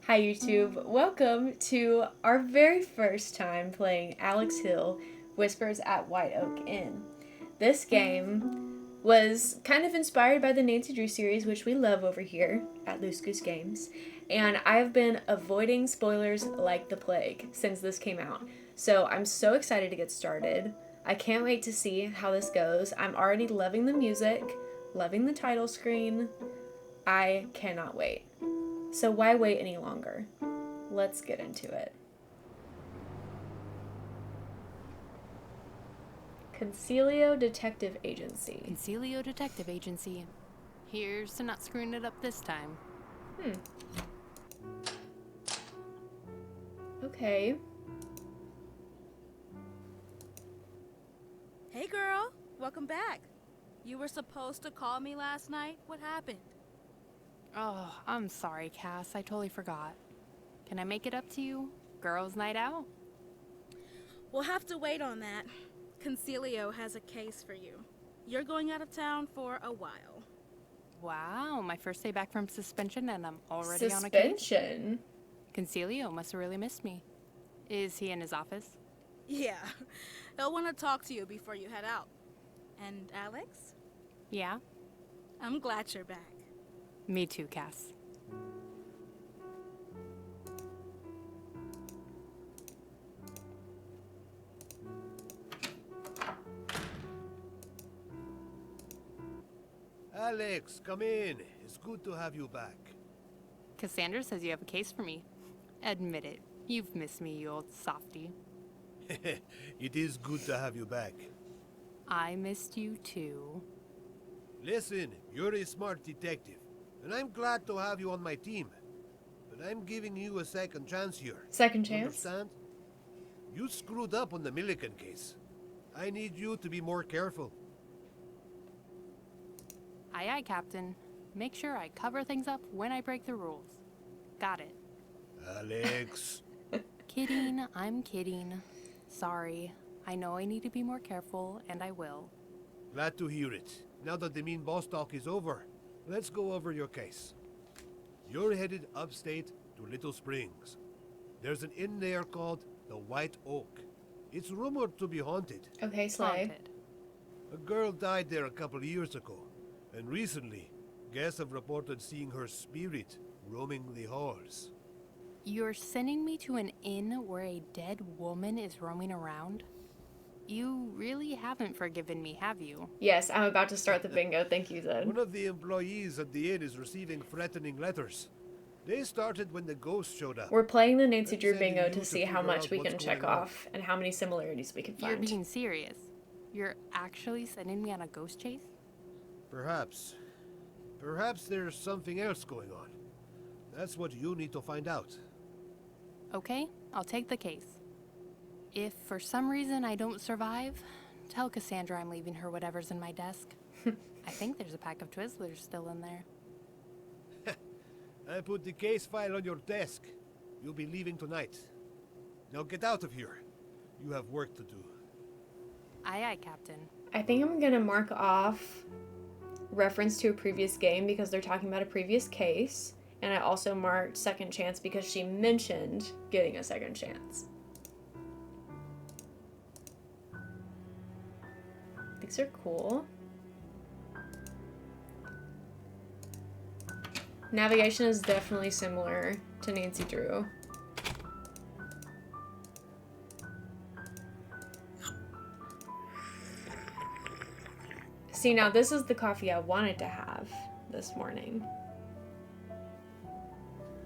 Hi YouTube, welcome to our very first time playing Alex Hill Whispers at White Oak Inn. This game was kind of inspired by the Nancy Drew series, which we love over here at Loose Goose Games, and I've been avoiding spoilers like the plague since this came out. So I'm so excited to get started. I can't wait to see how this goes. I'm already loving the music, loving the title screen. I cannot wait. So why wait any longer? Let's get into it. Concealio Detective Agency. Concealio Detective Agency. Here's to not screwing it up this time. Okay. Hey girl, welcome back. You were supposed to call me last night. What happened? Oh, I'm sorry, Cass. I totally forgot. Can I make it up to you? Girls' night out? We'll have to wait on that. Concilio has a case for you. You're going out of town for a while. Wow, my first day back from suspension and I'm already on a case? Suspension? Concilio must have really missed me. Is he in his office? Yeah, he'll want to talk to you before you head out. And Alex? Yeah? I'm glad you're back. Me too, Cass. Alex, come in. It's good to have you back. Cassandra says you have a case for me. Admit it. You've missed me, you old softy. It is good to have you back. I missed you too. Listen, you're a smart detective, and I'm glad to have you on my team. But I'm giving you a second chance here. Second chance? Understand? You screwed up on the Milliken case. I need you to be more careful. Aye, aye, Captain. Make sure I cover things up when I break the rules. Got it. Alex. Kidding, I'm kidding. Sorry. I know I need to be more careful, and I will. Glad to hear it. Now that the mean boss talk is over, let's go over your case. You're headed upstate to Little Springs. There's an inn there called the White Oak. It's rumored to be haunted. Okay, Slay. Haunted. A girl died there a couple of years ago, and recently, guests have reported seeing her spirit roaming the halls. You're sending me to an inn where a dead woman is roaming around? You really haven't forgiven me, have you? Yes, I'm about to start the bingo. Thank you, One Zed. of the employees at the inn is receiving threatening letters. They started when the ghost showed up. We're playing the Nancy I'm Drew sending bingo you to to see how figure much out we what's can check going on. off and how many similarities we can You're find. being serious. You're actually sending me on a ghost chase? Perhaps. Perhaps there's something else going on. That's what you need to find out. Okay, I'll take the case. If for some reason I don't survive, tell Cassandra I'm leaving her whatever's in my desk. I think there's a pack of Twizzlers still in there. I put the case file on your desk. You'll be leaving tonight. Now get out of here. You have work to do. Aye, aye, Captain. I think I'm gonna mark off reference to a previous game because they're talking about a previous case. And I also marked second chance because she mentioned getting a second chance. These are cool. Navigation is definitely similar to Nancy Drew. See, now this is the coffee I wanted to have this morning.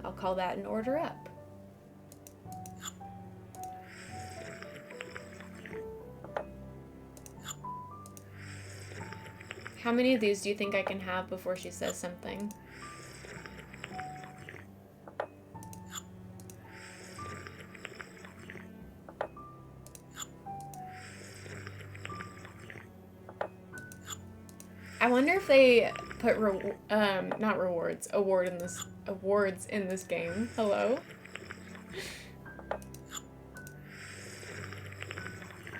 I'll call that an order up. How many of these do you think I can have before she says something? I wonder if they put not rewards, awards in this game. Hello?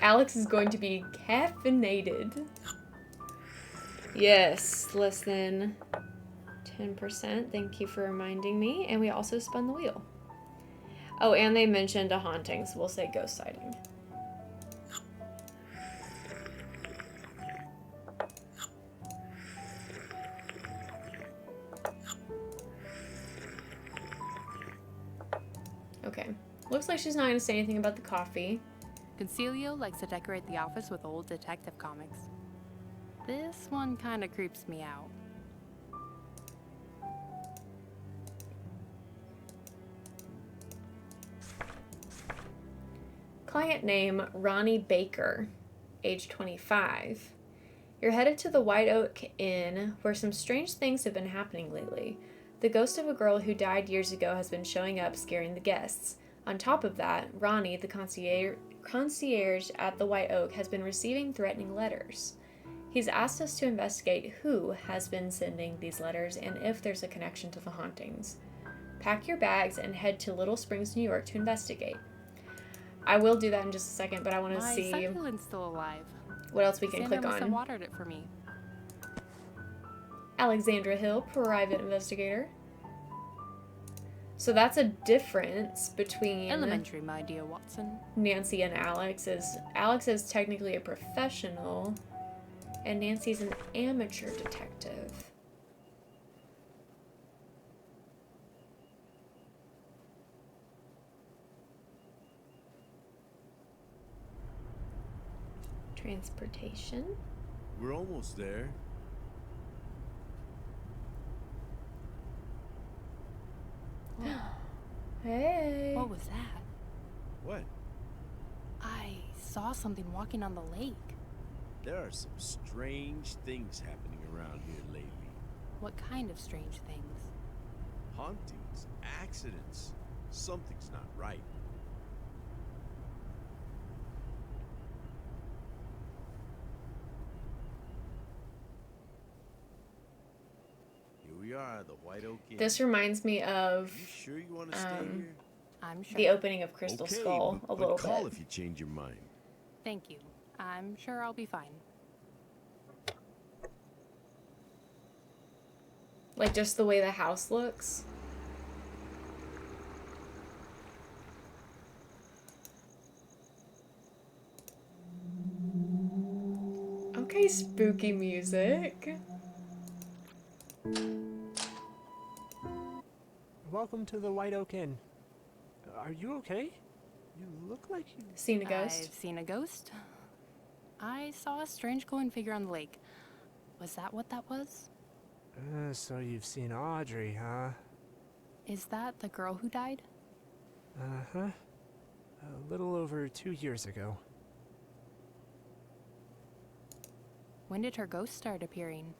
Alex is going to be caffeinated. Yes, less than 10%. Thank you for reminding me. And we also spun the wheel. Oh, and they mentioned a haunting, so we'll say ghost sighting. Okay. Looks like she's not going to say anything about the coffee. Concilio likes to decorate the office with old detective comics. This one kind of creeps me out. Client name Ronnie Baker, age 25. You're headed to the White Oak Inn, where some strange things have been happening lately. The ghost of a girl who died years ago has been showing up, scaring the guests. On top of that, Ronnie, the concierge at the White Oak, has been receiving threatening letters. He's asked us to investigate who has been sending these letters and if there's a connection to the hauntings. Pack your bags and head to Little Springs, New York to investigate. I will do that in just a second, but I want to My see succulent's still alive. what else we can Sandra click must have on. watered it for me. Alexandra Hill, private investigator. So that's a difference between Elementary, my dear Watson. Nancy and Alex. Alex is technically a professional, and Nancy's an amateur detective. Transportation. We're almost there. Hey. What was that? What? I saw something walking on the lake. There are some strange things happening around here lately. What kind of strange things? Hauntings, accidents. Something's not right. Here we are, the White Oak Inn. This reminds me of You sure you want to stay here? I'm sure. the opening of Crystal Okay, Skull but a little call bit. if you change your mind. Thank you. I'm sure I'll be fine. Like just the way the house looks. Okay, spooky music. Welcome to the White Oak Inn. Are you okay? You look like you... Seen a ghost? I've seen a ghost. I saw a strange glowing figure on the lake. Was that what that was? So you've seen Audrey, huh? Is that the girl who died? Uh-huh. A little over 2 years ago. When did her ghost start appearing?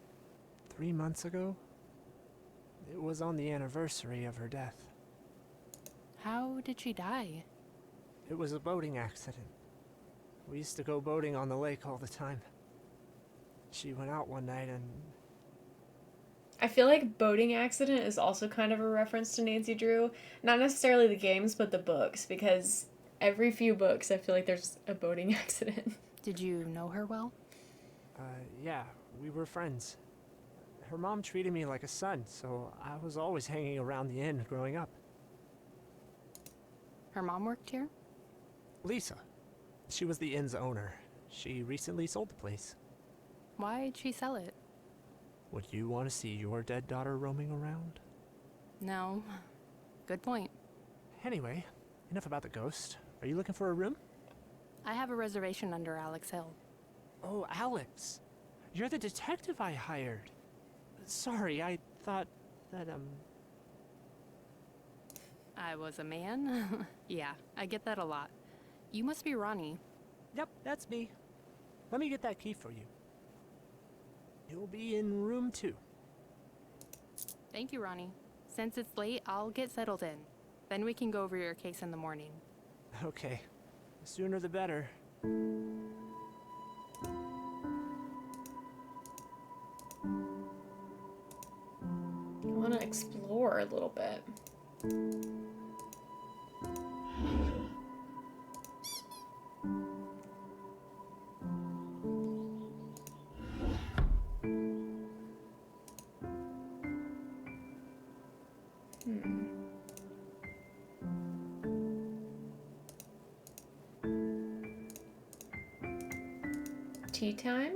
3 months ago? It was on the anniversary of her death. How did she die? It was a boating accident. We used to go boating on the lake all the time. She went out one night and... I feel like boating accident is also kind of a reference to Nancy Drew. Not necessarily the games, but the books, because every few books I feel like there's a boating accident. Did you know her well? Yeah, we were friends. Her mom treated me like a son, so I was always hanging around the inn growing up. Her mom worked here? Lisa. She was the inn's owner. She recently sold the place. Why'd she sell it? Would you want to see your dead daughter roaming around? No. Good point. Anyway, enough about the ghost. Are you looking for a room? I have a reservation under Alex Hill. Oh, Alex. You're the detective I hired. Sorry, I thought that, I was a man? Yeah, I get that a lot. You must be Ronnie. Yep, that's me. Let me get that key for you. You'll be in room 2. Thank you, Ronnie. Since it's late, I'll get settled in. Then we can go over your case in the morning. Okay. The sooner the better. I want to explore a little bit. tea time?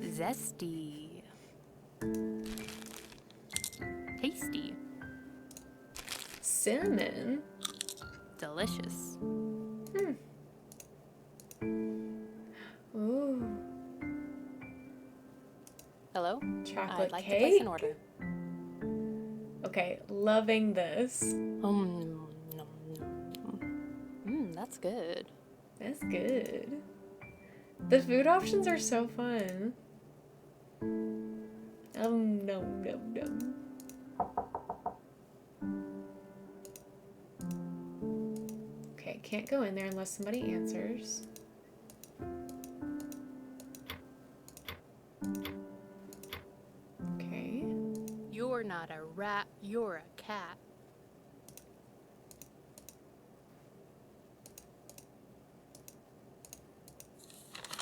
Zesty. Tasty. Cinnamon? Delicious. Ooh. Hello? Chocolate I'd like cake? to place an order. Okay, loving this. That's good. That's good. The food options are so fun. Nom nom nom. Okay, can't go in there unless somebody answers. Okay. You're not a rat, you're a cat.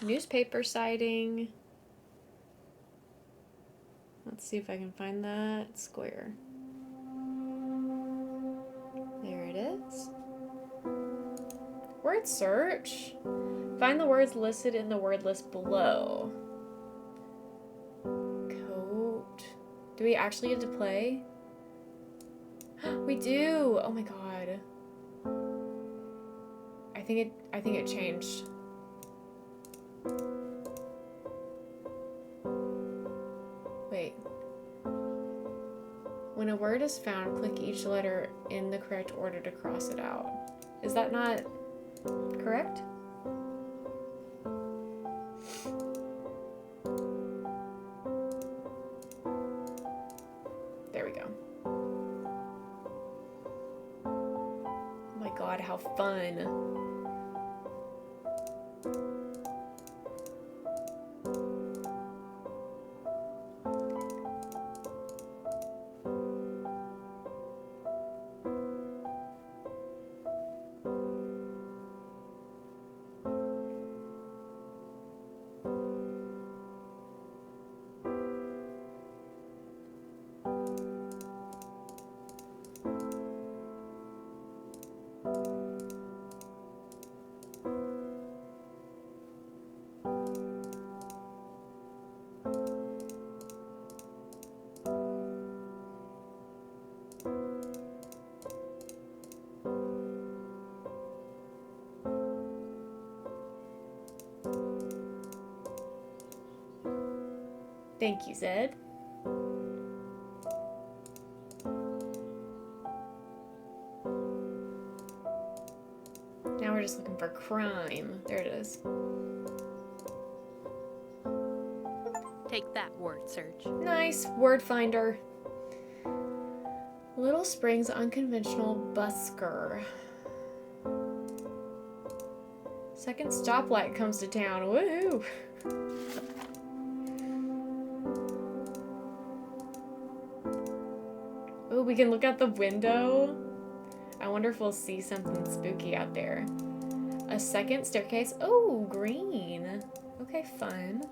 Newspaper sighting. Let's see if I can find that square. There it is. Word search. Find the words listed in the word list below. Coat. Do we actually get to play? We do. Oh my god. I think it changed. Wait. When a word is found, click each letter in the correct order to cross it out. Is that not correct? There we go. Oh my god, how fun. Thank you, Zed. Now we're just looking for crime. There it is. Take that, word search. Nice. Word finder. Little Springs Unconventional Busker. Second stoplight comes to town. Woohoo! Oh, we can look out the window. I wonder if we'll see something spooky out there. A second staircase. Oh, green. Okay, fun.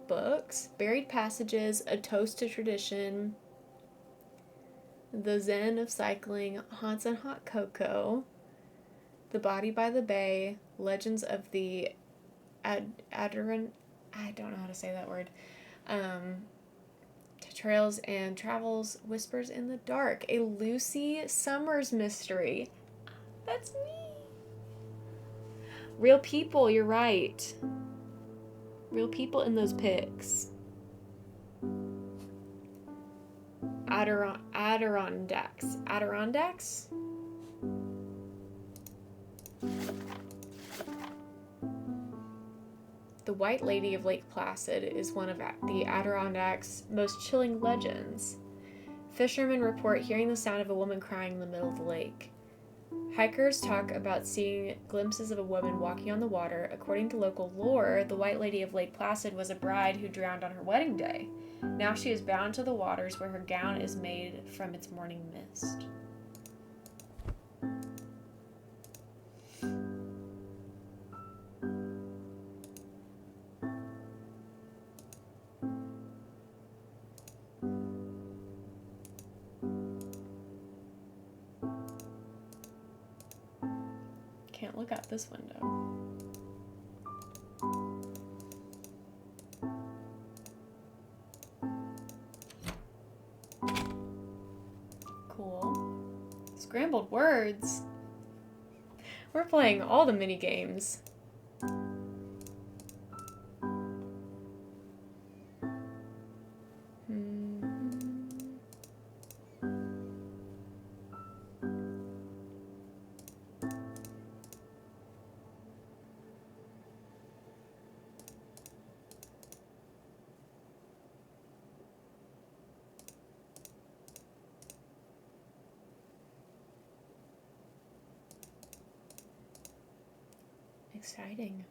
Books. Buried passages. A toast to tradition. The Zen of cycling. Haunts and hot cocoa. The Body by the Bay. Legends of the Adiron. I don't know how to say that word. Trails and Travels, Whispers in the Dark, a Lucy Summers mystery. That's me. Real people, you're right. Real people in those pics. Adirondacks. Adirondacks? The White Lady of Lake Placid is one of the Adirondacks' most chilling legends. Fishermen report hearing the sound of a woman crying in the middle of the lake. Hikers talk about seeing glimpses of a woman walking on the water. According to local lore, the White Lady of Lake Placid was a bride who drowned on her wedding day. Now she is bound to the waters where her gown is made from its morning mist. can't look out this window. Cool. Scrambled words. We're playing all the mini games. Exciting.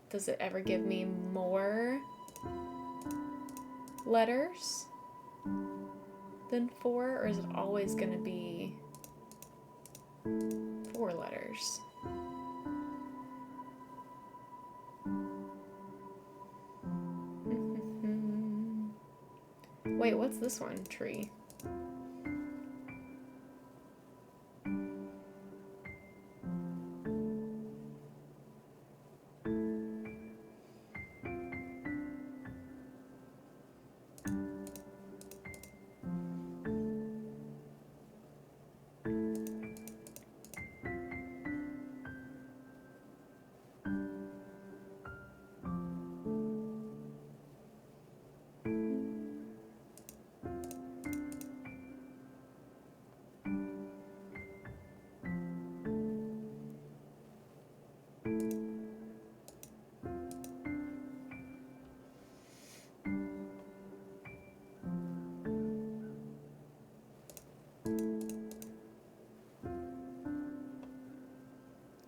Does it ever give me more letters than 4, or is it always going to be 4 letters? Wait, what's this one? Tree.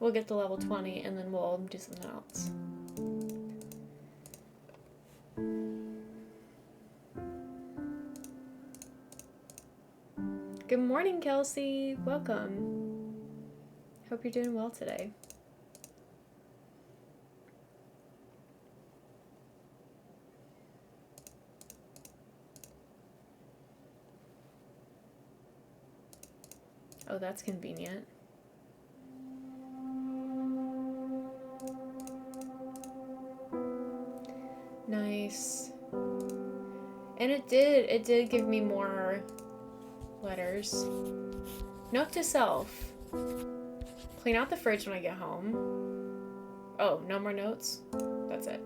We'll get to level 20 and then we'll do something else. Good morning, Kelsey. Welcome. Hope you're doing well today. Oh, that's convenient. Nice. And it did give me more letters. Note to self. Clean out the fridge when I get home. Oh, no more notes? That's it.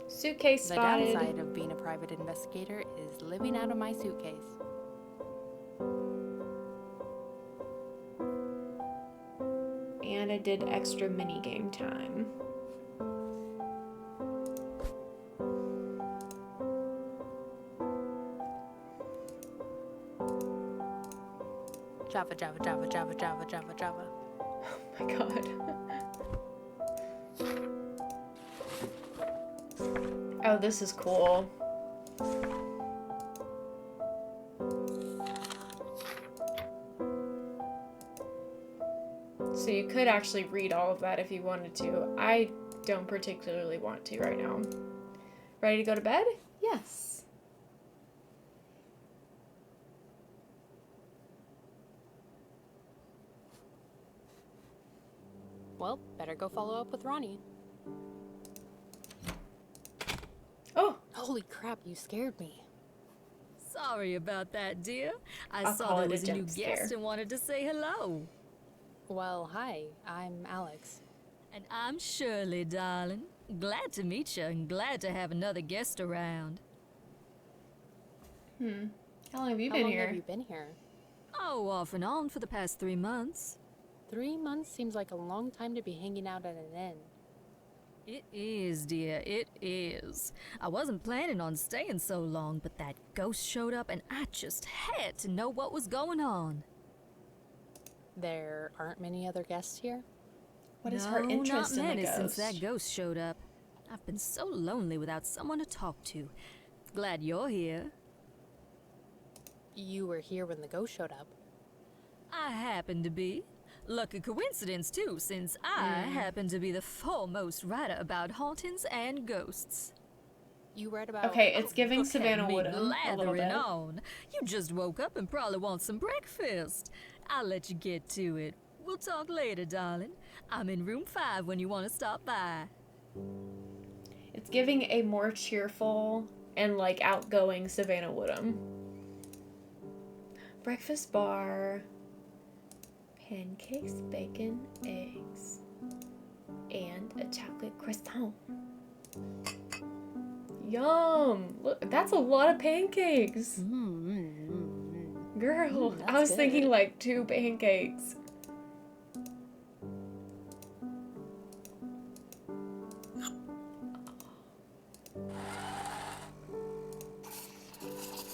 Suitcase spotted. The downside of being a private investigator is living out of my suitcase. And I did extra mini game time. Java, Java, Java, Java, Java, Java, Java. Oh my god. Oh, this is cool. So you could actually read all of that if you wanted to. I don't particularly want to right now. Ready to go to bed? Yes. Well, better go follow up with Ronnie. Oh, Holy crap, you scared me. Sorry about that, dear. I I'll saw call there it a was a new jump scare. guest and wanted to say hello. Well, hi, I'm Alex. And I'm Shirley, darling. Glad to meet you and glad to have another guest around. how long have you How been long here? have you been here? Oh, off and on for the past 3 months. 3 months seems like a long time to be hanging out at an inn. It is, dear, it is. I wasn't planning on staying so long, but that ghost showed up and I just had to know what was going on. There aren't many other guests here? What is her No, interest not in the many ghost? since that ghost showed up. I've been so lonely without someone to talk to. Glad you're here. You were here when the ghost showed up. I happen to be. Lucky coincidence, too, since I happen to be the foremost writer about hauntings and ghosts. You read about... Okay, it's giving Look at Savannah me Woodham a little blathering bit. on. You just woke up and probably want some breakfast. I'll let you get to it. We'll talk later, darling. I'm in room 5 when you want to stop by. It's giving a more cheerful and like outgoing Savannah Woodham. Breakfast bar, pancakes, bacon, eggs, and a chocolate croissant. Yum! Look, that's a lot of pancakes. Girl, I was thinking like 2 pancakes.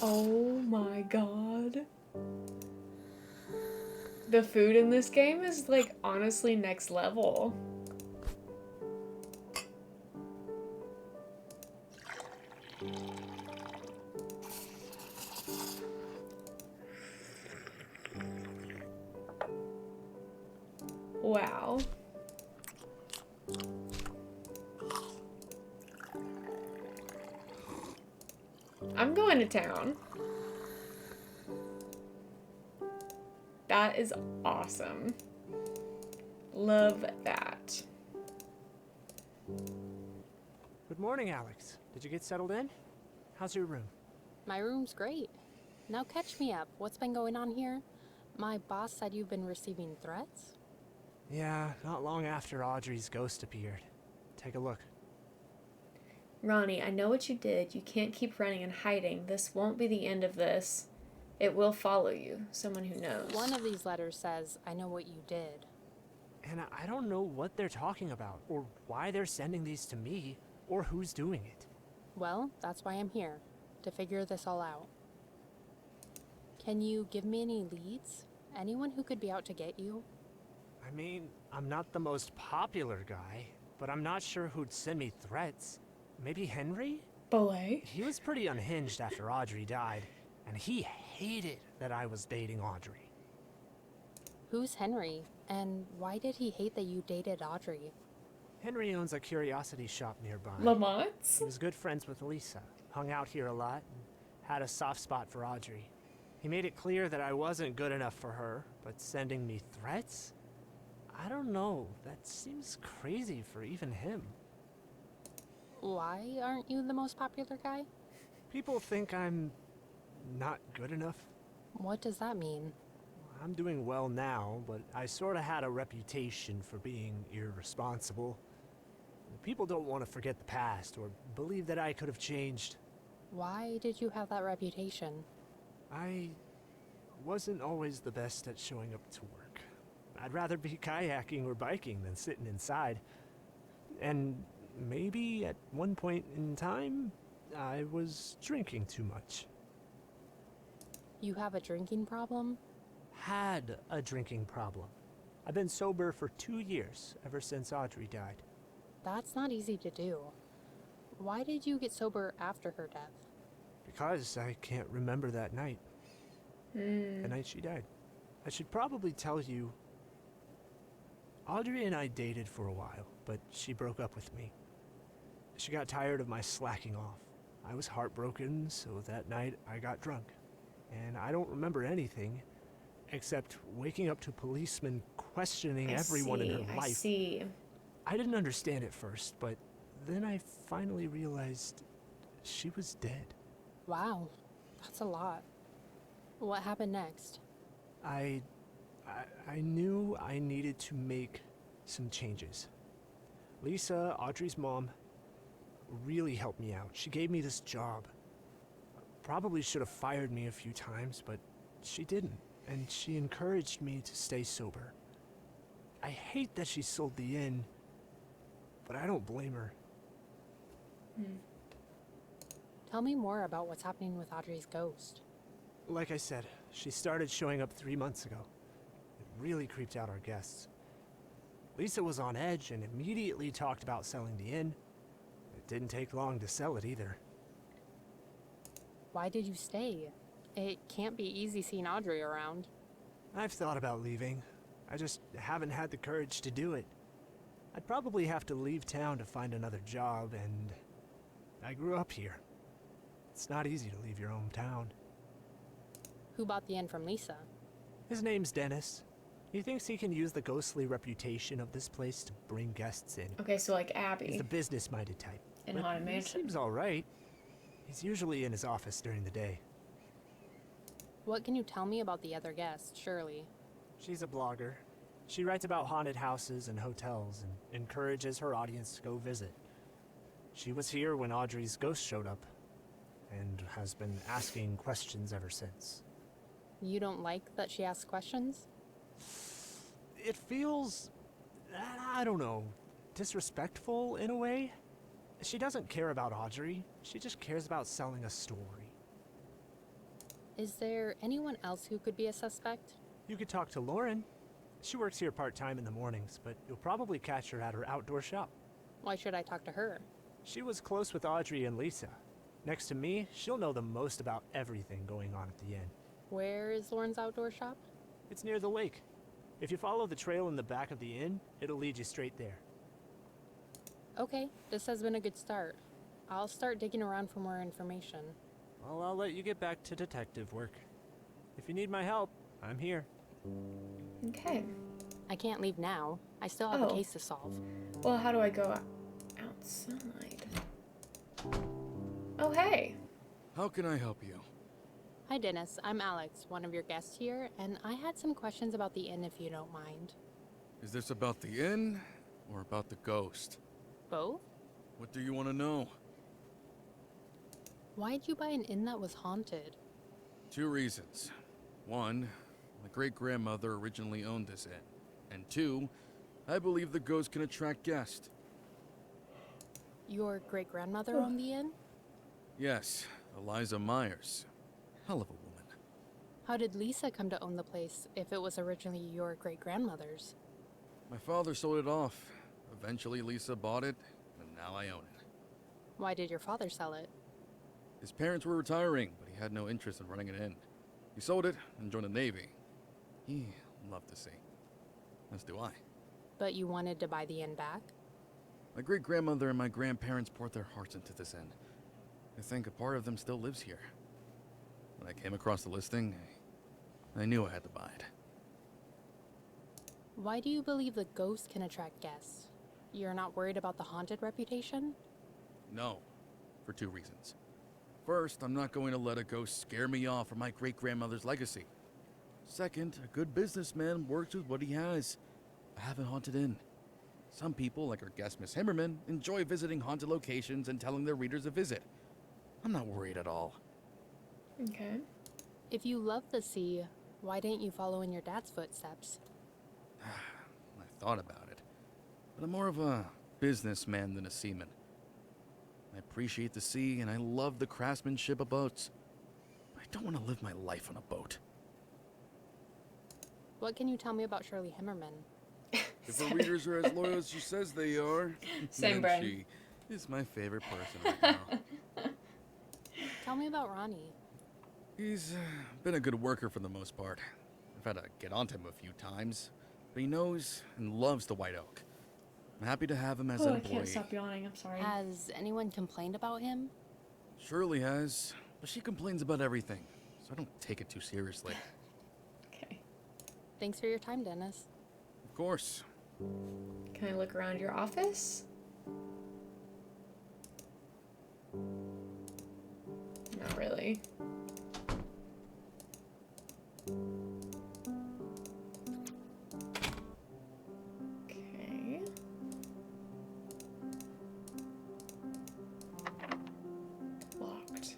Oh my god. The food in this game is like honestly next level. Wow. I'm going to town. That is awesome. Love that. Good morning, Alex. Did you get settled in? How's your room? My room's great. Now catch me up. What's been going on here? My boss said you've been receiving threats? Yeah, not long after Audrey's ghost appeared. Take a look. Ronnie, I know what you did. You can't keep running and hiding. This won't be the end of this. It will follow you. Someone who knows. One of these letters says, I know what you did. And I don't know what they're talking about, or why they're sending these to me, or who's doing it. Well, that's why I'm here. To figure this all out. Can you give me any leads? Anyone who could be out to get you? I mean, I'm not the most popular guy, but I'm not sure who'd send me threats. Maybe Henry? Boy. He was pretty unhinged after Audrey died, and he hated that I was dating Audrey. Who's Henry? And why did he hate that you dated Audrey? Henry owns a curiosity shop nearby. Lamont's? He was good friends with Lisa, hung out here a lot, and had a soft spot for Audrey. He made it clear that I wasn't good enough for her, but sending me threats? I don't know, that seems crazy for even him. Why aren't you the most popular guy? People think I'm not good enough. What does that mean? I'm doing well now, but I sort of had a reputation for being irresponsible. People don't want to forget the past or believe that I could have changed. Why did you have that reputation? I wasn't always the best at showing up to work. I'd rather be kayaking or biking than sitting inside. And maybe at one point in time, I was drinking too much. You have a drinking problem? Had a drinking problem. I've been sober for 2 years, ever since Audrey died. That's not easy to do. Why did you get sober after her death? Because I can't remember that night. The night she died. I should probably tell you, Audrey and I dated for a while, but she broke up with me. She got tired of my slacking off. I was heartbroken, so that night I got drunk. And I don't remember anything, except waking up to policemen questioning everyone in her life. I see. I didn't understand at first, but then I finally realized she was dead. Wow, that's a lot. What happened next? I knew I needed to make some changes. Lisa, Audrey's mom, really helped me out. She gave me this job. Probably should have fired me a few times, but she didn't, and she encouraged me to stay sober. I hate that she sold the inn, but I don't blame her. Tell me more about what's happening with Audrey's ghost. Like I said, she started showing up 3 months ago. It really creeped out our guests. Lisa was on edge and immediately talked about selling the inn. It didn't take long to sell it either. Why did you stay? It can't be easy seeing Audrey around. I've thought about leaving. I just haven't had the courage to do it. I'd probably have to leave town to find another job, and I grew up here. It's not easy to leave your hometown. Who bought the inn from Lisa? His name's Dennis. He thinks he can use the ghostly reputation of this place to bring guests in. Okay, so like He's Abby the business-minded type. in but Haunted he Mansion. seems all right. He's usually in his office during the day. What can you tell me about the other guest, Shirley? She's a blogger. She writes about haunted houses and hotels and encourages her audience to go visit. She was here when Audrey's ghost showed up and has been asking questions ever since. You don't like that she asks questions? It feels, I don't know, disrespectful in a way. She doesn't care about Audrey. She just cares about selling a story. Is there anyone else who could be a suspect? You could talk to Lauren. She works here part-time in the mornings, but you'll probably catch her at her outdoor shop. Why should I talk to her? She was close with Audrey and Lisa. Next to me, she'll know the most about everything going on at the inn. Where is Lauren's outdoor shop? It's near the lake. If you follow the trail in the back of the inn, it'll lead you straight there. Okay, this has been a good start. I'll start digging around for more information. Well, I'll let you get back to detective work. If you need my help, I'm here. Okay. I can't leave now. I still have Oh. a case to solve. Well, how do I go outside? Oh, hey. How can I help you? Hi, Dennis. I'm Alex, one of your guests here, and I had some questions about the inn if you don't mind. Is this about the inn or about the ghost? Both? What do you want to know? Why'd you buy an inn that was haunted? 2 reasons. 1, my great-grandmother originally owned this inn. And 2, I believe the ghost can attract guests. Your great-grandmother owned the inn? Yes, Eliza Myers. Hell of a woman. How did Lisa come to own the place if it was originally your great-grandmother's? My father sold it off. Eventually Lisa bought it, and now I own it. Why did your father sell it? His parents were retiring, but he had no interest in running an inn. He sold it and joined the Navy. He loved the sea. As do I. But you wanted to buy the inn back? My great-grandmother and my grandparents poured their hearts into this inn. I think a part of them still lives here. When I came across the listing, I knew I had to buy it. Why do you believe the ghost can attract guests? You're not worried about the haunted reputation? No, for 2 reasons. First, I'm not going to let a ghost scare me off from my great-grandmother's legacy. Second, a good businessman works with what he has. I have a haunted inn. Some people, like our guest Miss Himmerman, enjoy visiting haunted locations and telling their readers to visit. I'm not worried at all. Okay. If you love the sea, why didn't you follow in your dad's footsteps? I thought about it, but I'm more of a businessman than a seaman. I appreciate the sea and I love the craftsmanship of boats. I don't want to live my life on a boat. What can you tell me about Shirley Himmerman? If her readers are as loyal as she says they are, Same, then Brian. she is my favorite person right now. Tell me about Ronnie. He's been a good worker for the most part. I've had to get onto him a few times, but he knows and loves the White Oak. I'm happy to have him as Oh, an I employee. can't stop yawning. I'm sorry. Has anyone complained about him? Shirley has, but she complains about everything, so I don't take it too seriously. Okay. Thanks for your time, Dennis. Of course. Can I look around your office? Not really. Okay. Locked.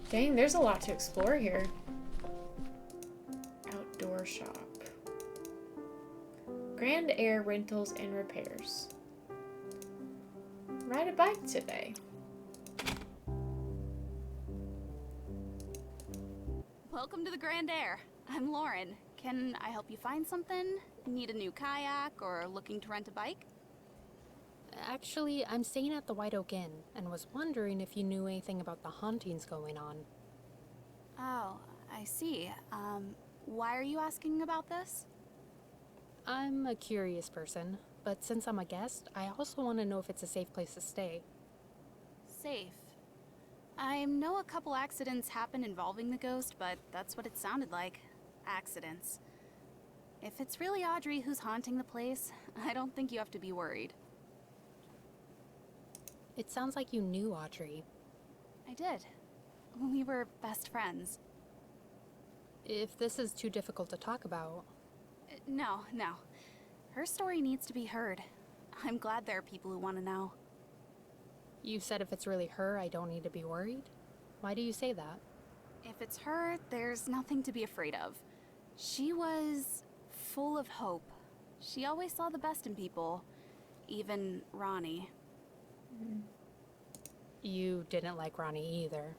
Dang, there's a lot to explore here. Outdoor shop. Grand Air Rentals and Repairs. Ride a bike today. Welcome to the Grand Air. I'm Lauren. Can I help you find something? Need a new kayak or looking to rent a bike? Actually, I'm staying at the White Oak Inn and was wondering if you knew anything about the hauntings going on. Oh, I see. Why are you asking about this? I'm a curious person, but since I'm a guest, I also want to know if it's a safe place to stay. Safe. I know a couple accidents happened involving the ghost, but that's what it sounded like. Accidents. If it's really Audrey who's haunting the place, I don't think you have to be worried. It sounds like you knew Audrey. I did. We were best friends. If this is too difficult to talk about... No. Her story needs to be heard. I'm glad there are people who want to know. You said if it's really her, I don't need to be worried? Why do you say that? If it's her, there's nothing to be afraid of. She was full of hope. She always saw the best in people. Even Ronnie. You didn't like Ronnie either.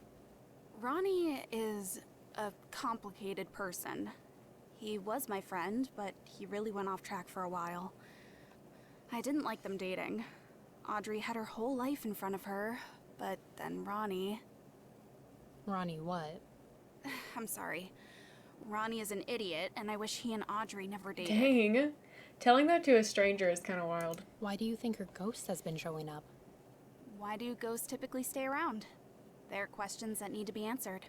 Ronnie is a complicated person. He was my friend, but he really went off track for a while. I didn't like them dating. Audrey had her whole life in front of her, but then Ronnie... Ronnie what? I'm sorry. Ronnie is an idiot, and I wish he and Audrey never dated. Dang. Telling that to a stranger is kind of wild. Why do you think her ghost has been showing up? Why do ghosts typically stay around? They're questions that need to be answered.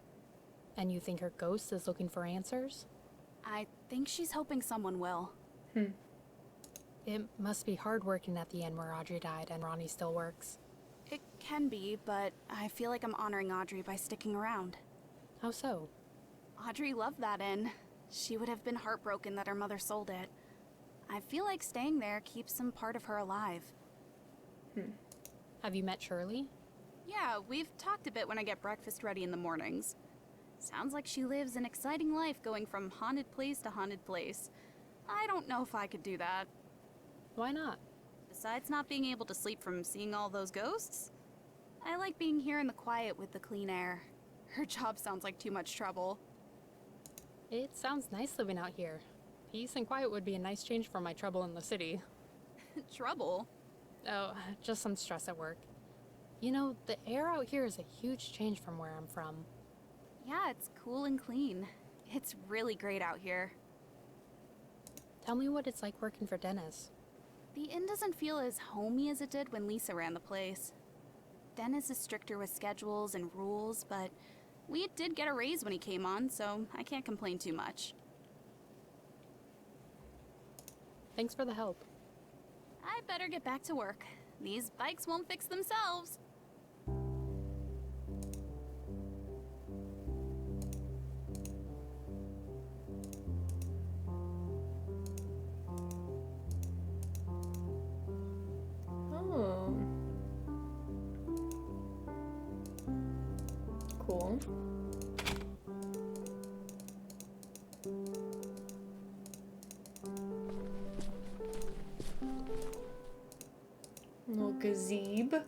And you think her ghost is looking for answers? I think she's hoping someone will. It must be hard working at the inn where Audrey died and Ronnie still works. It can be, but I feel like I'm honoring Audrey by sticking around. How so? Audrey loved that inn. She would have been heartbroken that her mother sold it. I feel like staying there keeps some part of her alive. Have you met Shirley? Yeah, we've talked a bit when I get breakfast ready in the mornings. Sounds like she lives an exciting life going from haunted place to haunted place. I don't know if I could do that. Why not? Besides not being able to sleep from seeing all those ghosts, I like being here in the quiet with the clean air. Her job sounds like too much trouble. It sounds nice living out here. Peace and quiet would be a nice change from my trouble in the city. Trouble? Oh, just some stress at work. You know, the air out here is a huge change from where I'm from. Yeah, it's cool and clean. It's really great out here. Tell me what it's like working for Dennis. The inn doesn't feel as homey as it did when Lisa ran the place. Dennis is stricter with schedules and rules, but we did get a raise when he came on, so I can't complain too much. Thanks for the help. I better get back to work. These bikes won't fix themselves. Oh. Cool. Little gazebo.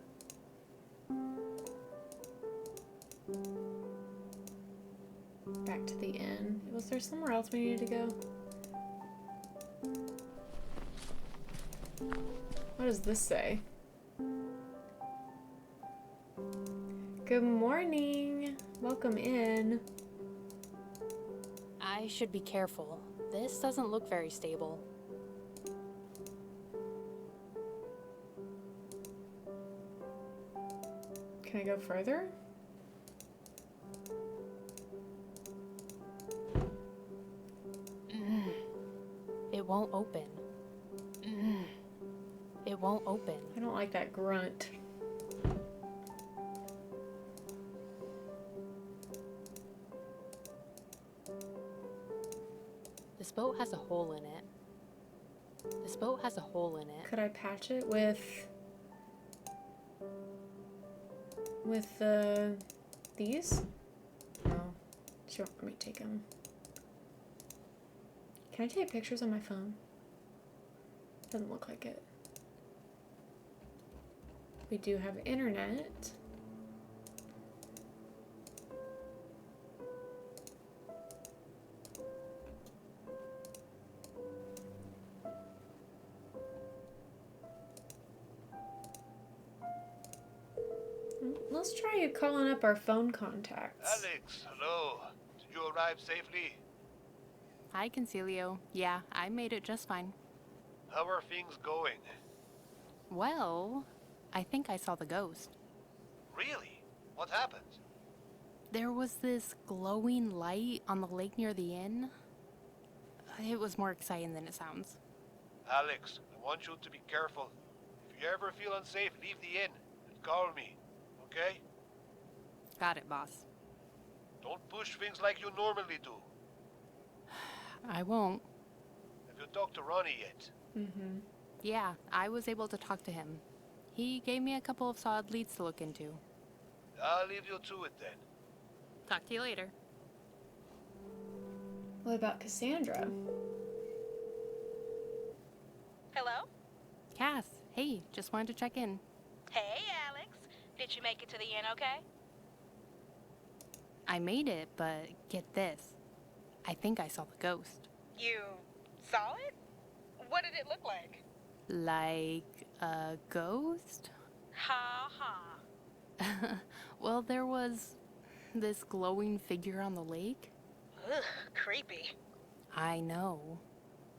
Back to the inn. Was there somewhere else we needed to go? What does this say? Good morning. Welcome in. I should be careful. This doesn't look very stable. Can I go further? It won't open. It won't open. I don't like that grunt. This boat has a hole in it. This boat has a hole in it. Could I patch it with these? No. She won't let me take them. Can I take pictures on my phone? Doesn't look like it. We do have internet. Let's try calling up our phone contacts. Alex, hello. Did you arrive safely? Hi, Concilio. Yeah, I made it just fine. How are things going? Well, I think I saw the ghost. Really? What happened? There was this glowing light on the lake near the inn. It was more exciting than it sounds. Alex, I want you to be careful. If you ever feel unsafe, leave the inn and call me, okay? Got it, boss. Don't push things like you normally do. I won't. Have you talked to Ronnie yet? Mm-hmm. Yeah, I was able to talk to him. He gave me a couple of solid leads to look into. I'll leave you to it then. Talk to you later. What about Cassandra? Hello? Cass, hey, just wanted to check in. Hey, Alex. Did you make it to the inn okay? I made it, but get this. I think I saw the ghost. You saw it? What did it look like? Like a ghost? Ha ha. Well, there was this glowing figure on the lake. Ugh, creepy. I know.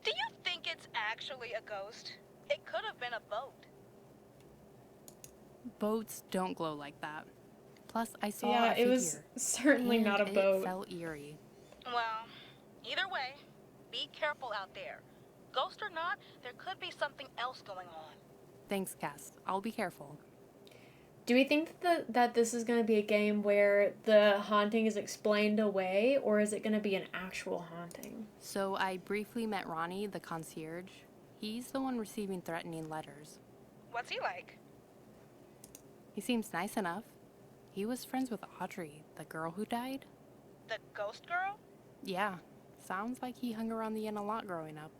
Do you think it's actually a ghost? It could have been a boat. Boats don't glow like that. Plus, I saw Yeah, a it figure. was certainly and not a it boat. felt eerie. Well, either way, be careful out there. Ghost or not, there could be something else going on. Thanks, Cass. I'll be careful. Do we think that this is going to be a game where the haunting is explained away, or is it going to be an actual haunting? So I briefly met Ronnie, the concierge. He's the one receiving threatening letters. What's he like? He seems nice enough. He was friends with Audrey, the girl who died. The ghost girl? Yeah, sounds like he hung around the inn a lot growing up.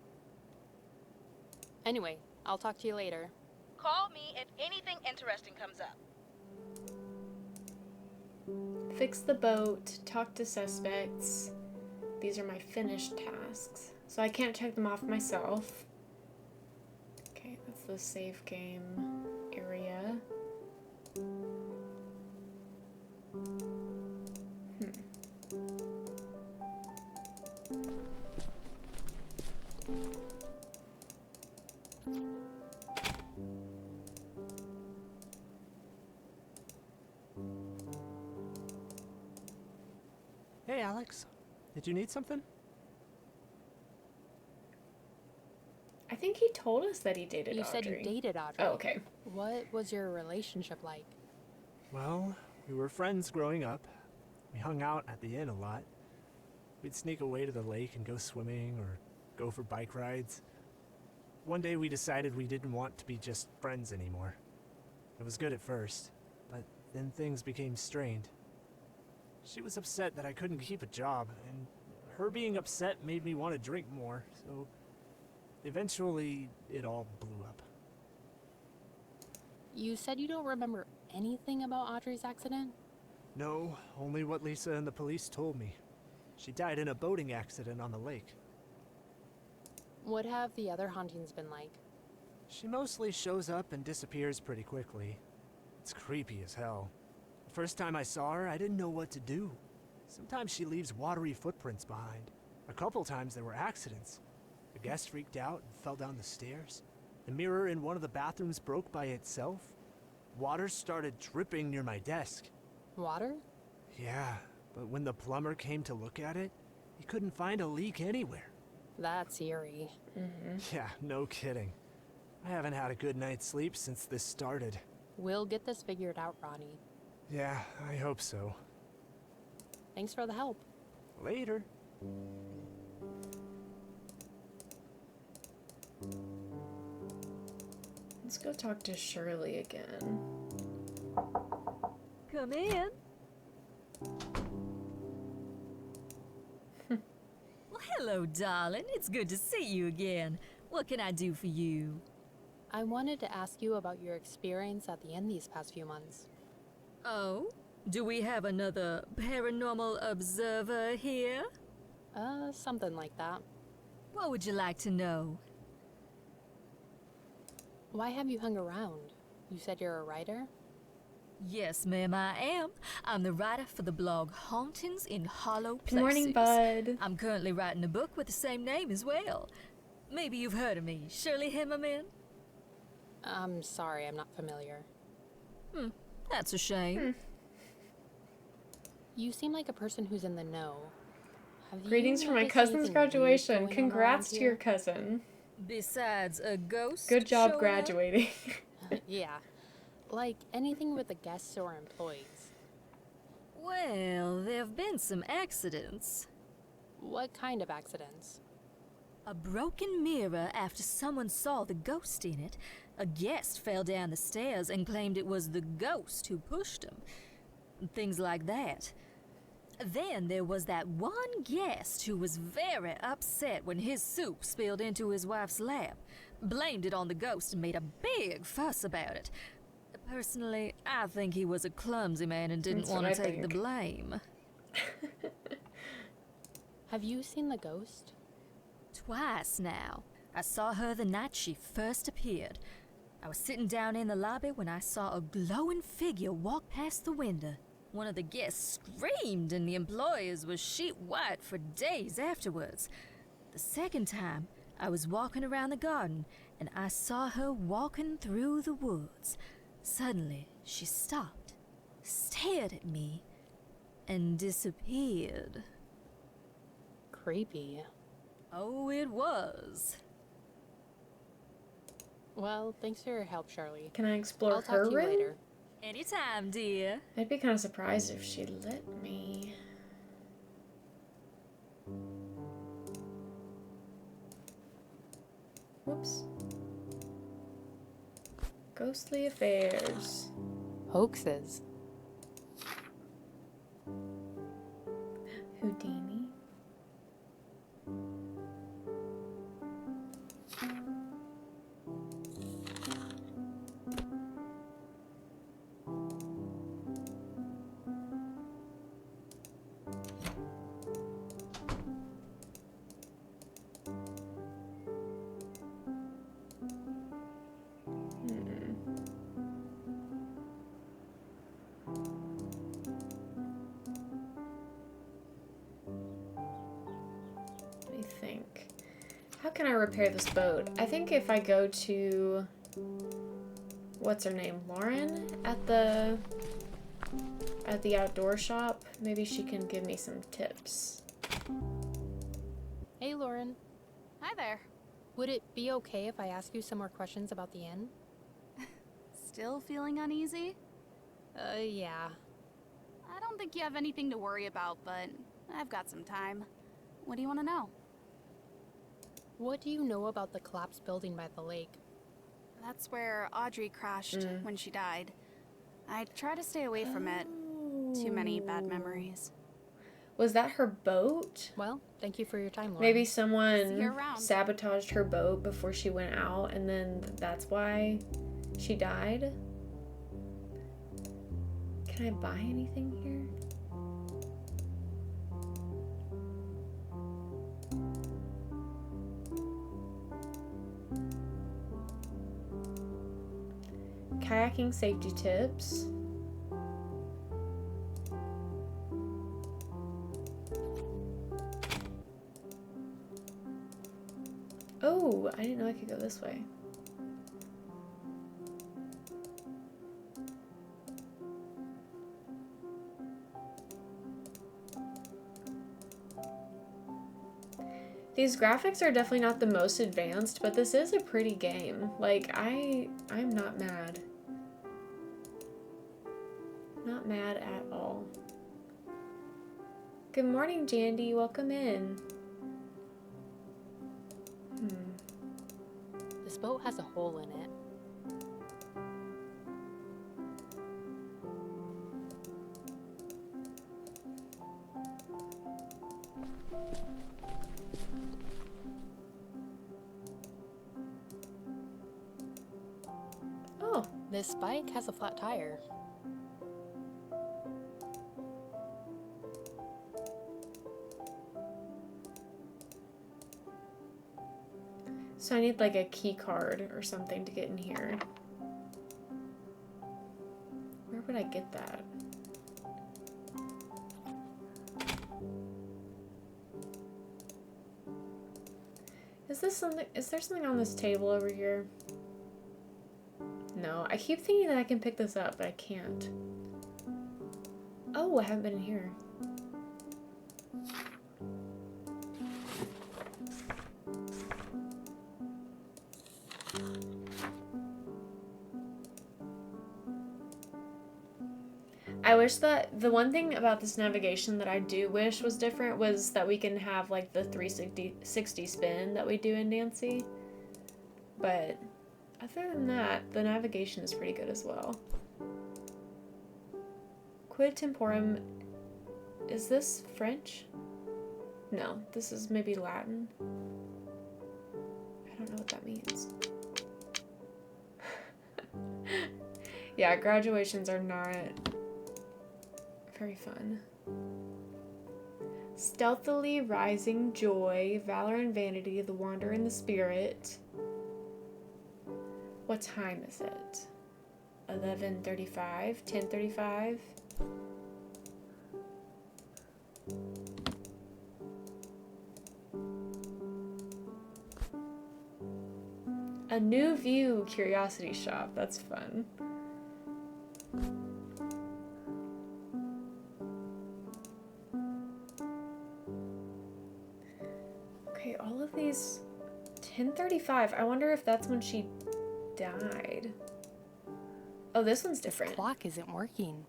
Anyway, I'll talk to you later. Call me if anything interesting comes up. Fix the boat, talk to suspects. These are my finished tasks. So I can't check them off myself. Okay, that's the save game area. Hey, Alex. Did you need something? I think he told us that he dated You Audrey. said you dated Audrey. Oh, okay. What was your relationship like? Well, we were friends growing up. We hung out at the inn a lot. We'd sneak away to the lake and go swimming or go for bike rides. One day we decided we didn't want to be just friends anymore. It was good at first, but then things became strained. She was upset that I couldn't keep a job, and her being upset made me want to drink more, so eventually it all blew up. You said you don't remember anything about Audrey's accident? No, only what Lisa and the police told me. She died in a boating accident on the lake. What have the other hauntings been like? She mostly shows up and disappears pretty quickly. It's creepy as hell. The first time I saw her, I didn't know what to do. Sometimes she leaves watery footprints behind. A couple times there were accidents. A guest freaked out and fell down the stairs. The mirror in one of the bathrooms broke by itself. Water started dripping near my desk. Water? Yeah, but when the plumber came to look at it, he couldn't find a leak anywhere. That's eerie. Yeah, no kidding. I haven't had a good night's sleep since this started. We'll get this figured out, Ronnie. Yeah, I hope so. Thanks for the help. Later. Let's go talk to Shirley again. Come in. Well, hello, darling. It's good to see you again. What can I do for you? I wanted to ask you about your experience at the inn these past few months. Oh? Do we have another paranormal observer here? Something like that. What would you like to know? Why have you hung around? You said you're a writer? Yes, ma'am, I am. I'm the writer for the blog Hauntings in Hollow Places. Good morning, bud. I'm currently writing a book with the same name as well. Maybe you've heard of me, Shirley Himmerman? I'm sorry, I'm not familiar. That's a shame. You seem like a person who's in the know. Have you Greetings for my noticed cousin's anything weird graduation. going on Congrats around to your here? cousin. Besides a ghost Good job showing up? graduating. Yeah. Like anything with the guests or employees. Well, there've been some accidents. What kind of accidents? A broken mirror after someone saw the ghost in it. A guest fell down the stairs and claimed it was the ghost who pushed him. Things like that. Then there was that one guest who was very upset when his soup spilled into his wife's lap. Blamed it on the ghost and made a big fuss about it. Personally, I think he was a clumsy man and didn't That's what want to I take the think. blame. Have you seen the ghost? Twice now. I saw her the night she first appeared. I was sitting down in the lobby when I saw a glowing figure walk past the window. One of the guests screamed and the employees were sheet white for days afterwards. The second time, I was walking around the garden and I saw her walking through the woods. Suddenly, she stopped, stared at me, and disappeared. Creepy. Oh, it was. Well, thanks for your help, Charlie. Can I explore I'll her talk to you room? later. Anytime, dear. I'd be kind of surprised if she let me. Whoops. Ghostly affairs. Hoaxes. Houdini. Let me think. How can I repair this boat? I think if I go to... What's her name? Lauren? At the outdoor shop, maybe she can give me some tips. Hey, Lauren. Hi there. Would it be okay if I ask you some more questions about the inn? Still feeling uneasy? Yeah. I don't think you have anything to worry about, but I've got some time. What do you want to know? What do you know about the collapsed building by the lake? That's where Audrey crashed when she died. I try to stay away from it. Too many bad memories. Was that her boat? Well, thank you for your time, Lauren. Maybe See someone you around. sabotaged her boat before she went out, and then that's why she died? Can I buy anything here? Kayaking safety tips. Oh, I didn't know I could go this way. These graphics are definitely not the most advanced, but this is a pretty game. Like, I'm not mad. Not mad at all. Good morning, Jandy. Welcome in. This boat has a hole in it. Oh, This bike has a flat tire. so I need like a key card or something to get in here. Where would I get that? Is there something on this table over here? No, I keep thinking that I can pick this up, but I can't. Oh, I haven't been in here. I wish that the one thing about this navigation that I do wish was different was that we can have like the 360 spin that we do in Nancy. But other than that, the navigation is pretty good as well. Quid temporum, is this French? No, this is maybe Latin. I don't know what that means. Yeah, graduations are not very fun. Stealthily rising joy, valor and vanity, the wander in the spirit. What time is it? 11:35, 10:35. A new view curiosity shop. That's fun. Okay, all of these 10:35. I wonder if that's when she died. Oh, this one's different. This clock isn't working.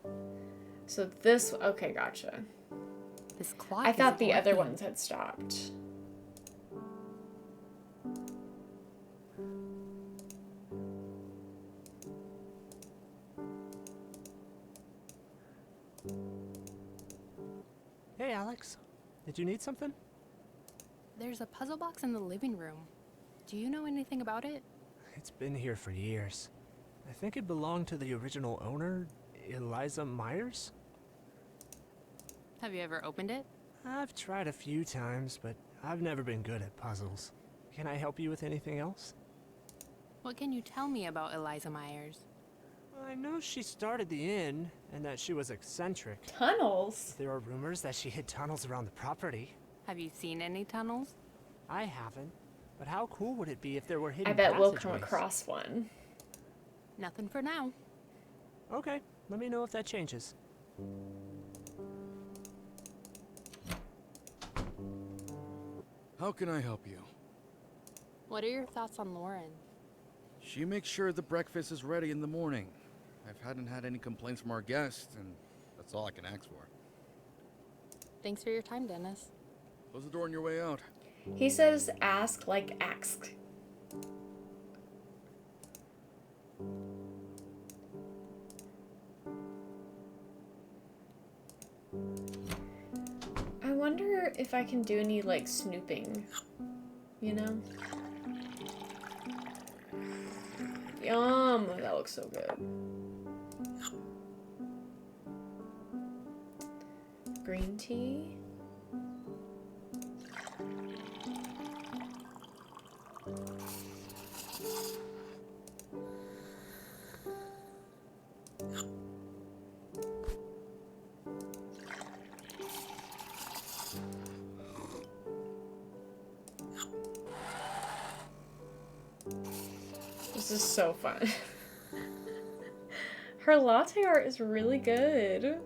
So this, okay, gotcha. This clock I thought isn't the other working. ones had stopped. Hey, Alex. Did you need something? There's a puzzle box in the living room. Do you know anything about it? It's been here for years. I think it belonged to the original owner, Eliza Myers? Have you ever opened it? I've tried a few times, but I've never been good at puzzles. Can I help you with anything else? What can you tell me about Eliza Myers? I know she started the inn, and that she was eccentric. Tunnels? There are rumors that she hid tunnels around the property. Have you seen any tunnels? I haven't. But how cool would it be if there were hidden I bet we'll come passageways? across one. Nothing for now. Okay, let me know if that changes. How can I help you? What are your thoughts on Lauren? She makes sure the breakfast is ready in the morning. Hadn't had any complaints from our guests, and that's all I can ask for. Thanks for your time, Dennis. Close the door on your way out. He says ask like ask. I wonder if I can do any like snooping, you know? Yum, that looks so good. Green tea. This is so fun. Her latte art is really good.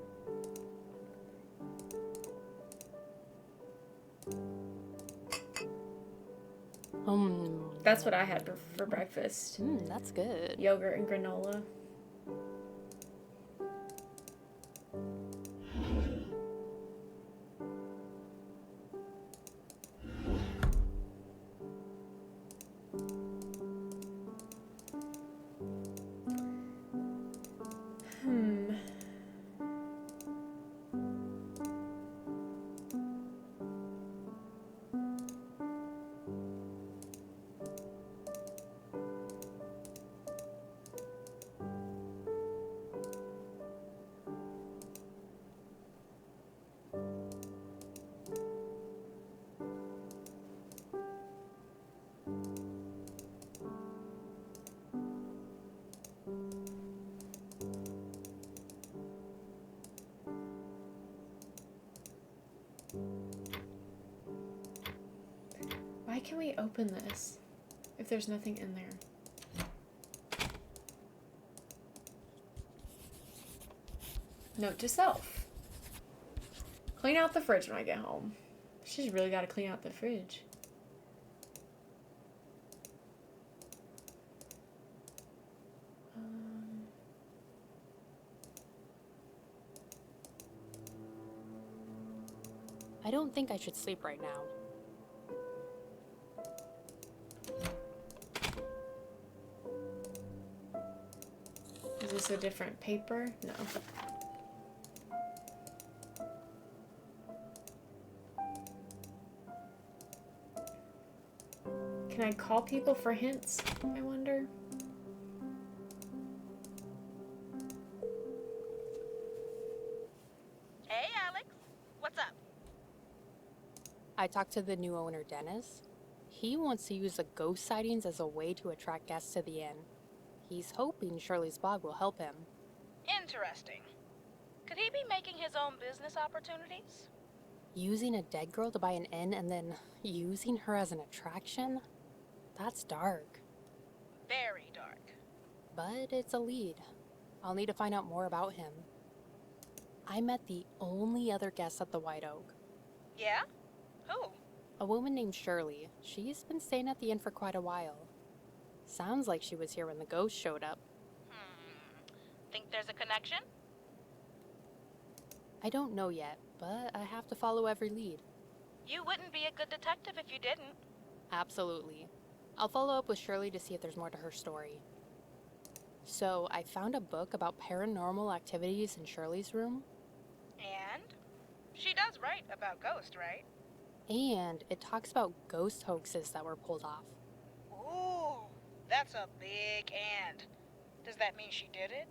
That's what I had for breakfast. That's good. Yogurt and granola. can we open this if there's nothing in there? Note to self. Clean out the fridge when I get home. She's really got to clean out the fridge. I don't think I should sleep right now. Is this a different paper? No. Can I call people for hints, I wonder? Hey, Alex. What's up? I talked to the new owner, Dennis. He wants to use the ghost sightings as a way to attract guests to the inn. He's hoping Shirley's blog will help him. Interesting. Could he be making his own business opportunities? Using a dead girl to buy an inn and then using her as an attraction? That's dark. Very dark. But it's a lead. I'll need to find out more about him. I met the only other guest at the White Oak. Yeah? Who? A woman named Shirley. She's been staying at the inn for quite a while. Sounds like she was here when the ghost showed up. Think there's a connection? I don't know yet, but I have to follow every lead. You wouldn't be a good detective if you didn't. Absolutely. I'll follow up with Shirley to see if there's more to her story. So, I found a book about paranormal activities in Shirley's room. And? She does write about ghosts, right? And it talks about ghost hoaxes that were pulled off. Ooh, that's a big and. Does that mean she did it?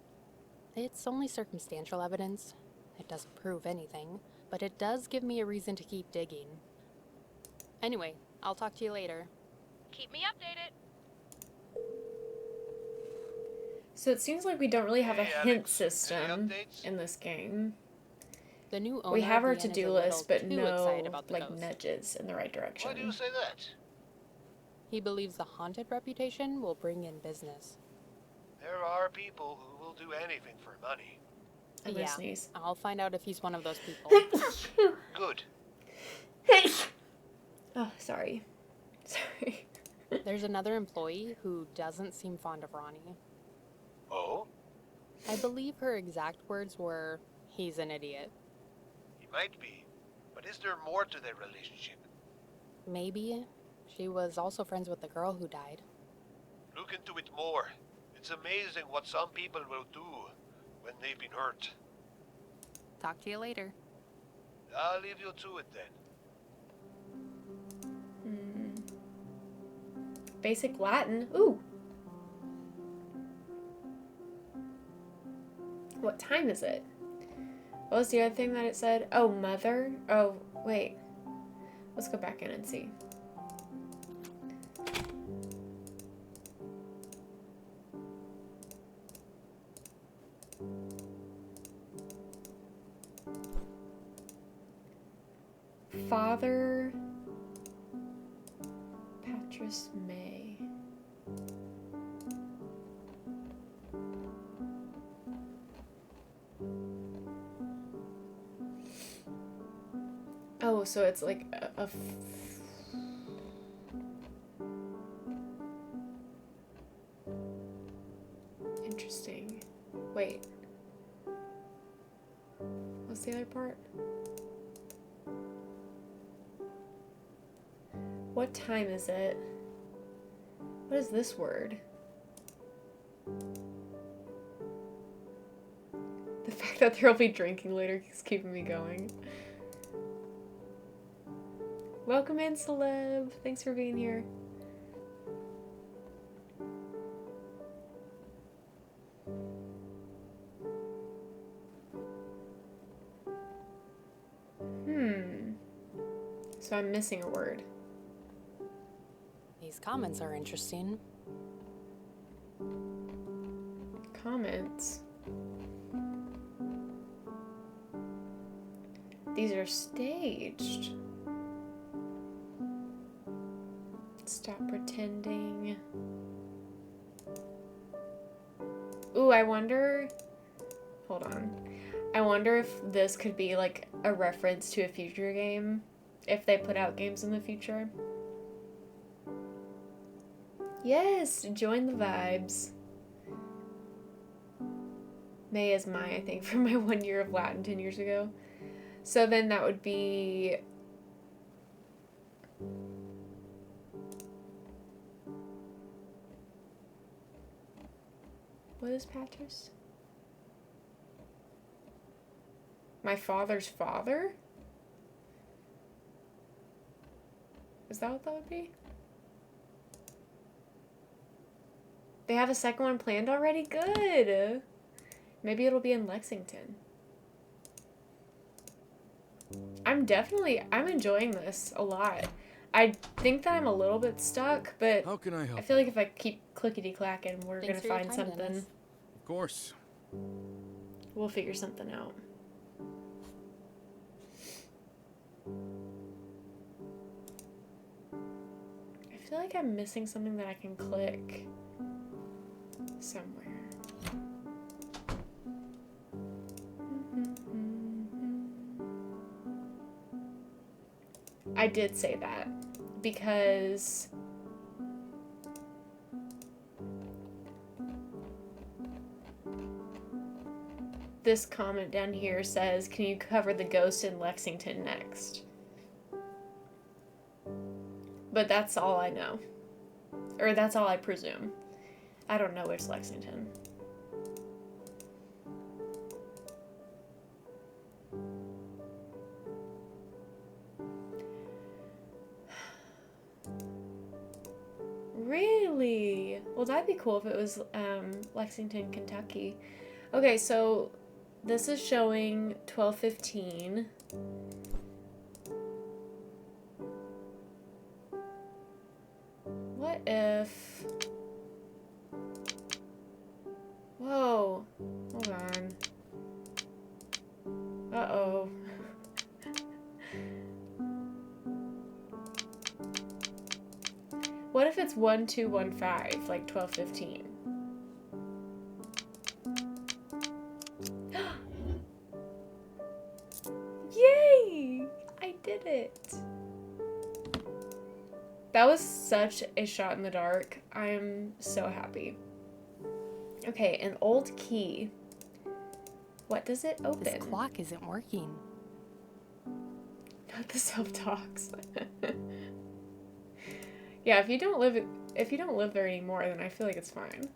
It's only circumstantial evidence. It doesn't prove anything, but it does give me a reason to keep digging. Anyway, I'll talk to you later. Keep me updated. So it seems like we don't really have a Hey, hint Alex. system Any updates? in this game. The new owner We have of our the inn is to-do a list, but little too excited no about the like ghost. nudges in the right direction. Why do you say that? He believes the haunted reputation will bring in business. There are people who will do anything for money. I'm gonna sneeze. I'll find out if he's one of those people. Good. Oh, sorry. Sorry. There's another employee who doesn't seem fond of Ronnie. Oh? I believe her exact words were, "He's an idiot." He might be. But is there more to their relationship? Maybe. She was also friends with the girl who died. Look into it more. It's amazing what some people will do when they've been hurt. Talk to you later. I'll leave you to it then. Basic Latin. Ooh. What time is it? What was the other thing that it said? Oh, mother? Oh, wait. Let's go back in and see. Father Patras May. Oh, so it's like a interesting. Wait. What's the other part? What time is it? What is this word? The fact that there'll be drinking later is keeping me going. Welcome in, celeb. Thanks for being here. So I'm missing a word. These comments are interesting. Comments. These are staged. Stop pretending. Ooh, I wonder... Hold on. I wonder if this could be like a reference to a future game. If they put out games in the future. Yes! Join the vibes. May is my, I think, for my 1 year of Latin 10 years ago. So then that would be... What is Patris? My father's father? Is that what that would be? They have a second one planned already? Good! Maybe it'll be in Lexington. I'm enjoying this a lot. I think that I'm a little bit stuck, but How can I help? I feel like if I keep clickety-clacking, we're Thanks gonna for your find time, something. Dennis. Of course. We'll figure something out. I feel like I'm missing something that I can click somewhere. I did say that because this comment down here says, can you cover the ghost in Lexington next? But that's all I know. Or that's all I presume. I don't know which Lexington. Really? Well, that'd be cool if it was Lexington, Kentucky. Okay, so this is showing 12:15. What if... Whoa. Hold on. Uh-oh. What if it's 1215, like 12:15? Yay! I did it. That was such a shot in the dark. I am so happy. Okay, an old key. What does it open? This clock isn't working. Not the self-talks. Yeah, if you don't live there anymore, then I feel like it's fine.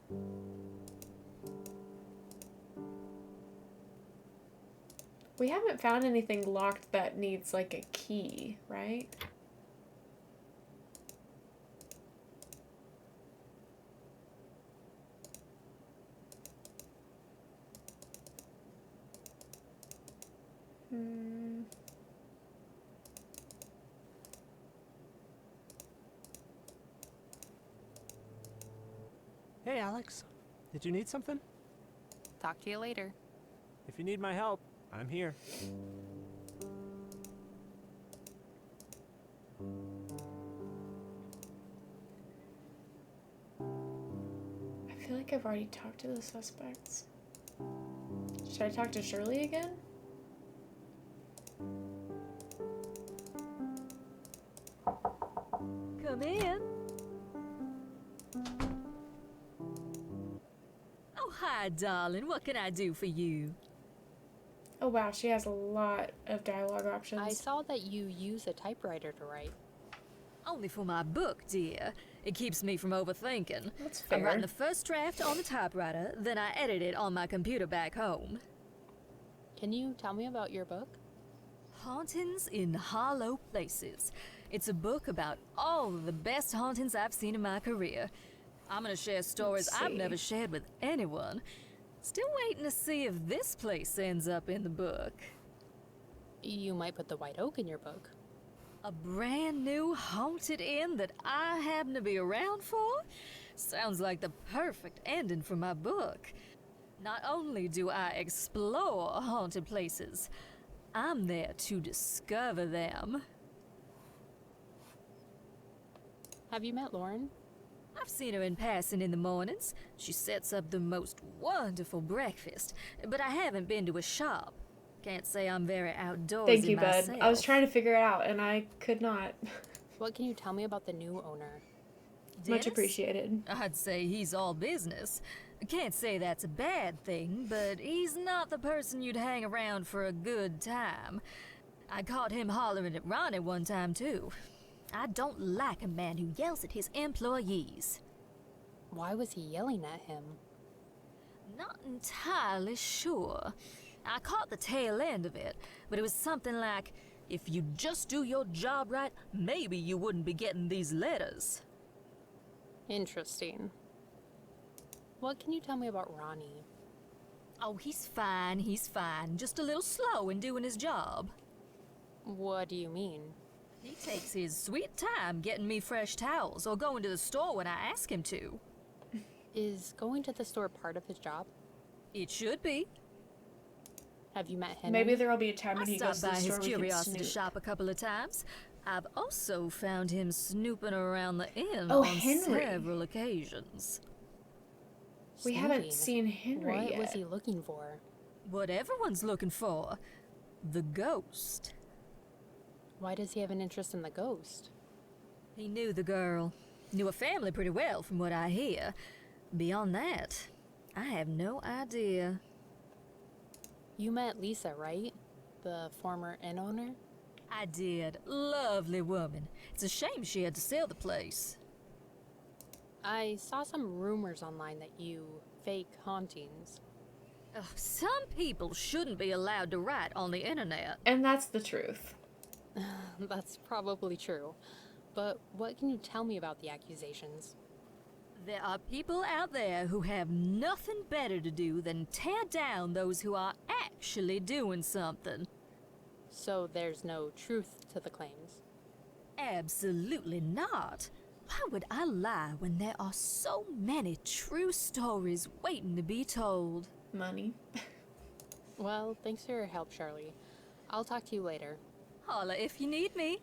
We haven't found anything locked that needs like a key, right? Hey, Alex. Did you need something? Talk to you later. If you need my help, I'm here. I feel like I've already talked to the suspects. Should I talk to Shirley again? Come in. Oh, hi, darling. What can I do for you? Oh wow, she has a lot of dialogue options. I saw that you use a typewriter to write. Only for my book, dear. It keeps me from overthinking. That's I'm fair. writing the first draft on the typewriter, then I edit it on my computer back home. Can you tell me about your book? Hauntings in Hollow Places. It's a book about all of the best hauntings I've seen in my career. I'm gonna share stories Let's I've see. never shared with anyone. Still waiting to see if this place ends up in the book. You might put the White Oak in your book. A brand new haunted inn that I happen to be around for? Sounds like the perfect ending for my book. Not only do I explore haunted places, I'm there to discover them. Have you met Lauren? I've seen her in passing in the mornings. She sets up the most wonderful breakfast, but I haven't been to a shop. Can't say I'm very outdoorsy Thank you, myself. bud. I was trying to figure it out, and I could not. What can you tell me about the new owner? Much Dennis? appreciated. I'd say he's all business. Can't say that's a bad thing, but he's not the person you'd hang around for a good time. I caught him hollering at Ronnie one time, too. I don't like a man who yells at his employees. Why was he yelling at him? Not entirely sure. I caught the tail end of it, but it was something like, if you just do your job right, maybe you wouldn't be getting these letters. Interesting. What can you tell me about Ronnie? Oh, he's fine, just a little slow in doing his job. What do you mean? He takes his sweet time getting me fresh towels or going to the store when I ask him to. Is going to the store part of his job? It should be. Have you met Henry? Maybe there'll be a time when I he goes stopped to the by store his we can curiosity snoop. shop a couple of times. I've also found him snooping around the inn Oh, on Henry. several occasions. We haven't Snooping. seen Henry What yet. was he looking for? What everyone's looking for. The ghost. Why does he have an interest in the ghost? He knew the girl. Knew her family pretty well from what I hear. Beyond that, I have no idea. You met Lisa, right? The former inn owner? I did. Lovely woman. It's a shame she had to sell the place. I saw some rumors online that you fake hauntings. Ugh, some people shouldn't be allowed to write on the internet. And that's the truth. That's probably true. But what can you tell me about the accusations? There are people out there who have nothing better to do than tear down those who are actually doing something. So there's no truth to the claims. Absolutely not. Why would I lie when there are so many true stories waiting to be told? Money. Well, thanks for your help, Charlie. I'll talk to you later. Holla if you need me.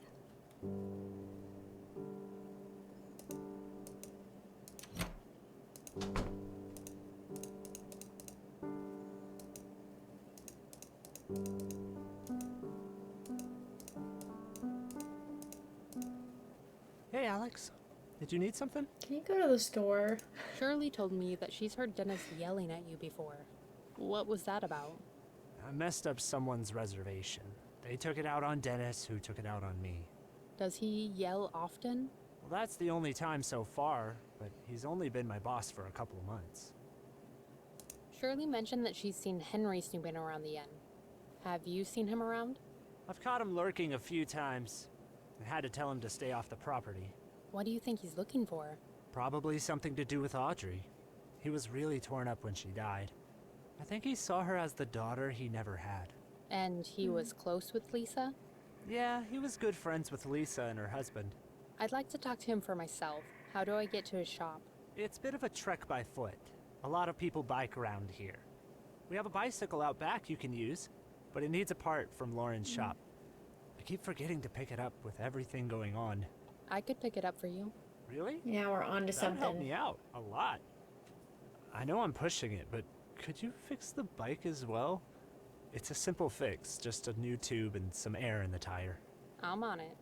Hey, Alex. Did you need something? Can you go to the store? Shirley told me that she's heard Dennis yelling at you before. What was that about? I messed up someone's reservation. They took it out on Dennis, who took it out on me. Does he yell often? Well, that's the only time so far, but he's only been my boss for a couple of months. Shirley mentioned that she's seen Henry snooping around the inn. Have you seen him around? I've caught him lurking a few times. I had to tell him to stay off the property. What do you think he's looking for? Probably something to do with Audrey. He was really torn up when she died. I think he saw her as the daughter he never had. And he was close with Lisa? Yeah, he was good friends with Lisa and her husband. I'd like to talk to him for myself. How do I get to his shop? It's a bit of a trek by foot. A lot of people bike around here. We have a bicycle out back you can use, but it needs a part from Lauren's shop. I keep forgetting to pick it up with everything going on. I could pick it up for you. Really? Yeah, we're on to That'd help something. me out a lot. I know I'm pushing it, but could you fix the bike as well? It's a simple fix, just a new tube and some air in the tire. I'm on it.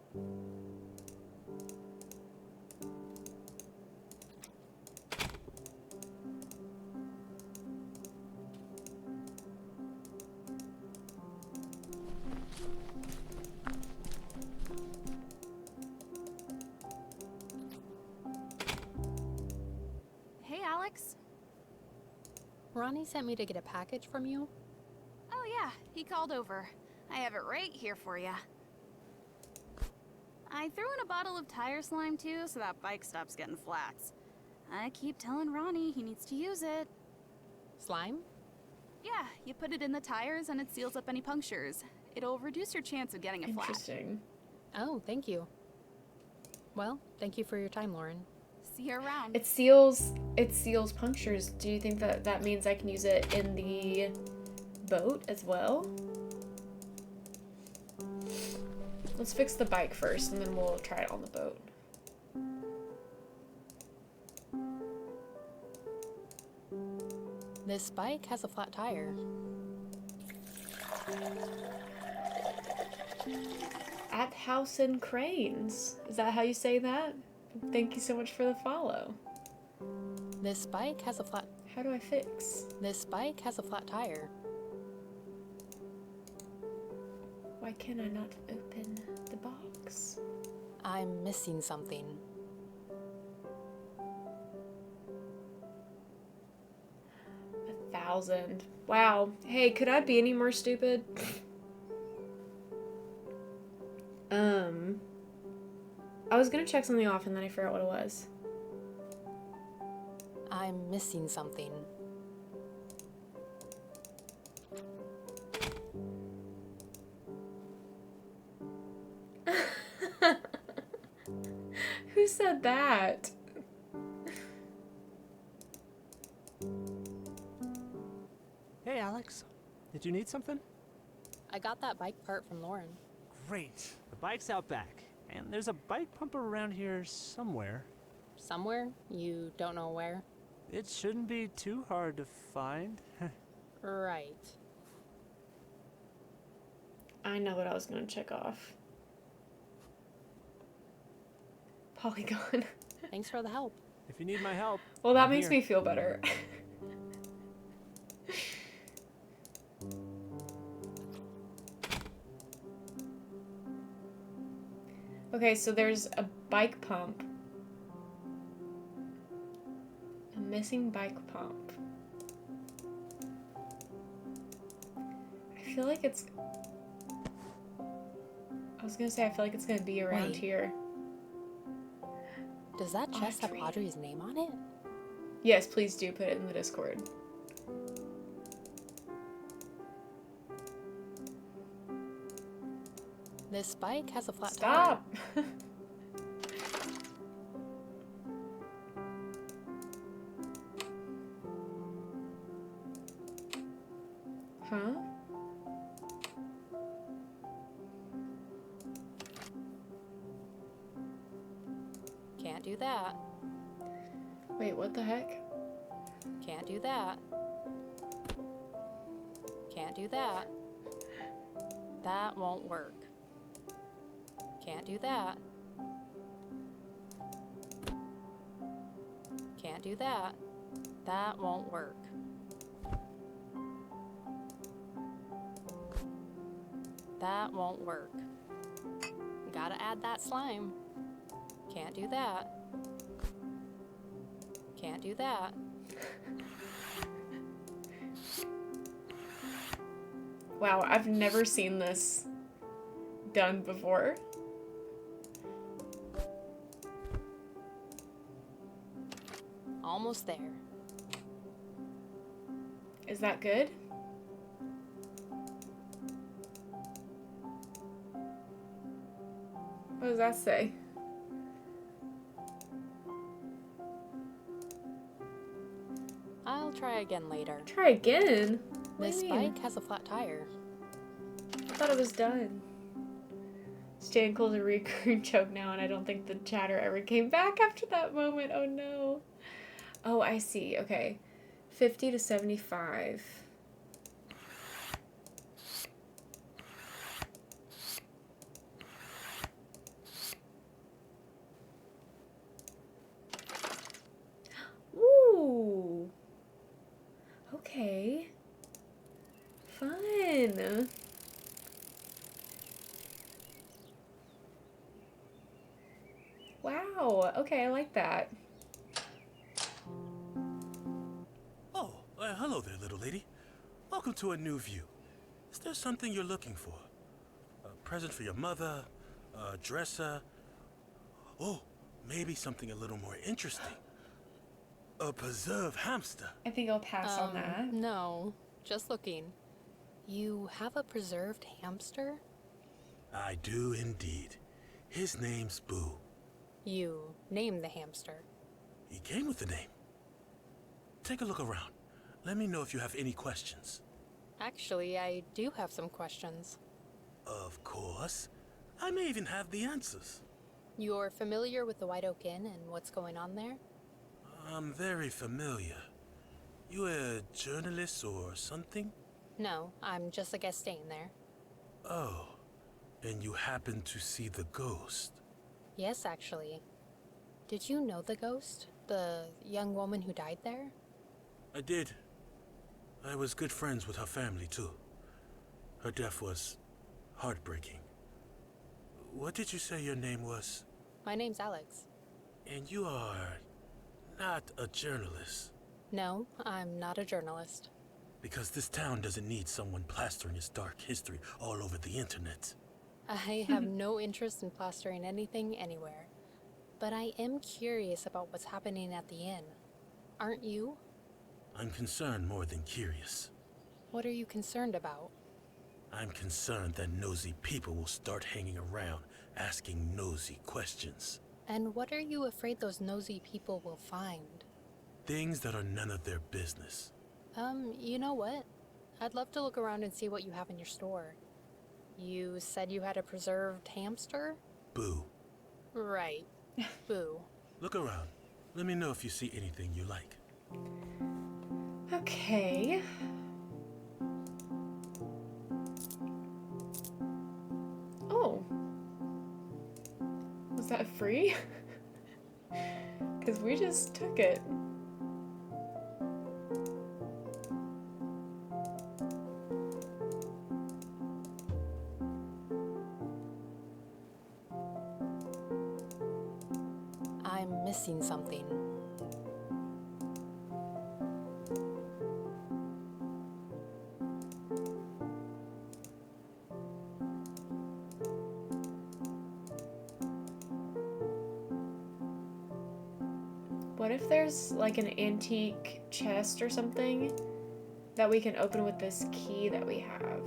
Hey, Alex. Ronnie sent me to get a package from you. Oh, yeah, he called over. I have it right here for you. I threw in a bottle of tire slime, too, so that bike stops getting flats. I keep telling Ronnie he needs to use it. Slime? Yeah, you put it in the tires and it seals up any punctures. It'll reduce your chance of getting a flat. Interesting. Oh, thank you. Well, thank you for your time, Lauren. See you around. It seals punctures. Do you think that that means I can use it in the boat as well? Let's fix the bike first and then we'll try it on the boat. This bike has a flat tire. At House and Cranes. Is that how you say that? Thank you so much for the follow. This bike has a flat... How do I fix? This bike has a flat tire. Why can I not open the box? I'm missing something. 1,000. Wow. Hey, could I be any more stupid? I was gonna check something off and then I forgot what it was. I'm missing something. Who said that? Hey, Alex. Did you need something? I got that bike part from Lauren. Great. The bike's out back. And there's a bike pumper around here somewhere. Somewhere? You don't know where? It shouldn't be too hard to find. Right. I know what I was gonna check off. Polygon. Thanks for the help. If you need my help. Well, that I'm makes here. me feel better. Okay, so there's a bike pump. A missing bike pump. I feel like it's... I was gonna say, I feel like it's gonna be around Wait. here. Does that chest have Audrey. Audrey's name on it? Yes, please do put it in the Discord. This bike has a flat Stop! Huh? tire. Can't do that. Wait, what the heck? Can't do that. Can't do that. That won't work. Can't do that. Can't do that. That won't work. That won't work. Gotta add that slime. Can't do that. Can't do that. Wow, I've never seen this done before. Almost there. Is that good? What does that say? I'll try again later. Try again? What do This you mean? bike has a flat tire. I thought it was done. Stan calls a recurring joke now, and I don't think the chatter ever came back after that moment. Oh no. Oh, I see. Okay. 50 to 75. Ooh. Okay. Fun. Wow. Okay, I like that. Oh, hello there, little lady. Welcome to a new view. Is there something you're looking for? A present for your mother? A dresser? Oh, maybe something a little more interesting. A preserved hamster. I think I'll pass on that. No, just looking. You have a preserved hamster? I do indeed. His name's Boo. You named the hamster. He came with the name. Take a look around. Let me know if you have any questions. Actually, I do have some questions. Of course. I may even have the answers. You're familiar with the White Oak Inn and what's going on there? I'm very familiar. You a journalist or something? No, I'm just a guest staying there. Oh, and you happened to see the ghost? Yes, actually. Did you know the ghost? The young woman who died there? I did. I was good friends with her family, too. Her death was heartbreaking. What did you say your name was? My name's Alex. And you are not a journalist. No, I'm not a journalist. Because this town doesn't need someone plastering its dark history all over the internet. I have no interest in plastering anything anywhere. But I am curious about what's happening at the inn. Aren't you? I'm concerned more than curious. What are you concerned about? I'm concerned that nosy people will start hanging around, asking nosy questions. And what are you afraid those nosy people will find? Things that are none of their business. You know what? I'd love to look around and see what you have in your store. You said you had a preserved hamster? Boo. Right. Boo. Look around. Let me know if you see anything you like. Okay. Oh. Was that free? Because we just took it. I'm missing something. What if there's like an antique chest or something that we can open with this key that we have?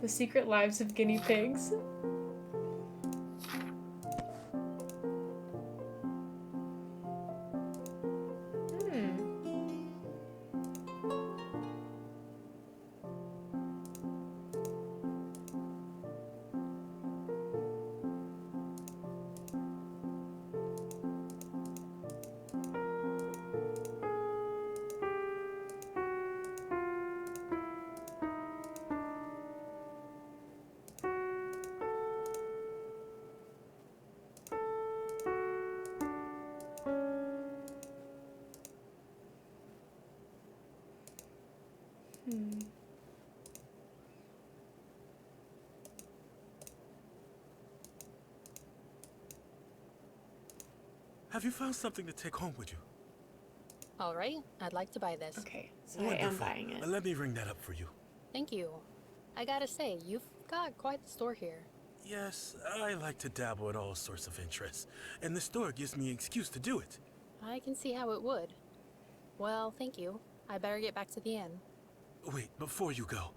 The Secret Lives of Guinea Pigs. Have you found something to take home with you? All right, I'd like to buy this. Okay, so I am buying it. Let me ring that up for you. Thank you. I gotta say, you've got quite the store here. Yes, I like to dabble in all sorts of interests, and the store gives me an excuse to do it. I can see how it would. Well, thank you. I better get back to the inn. Wait, before you go,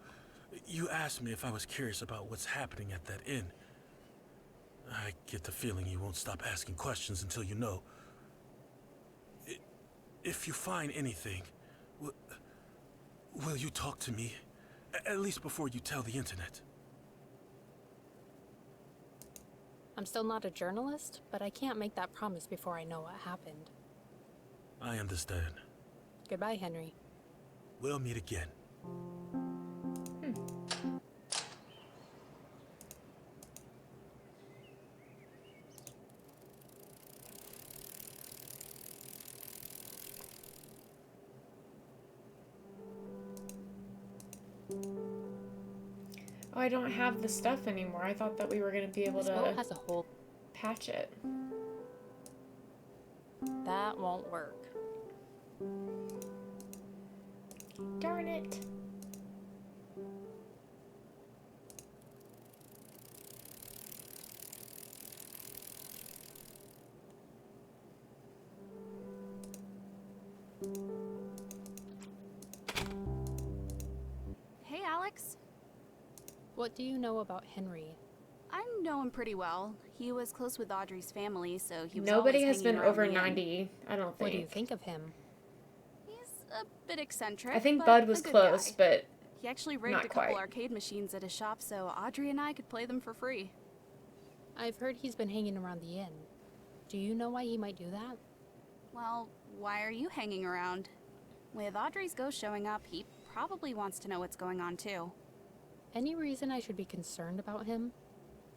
you asked me if I was curious about what's happening at that inn. I get the feeling you won't stop asking questions until you know. If you find anything, will you talk to me? At least before you tell the internet. I'm still not a journalist, but I can't make that promise before I know what happened. I understand. Goodbye, Henry. We'll meet again. Oh, I don't have the stuff anymore. I thought that we were going to be able This boat to has a hole. patch it. That won't work. Darn it. Hey, Alex. What do you know about Henry? I know him pretty well. He was close with Audrey's family, so he was Nobody always has hanging been around over the inn. 90, I don't think. What do you think of him? He's a bit eccentric. I think but Bud a was good close, guy. but He actually rigged not a couple quite. arcade machines at his shop so Audrey and I could play them for free. I've heard he's been hanging around the inn. Do you know why he might do that? Well, why are you hanging around? With Audrey's ghost showing up, he probably wants to know what's going on too. Any reason I should be concerned about him?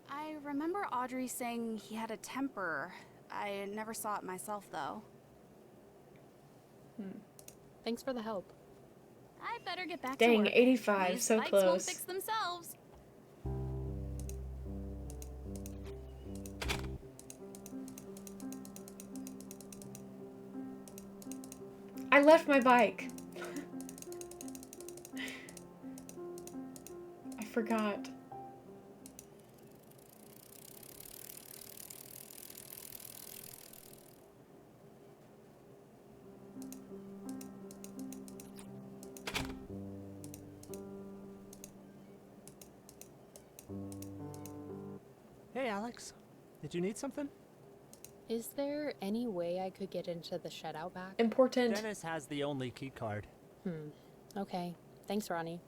I remember Audrey saying he had a temper. I never saw it myself, though. Thanks for the help. I better get back to Dang, work. 85, These so spikes won't close. fix themselves. I left my bike. I forgot. Hey, Alex. Did you need something? Is there any way I could get into the shed out back? Important. Dennis has the only key card. Okay. Thanks, Ronnie.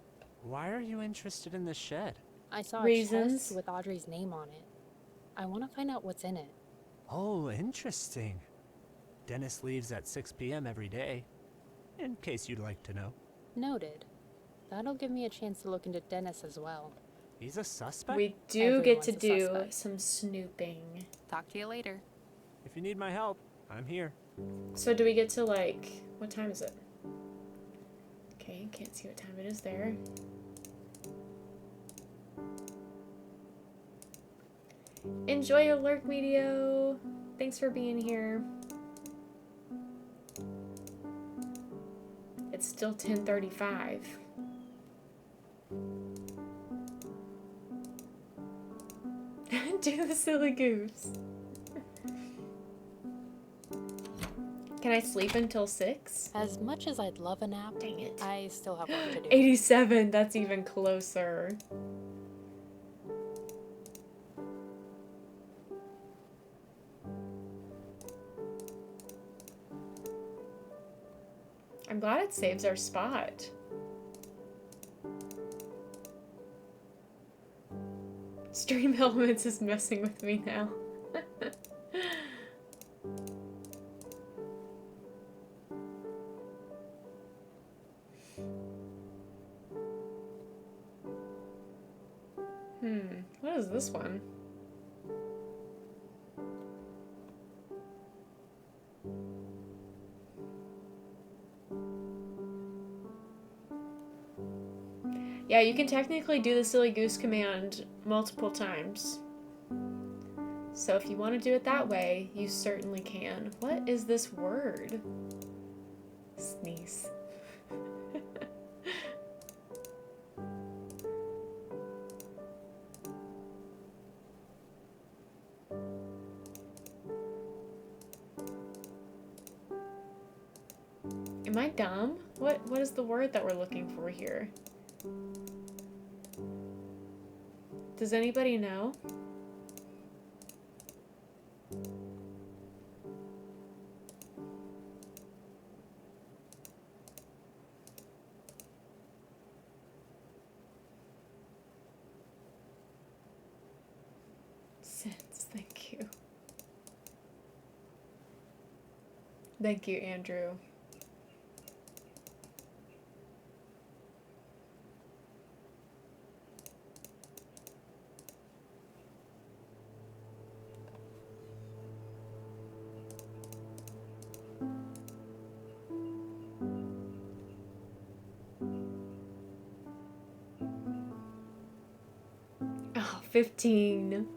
Why are you interested in this shed? I saw a Reasons? chest with Audrey's name on it. I want to find out what's in it. Oh, interesting. Dennis leaves at 6 p.m. every day, in case you'd like to know. Noted. That'll give me a chance to look into Dennis as well. He's a suspect? We do get to Everyone's a do suspect. some snooping. Talk to you later. If you need my help, I'm here. So do we get to, like, what time is it? Okay, can't see what time it is there. Enjoy your lurk video. Thanks for being here. It's still 10:35. Do the silly goose. Can I sleep until 6? As much as I'd love a nap, Dang it. I still have work to do. 87, that's even closer. I'm glad it saves our spot. Stream Elements is messing with me now. What is this one? Yeah, you can technically do the silly goose command multiple times. So if you want to do it that way, you certainly can. What is this word? Sneeze. Am I dumb? What is the word that we're looking for here? Does anybody know? Sense, thank you. Thank you, Andrew. Oh, 15.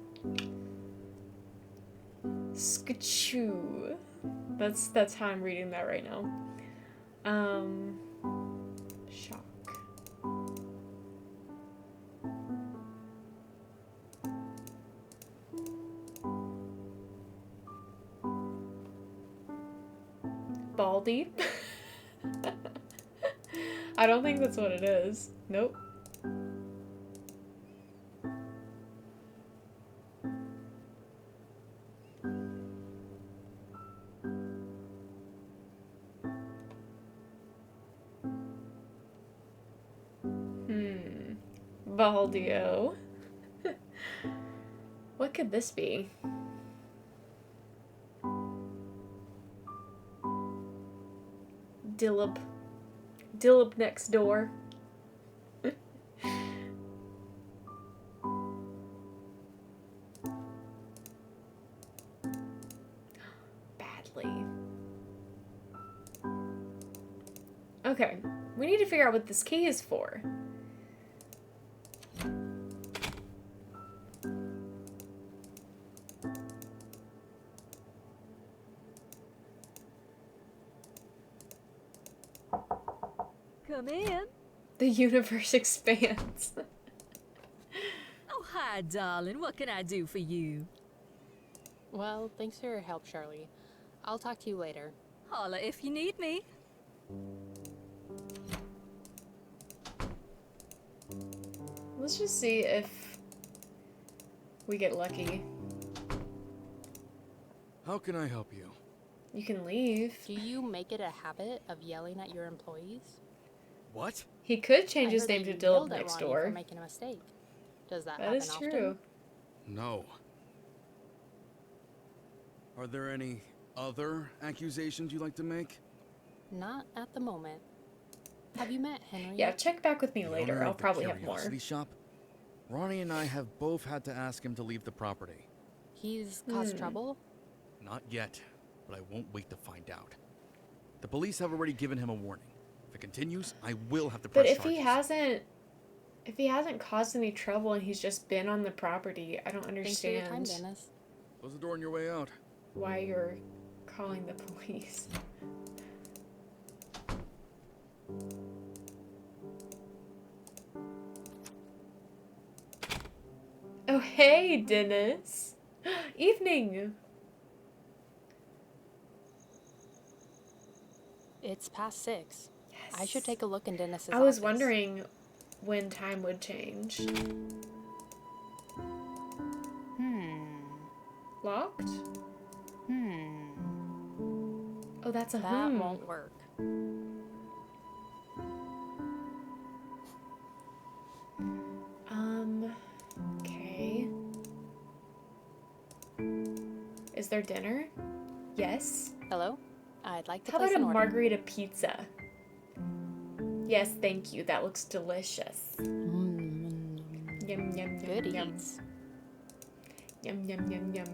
Skachoo. That's how I'm reading that right now. Shock. Baldy. I don't think that's what it is. Nope. Baldio. What could this be? Dillip. Dillip next door. Badly. Okay, we need to figure out what this key is for. Come in. The universe expands. Oh, hi, darling. What can I do for you? Well, thanks for your help, Charlie. I'll talk to you later. Holla if you need me. Let's just see if we get lucky. How can I help you? You can leave. Do you make it a habit of yelling at your employees? What? He could change I his heard name that to you Dillip yelled at next Ronnie door. for making a mistake. Does that That happen is often? true. No. Are there any other accusations you'd like to make? Not at the moment. Have you met Henry? Yeah, check back with me The later. owner I'll of the probably have more. curiosity shop? Ronnie and I have both had to ask him to leave the property. He's caused trouble? Not yet, but I won't wait to find out. The police have already given him a warning. If it continues, I will have to press But if charges. he hasn't caused any trouble and he's just been on the property, I don't Thanks for your time, understand Dennis. Close the door on your way out. why you're calling the police. Oh, hey, Dennis. Evening. It's past 6. Yes. I should take a look in Dennis's I was office. wondering when time would change. Locked? Oh, that's a That won't work. Okay. Is there dinner? Yes. Hello? I'd like to How place about a an order. margarita pizza? Yes, thank you. That looks delicious. Yum, yum, yum, Good yum. eats. Yum, yum, yum, yum.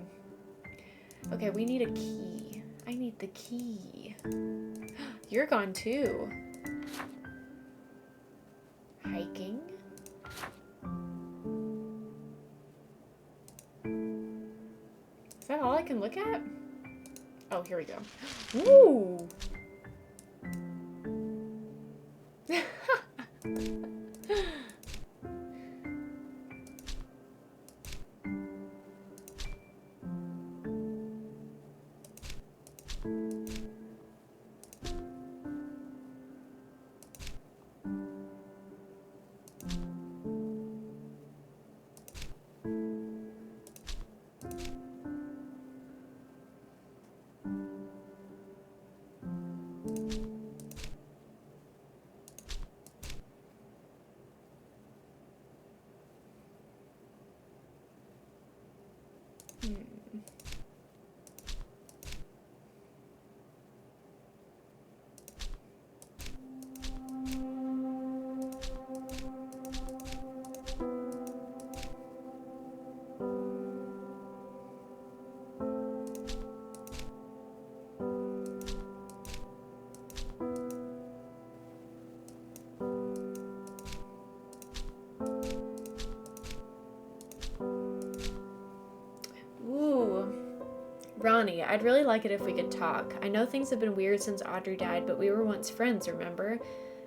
Okay, we need a key. I need the key. You're gone too. Hiking. Is that all I can look at? Oh, here we go. Ooh! Ooh. Ronnie, I'd really like it if we could talk. I know things have been weird since Audrey died, but we were once friends, remember?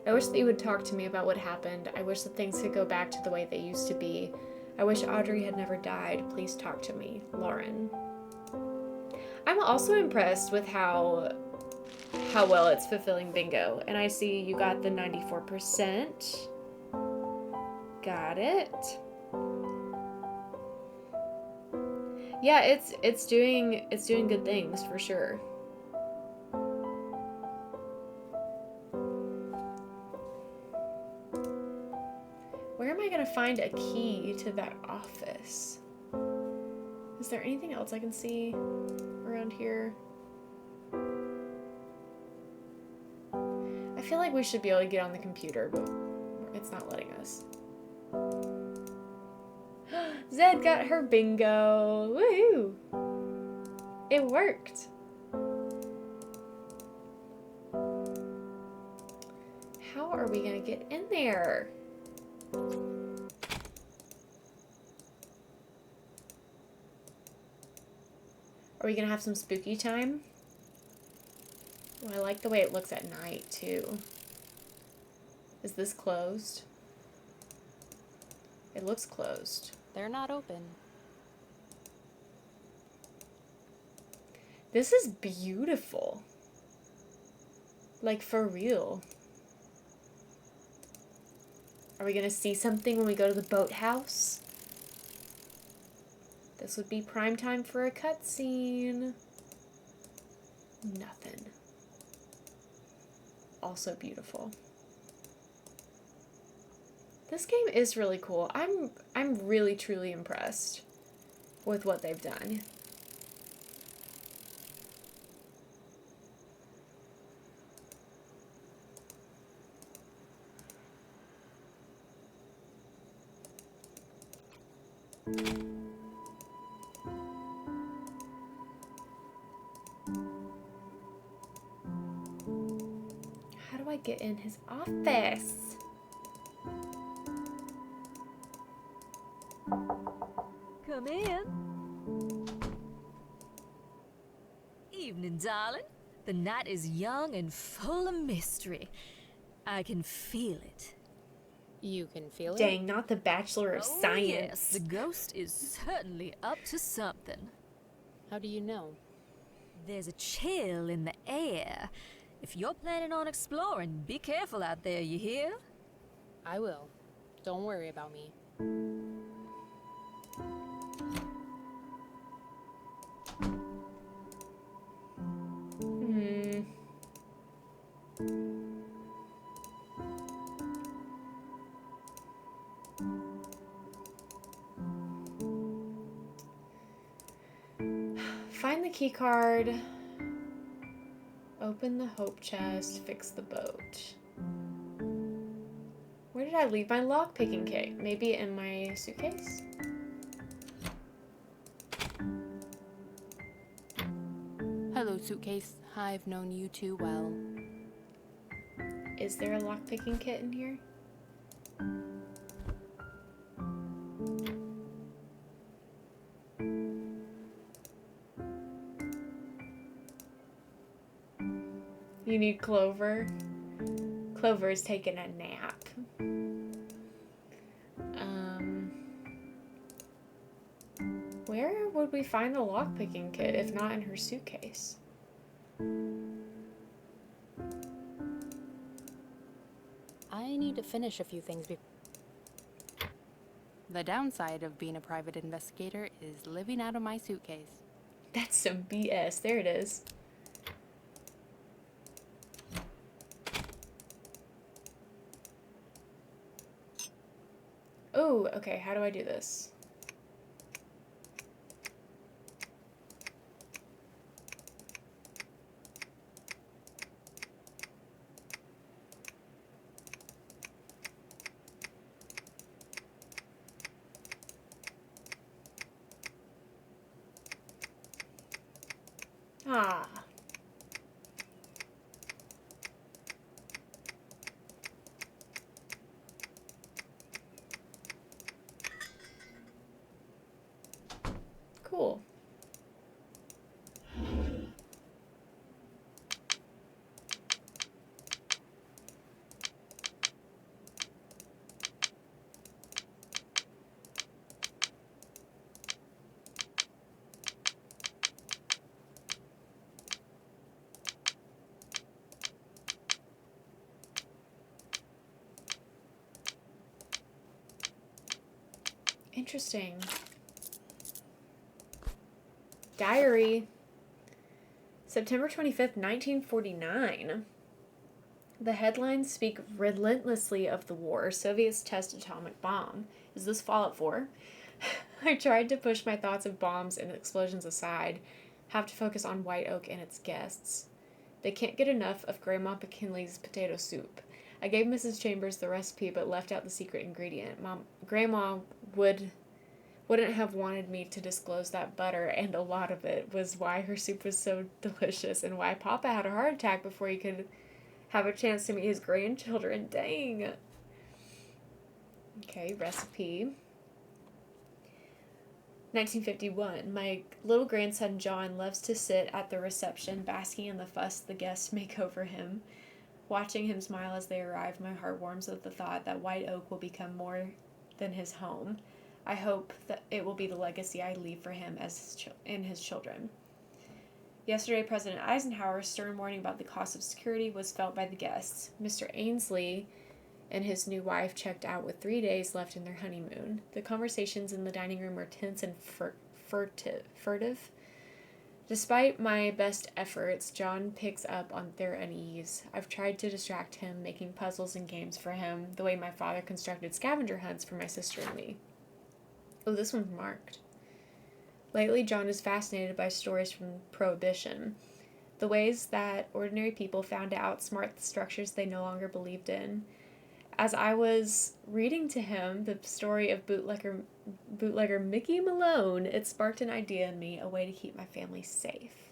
I wish that you would talk to me about what happened. I wish that things could go back to the way they used to be. I wish Audrey had never died. Please talk to me. Lauren. I'm also impressed with how well it's fulfilling bingo. And I see you got the 94%. Got it. Yeah, it's doing good things for sure. Where am I gonna find a key to that office? Is there anything else I can see around here? I feel like we should be able to get on the computer, but it's not letting us. Zed got her bingo! Woohoo! It worked! How are we gonna get in there? Are we gonna have some spooky time? Oh, I like the way it looks at night, too. Is this closed? It looks closed. They're not open. This is beautiful. Like, for real. Are we gonna see something when we go to the boathouse? This would be prime time for a cutscene. Nothing. Also beautiful. This game is really cool. I'm really truly impressed with what they've done. How do I get in his office? Come in. Evening, darling. The night is young and full of mystery. I can feel it. You can feel it? Dang, not the Bachelor of Oh, Science. yes, the ghost is certainly up to something. How do you know? There's a chill in the air. If you're planning on exploring, be careful out there, you hear? I will. Don't worry about me. Find the key card. Open the hope chest. Fix the boat. Where did I leave my lockpicking kit? Maybe in my suitcase? Hello, suitcase. I've known you too well. Is there a lockpicking kit in here? You need Clover. Clover is taking a nap. Where would we find the lockpicking kit if not in her suitcase? I need to finish a few things before. The downside of being a private investigator is living out of my suitcase. That's some BS. There it is. Oh, okay. How do I do this? Ah. Cool. Interesting. Diary. September 25th, 1949. The headlines speak relentlessly of the war. Soviets test atomic bomb. Is this Fallout 4? I tried to push my thoughts of bombs and explosions aside, have to focus on White Oak and its guests. They can't get enough of Grandma McKinley's potato soup. I gave Mrs. Chambers the recipe but left out the secret ingredient. Grandma wouldn't have wanted me to disclose that butter, and a lot of it, was why her soup was so delicious and why Papa had a heart attack before he could have a chance to meet his grandchildren. Dang. Okay, recipe. 1951. My little grandson John loves to sit at the reception, basking in the fuss the guests make over him. Watching him smile as they arrive, my heart warms at the thought that White Oak will become more than his home. I hope that it will be the legacy I leave for him and his children. Yesterday, President Eisenhower's stern warning about the cost of security was felt by the guests. Mr. Ainsley and his new wife checked out with 3 days left in their honeymoon. The conversations in the dining room were tense and furtive. Despite my best efforts, John picks up on their unease. I've tried to distract him, making puzzles and games for him, the way my father constructed scavenger hunts for my sister and me. Oh, this one's marked. Lately, John is fascinated by stories from Prohibition, the ways that ordinary people found to outsmart the structures they no longer believed in. As I was reading to him the story of bootlegger Mickey Malone, it sparked an idea in me, a way to keep my family safe.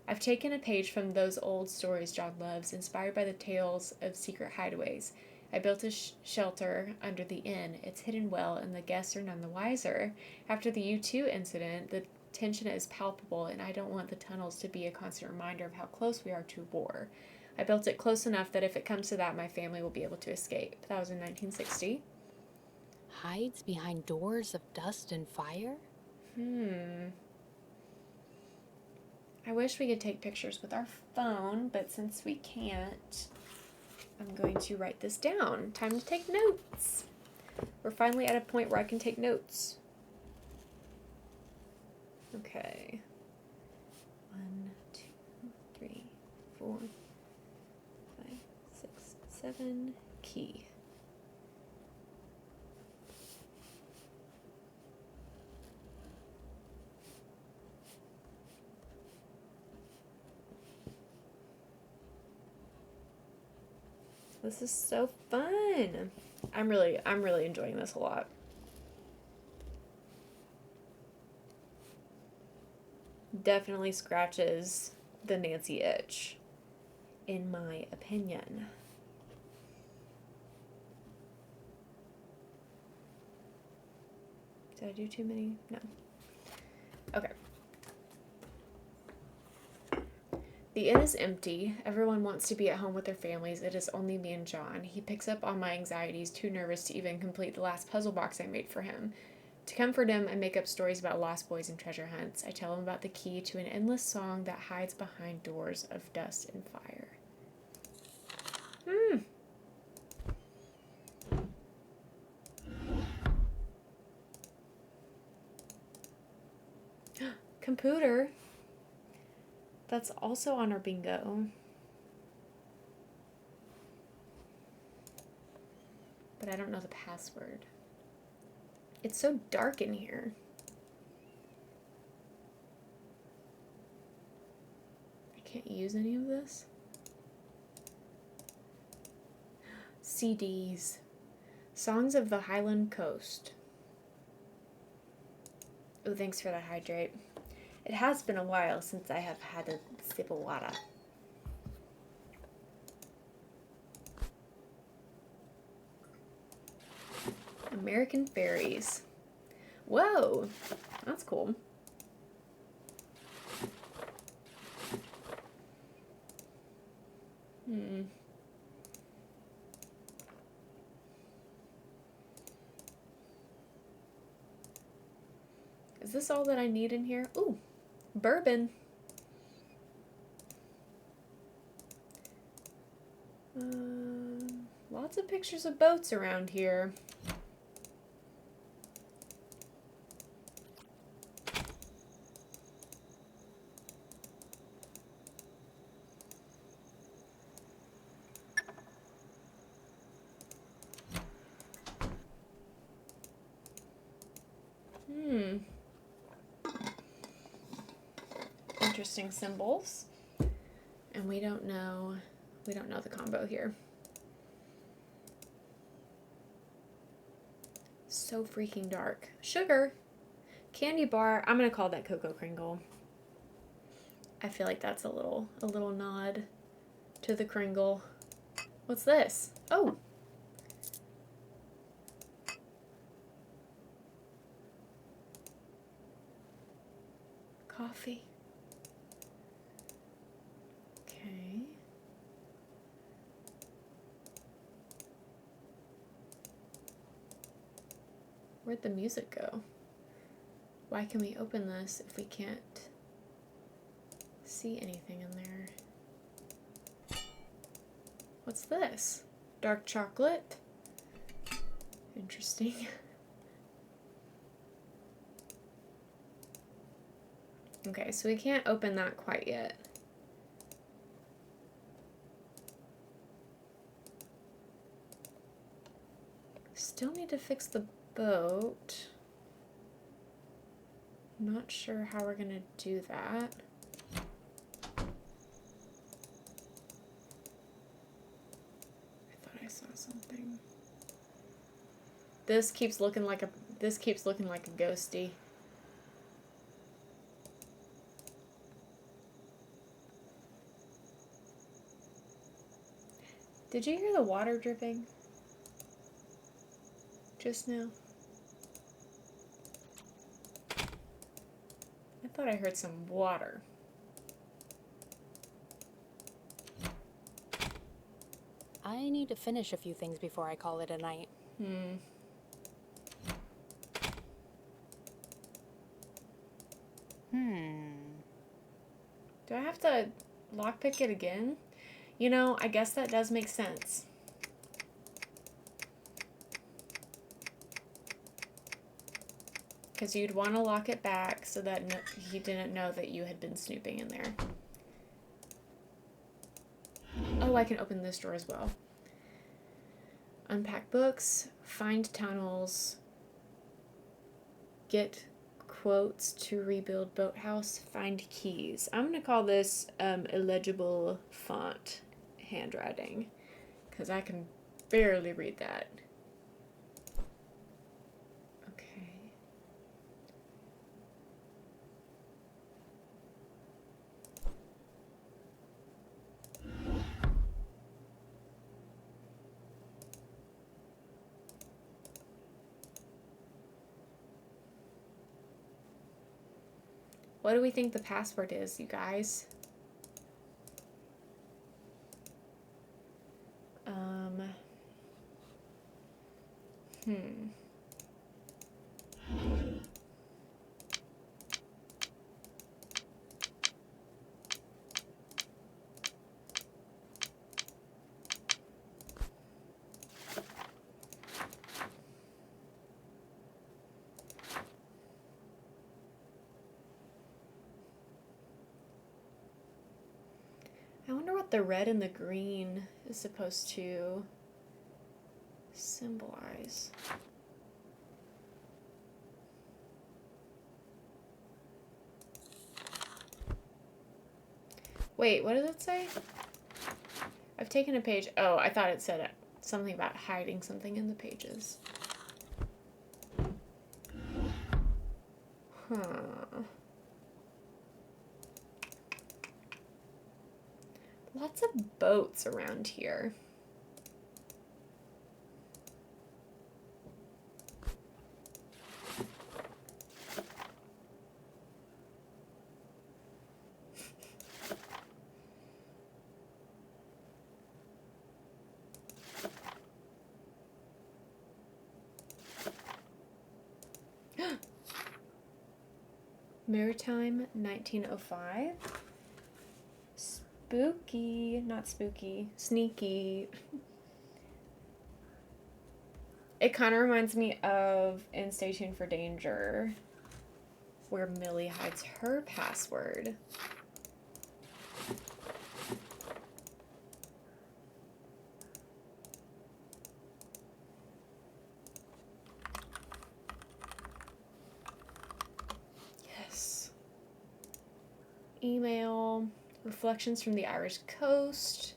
I've taken a page from those old stories John loves, inspired by the tales of secret hideaways. I built a shelter under the inn. It's hidden well, and the guests are none the wiser. After the U-2 incident, the tension is palpable, and I don't want the tunnels to be a constant reminder of how close we are to war. I built it close enough that if it comes to that, my family will be able to escape. That was in 1960. Hides behind doors of dust and fire? I wish we could take pictures with our phone, but since we can't, I'm going to write this down. Time to take notes. We're finally at a point where I can take notes. Okay. 1, 2, 3, 4, 5, 6, 7. Key. This is so fun. I'm really enjoying this a lot. Definitely scratches the Nancy itch, in my opinion. Did I do too many? No. Okay. The inn is empty. Everyone wants to be at home with their families. It is only me and John. He picks up on my anxieties, too nervous to even complete the last puzzle box I made for him. To comfort him, I make up stories about lost boys and treasure hunts. I tell him about the key to an endless song that hides behind doors of dust and fire. Computer. That's also on our bingo. But I don't know the password. It's so dark in here. I can't use any of this. CDs. Songs of the Highland Coast. Oh, thanks for the hydrate. It has been a while since I have had a sip of water. American Fairies. Whoa, that's cool. Is this all that I need in here? Ooh, bourbon. Lots of pictures of boats around here. interesting symbols. And we don't know the combo here. So freaking dark. Sugar. Candy bar. I'm gonna call that Cocoa Kringle. I feel like that's a little nod to the Kringle. What's this? Oh. Coffee. Okay. Where'd the music go? Why can we open this if we can't see anything in there? What's this? Dark chocolate? Interesting. Okay, so we can't open that quite yet. Still need to fix the boat. Not sure how we're gonna do that. I thought I saw something. This keeps looking like a ghosty. Did you hear the water dripping just now? I thought I heard some water. I need to finish a few things before I call it a night. Do I have to lockpick it again? You know, I guess that does make sense. Because you'd want to lock it back so that he didn't know that you had been snooping in there. Oh, I can open this drawer as well. Unpack books, find tunnels, get quotes to rebuild boathouse, find keys. I'm going to call this illegible font handwriting because I can barely read that. What do we think the password is, you guys? I wonder what the red and the green is supposed to symbolize. Wait, what does it say? I've taken a page. Oh, I thought it said something about hiding something in the pages. Lots of boats around here. Maritime 1905. Spooky, not spooky, sneaky. It kind of reminds me of in Stay Tuned for Danger, where Millie hides her password. Email. Reflections from the Irish coast.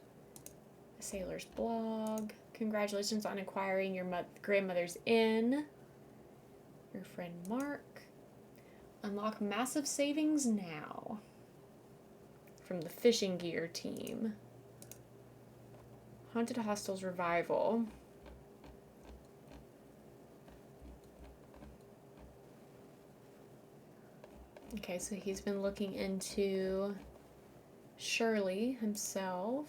A sailor's blog. Congratulations on acquiring your grandmother's inn. Your friend Mark. Unlock massive savings now. From the fishing gear team. Haunted Hostels revival. Okay, so he's been looking into Shirley himself.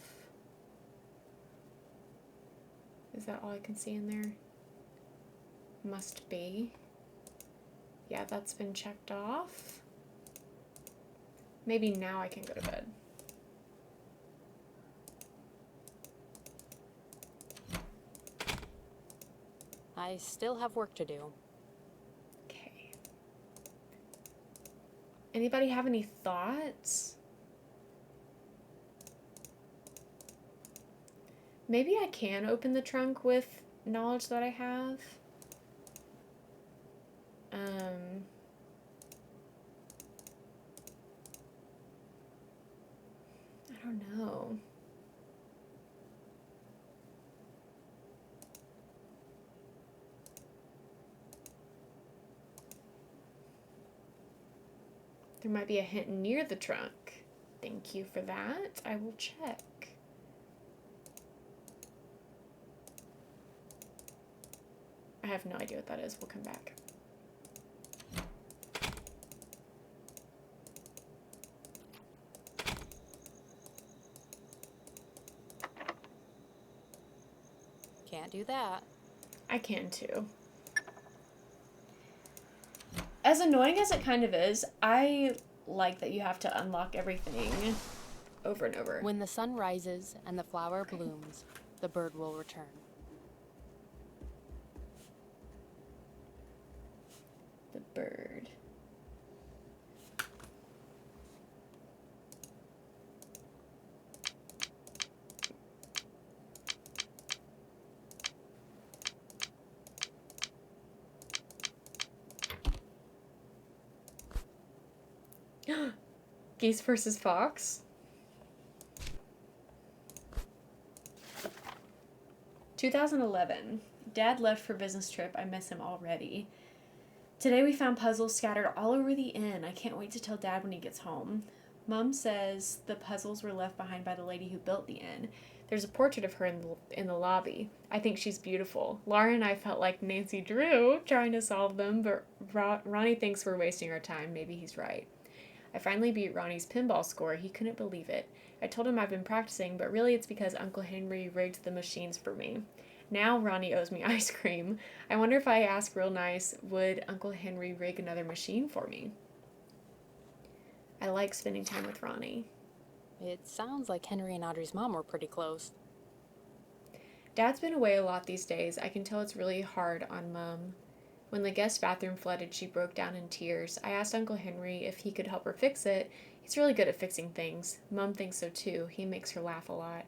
Is that all I can see in there? Must be. Yeah, that's been checked off. Maybe now I can go to bed. I still have work to do. Okay. Anybody have any thoughts? Maybe I can open the trunk with knowledge that I have. I don't know. There might be a hint near the trunk. Thank you for that. I will check. I have no idea what that is. We'll come back. Can't do that. I can too. As annoying as it kind of is, I like that you have to unlock everything over and over. When the sun rises and the flower blooms, the bird will return. The bird. Geese versus fox. 2011. Dad left for business trip. I miss him already. Today we found puzzles scattered all over the inn. I can't wait to tell Dad when he gets home. Mom says the puzzles were left behind by the lady who built the inn. There's a portrait of her in the lobby. I think she's beautiful. Laura and I felt like Nancy Drew trying to solve them, but Ronnie thinks we're wasting our time. Maybe he's right. I finally beat Ronnie's pinball score. He couldn't believe it. I told him I've been practicing, but really it's because Uncle Henry rigged the machines for me. Now Ronnie owes me ice cream. I wonder if I ask real nice, would Uncle Henry rig another machine for me? I like spending time with Ronnie. It sounds like Henry and Audrey's mom were pretty close. Dad's been away a lot these days. I can tell it's really hard on Mom. When the guest bathroom flooded, she broke down in tears. I asked Uncle Henry if he could help her fix it. He's really good at fixing things. Mom thinks so too. He makes her laugh a lot.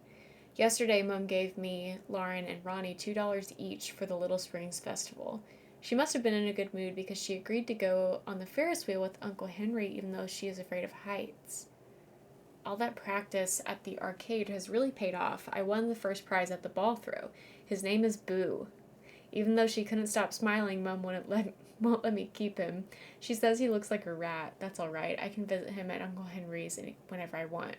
Yesterday, Mom gave me, Lauren, and Ronnie $2 each for the Little Springs Festival. She must have been in a good mood because she agreed to go on the Ferris wheel with Uncle Henry even though she is afraid of heights. All that practice at the arcade has really paid off. I won the first prize at the ball throw. His name is Boo. Even though she couldn't stop smiling, Mom won't let me keep him. She says he looks like a rat. That's all right. I can visit him at Uncle Henry's whenever I want.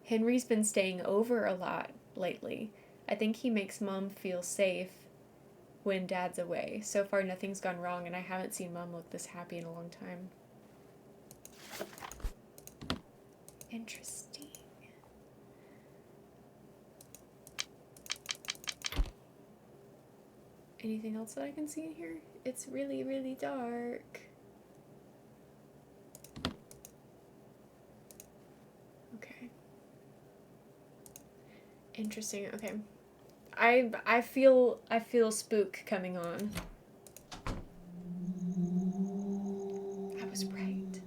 Henry's been staying over a lot lately. I think he makes Mom feel safe when Dad's away. So far, nothing's gone wrong, and I haven't seen Mom look this happy in a long time. Interesting. Anything else that I can see in here? It's really, really dark. Okay. Interesting. Okay. I feel spook coming on. I was right.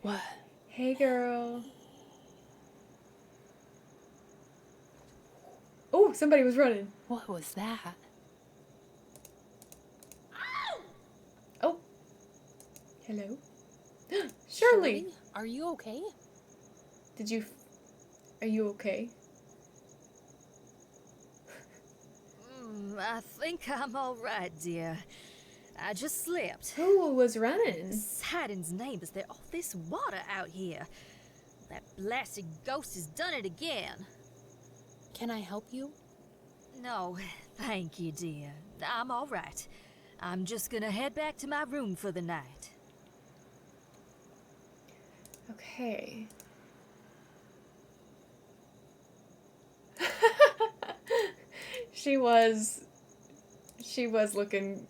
What? Hey, girl. Oh, somebody was running. What was that? Oh. Hello. Shirley. Are you okay? Are you okay? I think I'm all right, dear. I just slipped. Who was running? Poseidon's name, is there all this water out here? That blasted ghost has done it again. Can I help you? No, thank you, dear. I'm all right. I'm just gonna head back to my room for the night. Okay. She was looking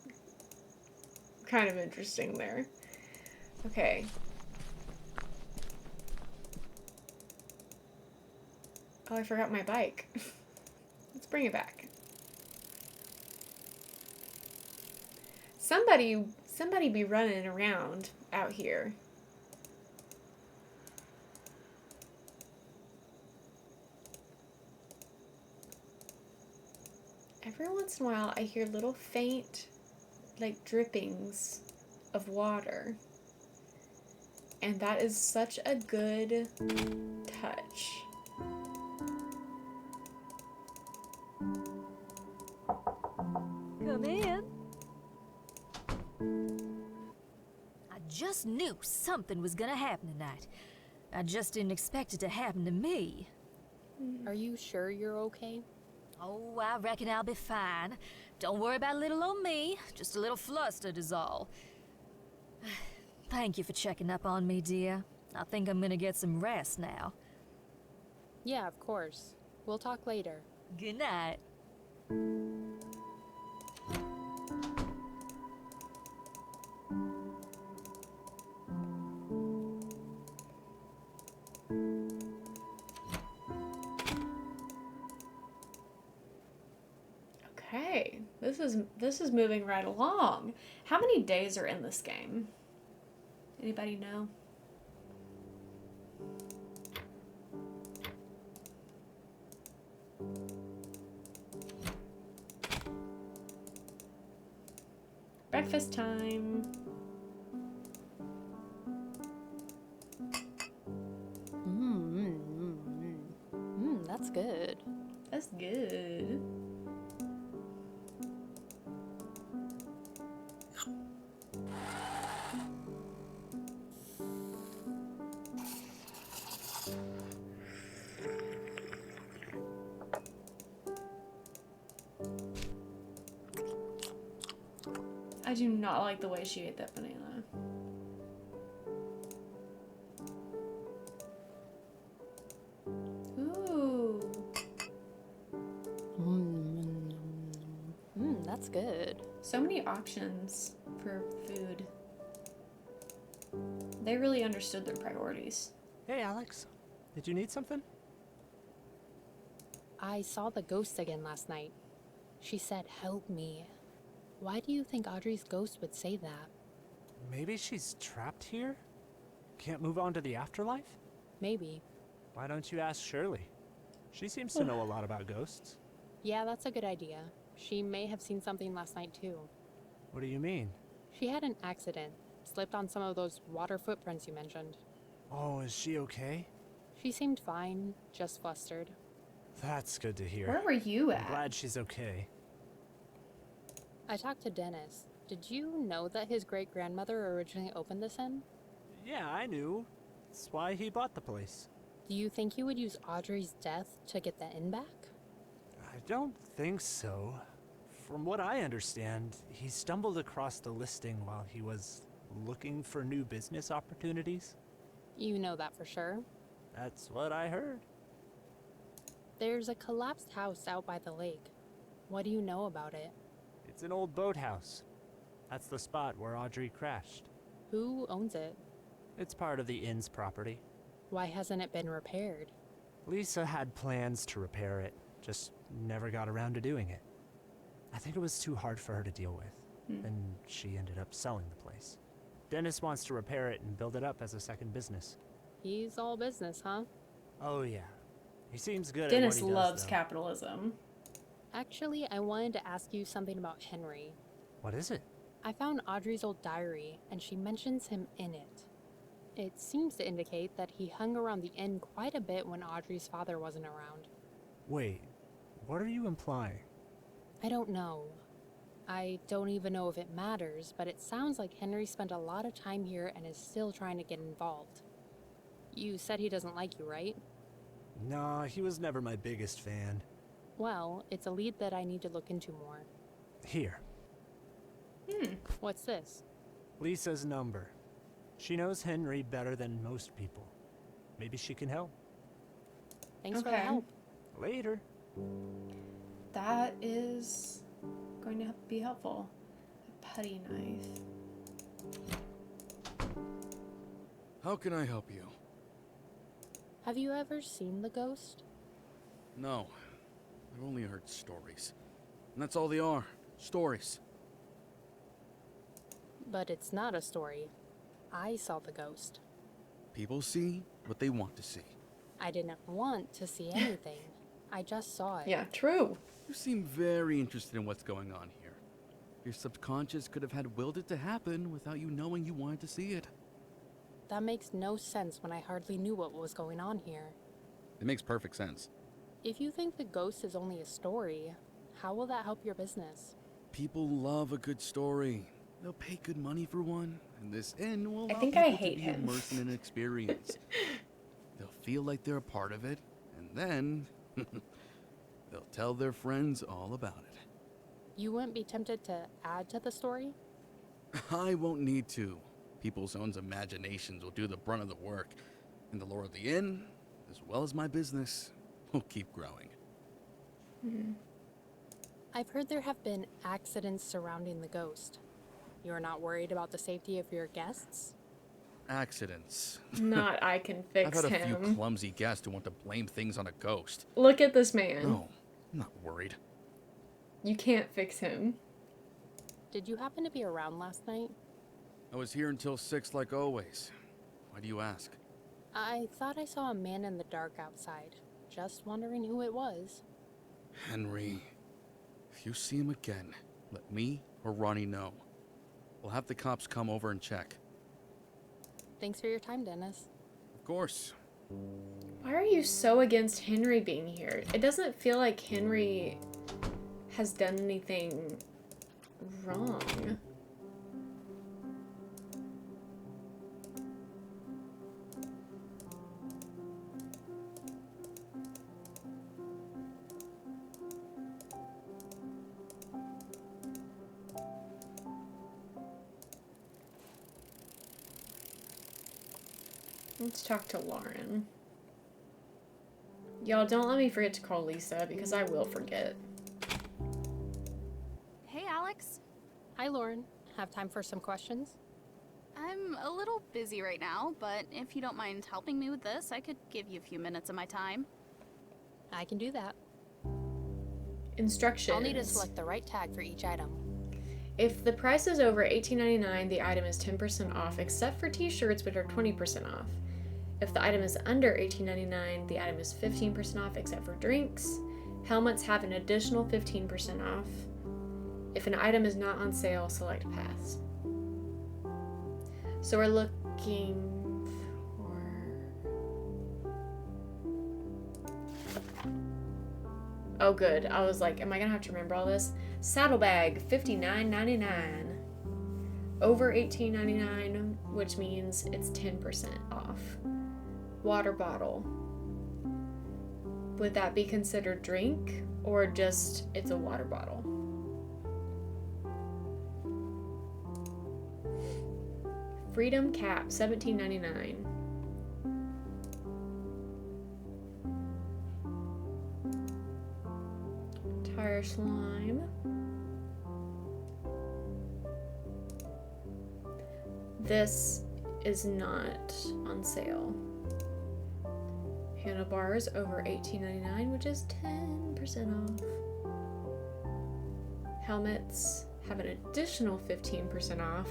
kind of interesting there. Okay. Oh, I forgot my bike. Let's bring it back. Somebody be running around out here. Every once in a while, I hear little faint, like, drippings of water. And that is such a good touch. Come in. I just knew something was gonna happen tonight. I just didn't expect it to happen to me. Are you sure you're okay? Oh, I reckon I'll be fine. Don't worry about little old me. Just a little flustered is all. Thank you for checking up on me, dear. I think I'm gonna get some rest now. Yeah, of course. We'll talk later. Good night. Okay, this is moving right along. How many days are in this game? Anybody know? Breakfast time. That's good. That's good. I do not like the way she ate that banana. Ooh. That's good. So many options for food. They really understood their priorities. Hey, Alex. Did you need something? I saw the ghost again last night. She said, "Help me." Why do you think Audrey's ghost would say that? Maybe she's trapped here? Can't move on to the afterlife? Maybe. Why don't you ask Shirley? She seems to know a lot about ghosts. Yeah, that's a good idea. She may have seen something last night too. What do you mean? She had an accident. Slipped on some of those water footprints you mentioned. Oh, is she okay? She seemed fine, just flustered. That's good to hear. Where were you I'm at? glad she's okay. I talked to Dennis. Did you know that his great-grandmother originally opened this inn? Yeah, I knew. That's why he bought the place. Do you think he would use Audrey's death to get the inn back? I don't think so. From what I understand, he stumbled across the listing while he was looking for new business opportunities. You know that for sure. That's what I heard. There's a collapsed house out by the lake. What do you know about it? It's an old boathouse. That's the spot where Audrey crashed. Who owns it? It's part of the inn's property. Why hasn't it been repaired? Lisa had plans to repair it, just never got around to doing it. I think it was too hard for her to deal with, and she ended up selling the place. Dennis wants to repair it and build it up as a second business. He's all business, huh? Oh yeah. He seems good Dennis at what he loves does, though. capitalism. Actually, I wanted to ask you something about Henry. What is it? I found Audrey's old diary, and she mentions him in it. It seems to indicate that he hung around the inn quite a bit when Audrey's father wasn't around. Wait, what are you implying? I don't know. I don't even know if it matters, but it sounds like Henry spent a lot of time here and is still trying to get involved. You said he doesn't like you, right? Nah, he was never my biggest fan. Well, it's a lead that I need to look into more. Here, What's this? Lisa's number. She knows Henry better than most people. Maybe she can help. Thanks for the Okay. help. Later. That is going to be helpful. A putty knife. How can I help you? Have you ever seen the ghost? No. I've only heard stories. And that's all they are. Stories. But it's not a story. I saw the ghost. People see what they want to see. I didn't want to see anything. I just saw it. Yeah, true. You seem very interested in what's going on here. Your subconscious could have had willed it to happen without you knowing you wanted to see it. That makes no sense when I hardly knew what was going on here. It makes perfect sense. If you think the ghost is only a story, how will that help your business? People love a good story. They'll pay good money for one, and this inn will allow think people I hate to be him. immersed in an experience. They'll feel like they're a part of it, and then they'll tell their friends all about it. You wouldn't be tempted to add to the story? I won't need to. People's own imaginations will do the brunt of the work, and the lore of the inn, as well as my business, will keep growing. I've heard there have been accidents surrounding the ghost. You're not worried about the safety of your guests? Accidents. Not I can I've fix had a few him. clumsy guests who want to blame things on a ghost. Look at this man. No, I'm not worried. You can't fix him. Did you happen to be around last night? I was here until 6 like always. Why do you ask? I thought I saw a man in the dark outside. Just wondering who it was. Henry, if you see him again, let me or Ronnie know. We'll have the cops come over and check. Thanks for your time, Dennis. Of course. Why are you so against Henry being here? It doesn't feel like Henry has done anything wrong. Let's talk to Lauren. Y'all, don't let me forget to call Lisa, because I will forget. Hey, Alex. Hi, Lauren. Have time for some questions? I'm a little busy right now, but if you don't mind helping me with this, I could give you a few minutes of my time. I can do that. Instructions. I'll need to select the right tag for each item. If the price is over $18.99, the item is 10% off, except for t-shirts, which are 20% off. If the item is under $18.99, the item is 15% off, except for drinks. Helmets have an additional 15% off. If an item is not on sale, select pass. So we're looking for... Oh, good. I was like, am I gonna have to remember all this? Saddlebag, $59.99. Over $18.99, which means it's 10% off. Water bottle. Would that be considered drink, or just it's a water bottle? Freedom cap, $17.99. Tire slime. This is not on sale. Handlebars over $18.99, which is 10% off. Helmets have an additional 15% off,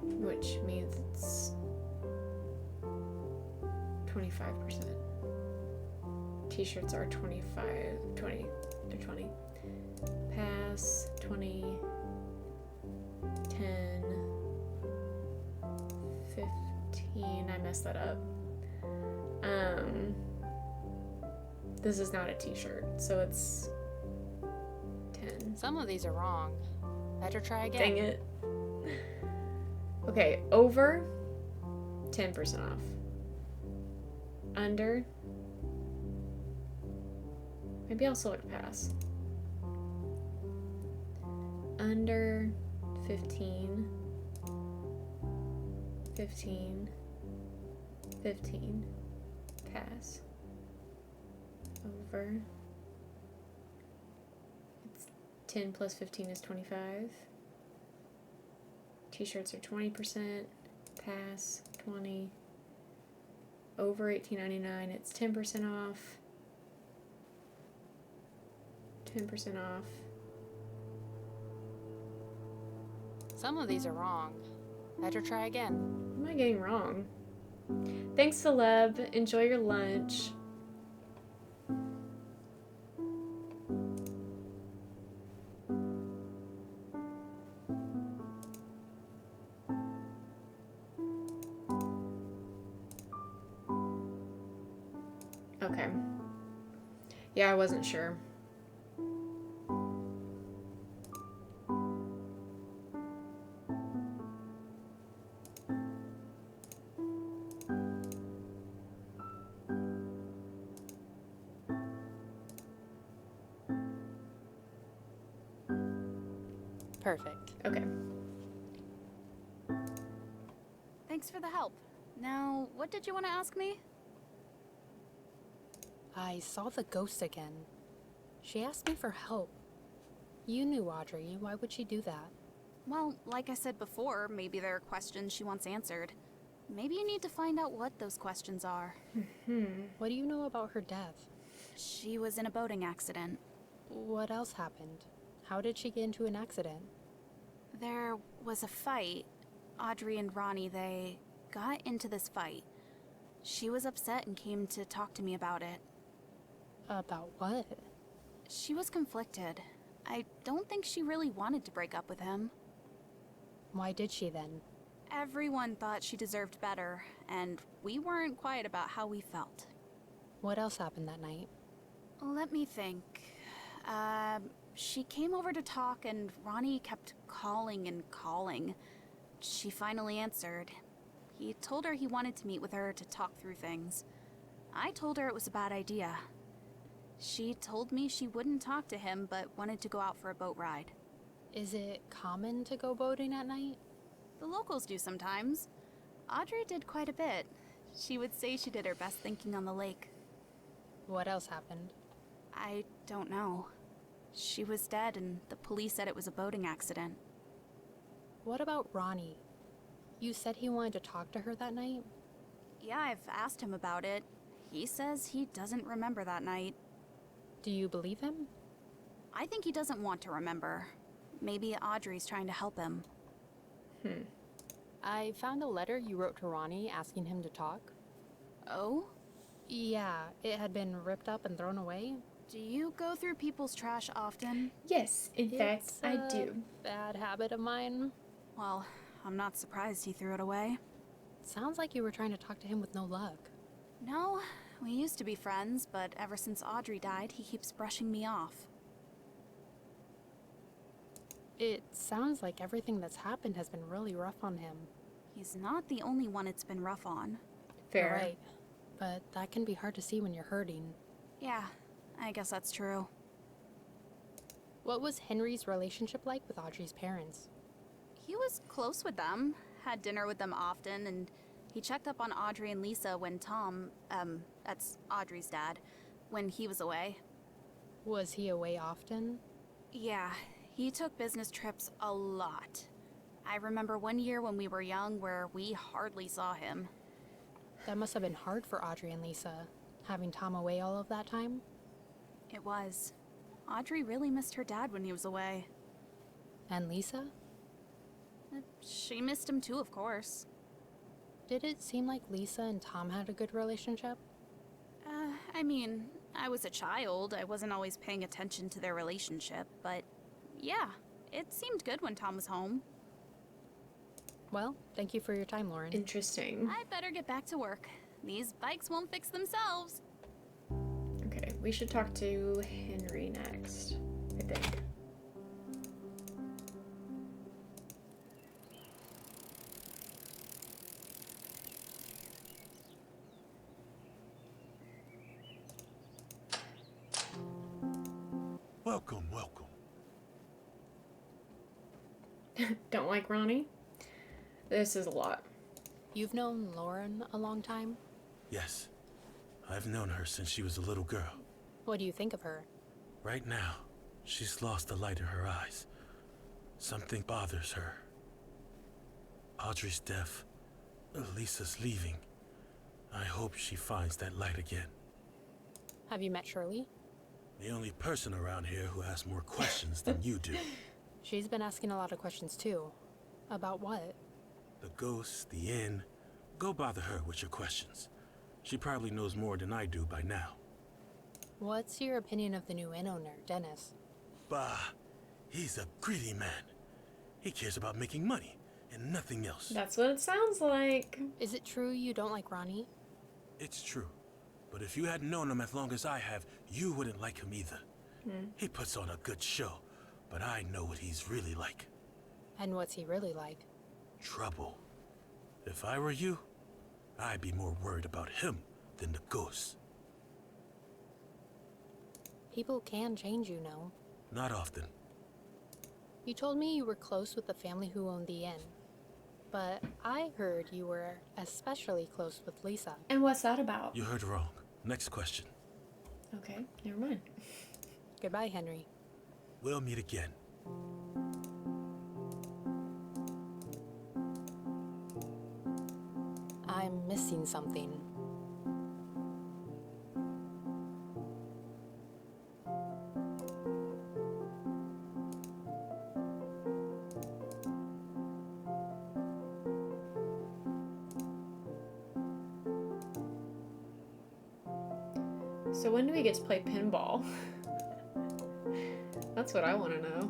which means it's 25%. T-shirts are 20, they're 20. Pass, 20, 10, 15. I messed that up. This is not a t-shirt, so it's 10. Some of these are wrong. Better try again. Dang it. Okay, over 10% off. Under, maybe I'll select pass. Under 15, 15, 15, pass. Over. It's 10 plus 15 is 25. T-shirts are 20%, pass 20. Over $18.99, it's 10% off. 10% off. Some of these are wrong. Better try again. What am I getting wrong? Thanks, Celeb. Enjoy your lunch. Okay. Yeah, I wasn't sure. Perfect. Okay. Thanks for the help. Now, what did you want to ask me? I saw the ghost again. She asked me for help. You knew Audrey. Why would she do that? Well, like I said before, maybe there are questions she wants answered. Maybe you need to find out what those questions are. What do you know about her death? She was in a boating accident. What else happened? How did she get into an accident? There was a fight. Audrey and Ronnie, they got into this fight. She was upset and came to talk to me about it. About what? She was conflicted. I don't think she really wanted to break up with him. Why did she then? Everyone thought she deserved better, and we weren't quiet about how we felt. What else happened that night? Let me think. She came over to talk and Ronnie kept calling and calling. She finally answered. He told her he wanted to meet with her to talk through things. I told her it was a bad idea. She told me she wouldn't talk to him but wanted to go out for a boat ride. Is it common to go boating at night? The locals do sometimes. Audrey did quite a bit. She would say she did her best thinking on the lake. What else happened? I don't know. She was dead and the police said it was a boating accident. What about Ronnie? You said he wanted to talk to her that night? Yeah, I've asked him about it. He says he doesn't remember that night. Do you believe him? I think he doesn't want to remember. Maybe Audrey's trying to help him. I found a letter you wrote to Ronnie asking him to talk. Oh? Yeah, it had been ripped up and thrown away. Do you go through people's trash often? Yes, in fact, It's I a do. bad habit of mine. Well, I'm not surprised he threw it away. Sounds like you were trying to talk to him with no luck. No, we used to be friends, but ever since Audrey died, he keeps brushing me off. It sounds like everything that's happened has been really rough on him. He's not the only one it's been rough on. Fair. You're right. But that can be hard to see when you're hurting. Yeah, I guess that's true. What was Henry's relationship like with Audrey's parents? He was close with them, had dinner with them often, and he checked up on Audrey and Lisa when Tom, that's Audrey's dad, when he was away. Was he away often? Yeah, he took business trips a lot. I remember one year when we were young where we hardly saw him. That must have been hard for Audrey and Lisa, having Tom away all of that time. It was. Audrey really missed her dad when he was away. And Lisa? She missed him too, of course. Did it seem like Lisa and Tom had a good relationship? I mean, I was a child. I wasn't always paying attention to their relationship, but yeah, it seemed good when Tom was home. Well, thank you for your time, Lauren. Interesting. I better get back to work. These bikes won't fix themselves. Okay, we should talk to Henry next, I think. Welcome, welcome. Don't like Ronnie? This is a lot. You've known Lauren a long time? Yes, I've known her since she was a little girl. What do you think of her? Right now, she's lost the light in her eyes. Something bothers her. Audrey's death, Lisa's leaving. I hope she finds that light again. Have you met Shirley? The only person around here who has more questions than you do. She's been asking a lot of questions too. About what? The ghost, the inn. Go bother her with your questions. She probably knows more than I do by now. What's your opinion of the new inn owner, Dennis? Bah, he's a greedy man. He cares about making money and nothing else. That's what it sounds like. Is it true you don't like Ronnie? It's true. But if you hadn't known him as long as I have, you wouldn't like him either. He puts on a good show, but I know what he's really like. And what's he really like? Trouble. If I were you, I'd be more worried about him than the ghosts. People can change, you know. Not often. You told me you were close with the family who owned the inn. But I heard you were especially close with Lisa. And what's that about? You heard wrong. Next question. Okay, never mind. Goodbye, Henry. We'll meet again. I'm missing something. So when do we get to play pinball? That's what I want to know.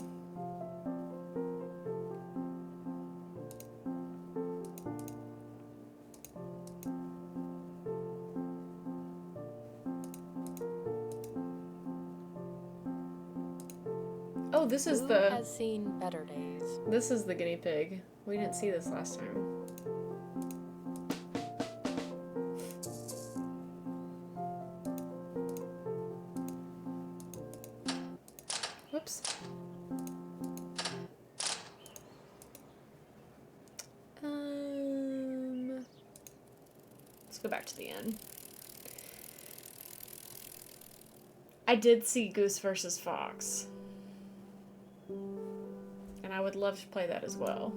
Oh, this is Who the... has seen better days? This is the guinea pig. We didn't see this last time. Whoops. Let's go back to the end. I did see Goose versus Fox. And I would love to play that as well.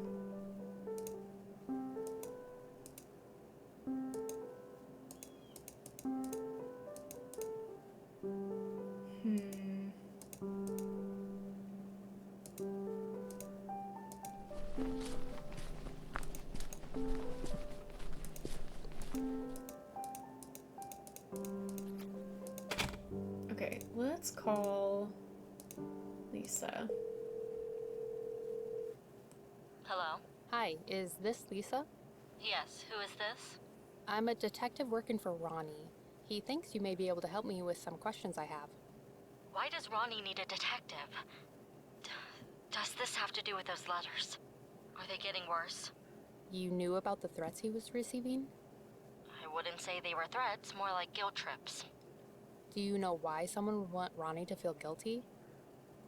Okay, let's call Lisa. Hello? Hi, is this Lisa? Yes, who is this? I'm a detective working for Ronnie. He thinks you may be able to help me with some questions I have. Why does Ronnie need a detective? Does this have to do with those letters? Are they getting worse? You knew about the threats he was receiving? I wouldn't say they were threats, more like guilt trips. Do you know why someone would want Ronnie to feel guilty?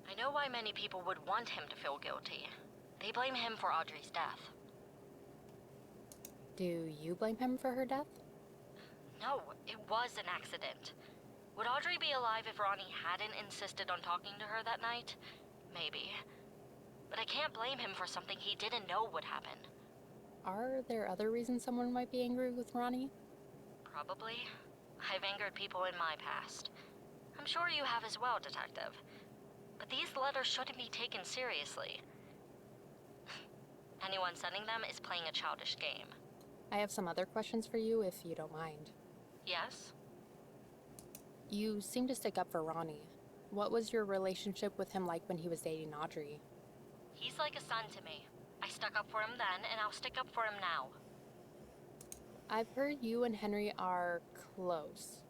I know why many people would want him to feel guilty. They blame him for Audrey's death. Do you blame him for her death? No, it was an accident. Would Audrey be alive if Ronnie hadn't insisted on talking to her that night? Maybe. But I can't blame him for something he didn't know would happen. Are there other reasons someone might be angry with Ronnie? Probably. I've angered people in my past. I'm sure you have as well, Detective. But these letters shouldn't be taken seriously. Anyone sending them is playing a childish game. I have some other questions for you if you don't mind. Yes? You seem to stick up for Ronnie. What was your relationship with him like when he was dating Audrey? He's like a son to me. I I stuck up for him then, and I'll stick up for him now. I've heard you and Henry are close.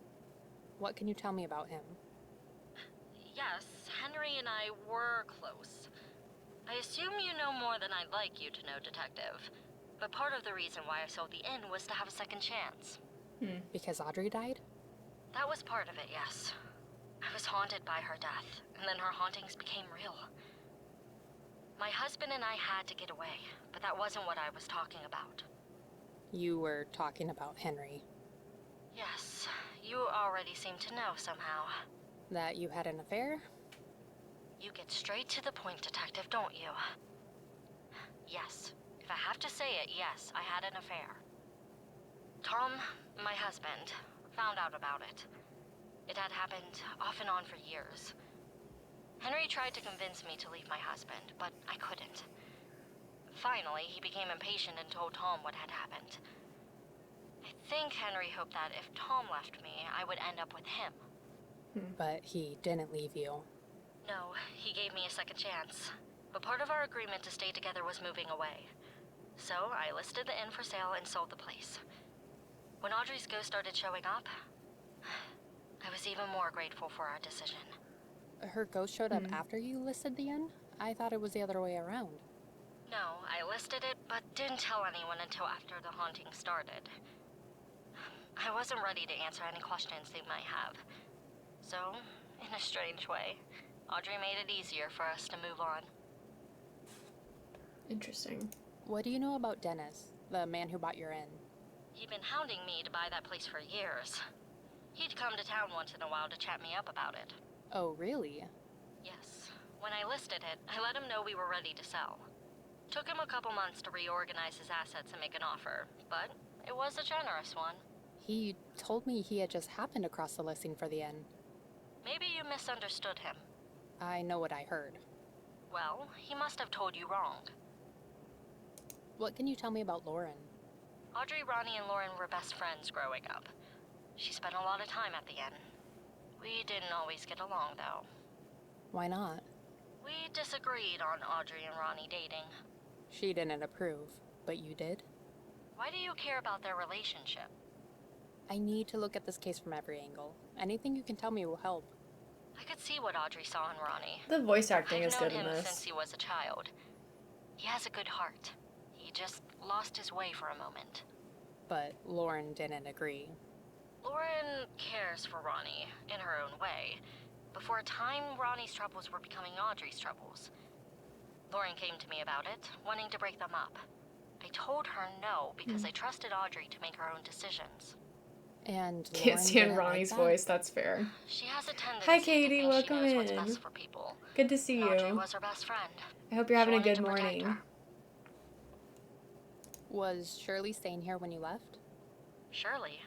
What can you tell me about him? Yes, Henry and I were close. I assume you know more than I'd like you to know, Detective. But part of the reason why I sold the inn was to have a second chance. Because Audrey died? That was part of it, yes. I was haunted by her death, and then her hauntings became real. My husband and I had to get away, but that wasn't what I was talking about. You were talking about Henry. Yes, you already seem to know somehow. That you had an affair? You get straight to the point, Detective, don't you? Yes. If I have to say it, yes, I had an affair. Tom, my husband, found out about it. It had happened off and on for years. Henry tried to convince me to leave my husband, but I couldn't. Finally, he became impatient and told Tom what had happened. I think Henry hoped that if Tom left me, I would end up with him. But he didn't leave you. No, he gave me a second chance. But part of our agreement to stay together was moving away. So I listed the inn for sale and sold the place. When Audrey's ghost started showing up, I was even more grateful for our decision. Her ghost showed up after you listed the inn? I thought it was the other way around. No, I listed it, but didn't tell anyone until after the haunting started. I wasn't ready to answer any questions they might have. So, in a strange way, Audrey made it easier for us to move on. Interesting. What do you know about Dennis, the man who bought your inn? He'd been hounding me to buy that place for years. He'd come to town once in a while to chat me up about it. Oh, really? Yes. When I listed it, I let him know we were ready to sell. Took him a couple months to reorganize his assets and make an offer, but it was a generous one. He told me he had just happened across the listing for the inn. Maybe you misunderstood him. I know what I heard. Well, he must have told you wrong. What can you tell me about Lauren? Audrey, Ronnie, and Lauren were best friends growing up. She spent a lot of time at the inn. We didn't always get along, though. Why not? We disagreed on Audrey and Ronnie dating. She didn't approve, but you did? Why do you care about their relationship? I need to look at this case from every angle. Anything you can tell me will help. I could see what Audrey saw in Ronnie. The voice acting I've is known good in him this. since he was a child. He has a good heart. He just lost his way for a moment. But Lauren didn't agree. Lauren cares for Ronnie in her own way. But for a time, Ronnie's troubles were becoming Audrey's troubles. Lauren came to me about it, wanting to break them up. I told her no because I trusted Audrey to make her own decisions. And Can't Lauren stand didn't Ronnie's like that? voice, that's fair. She has a tendency Hi, to Katie, think welcome she knows what's in. best for people. Good to see Audrey you. was her best friend. I hope you're having a She wanted good to protect morning. her. Was Shirley staying here when you left? Shirley.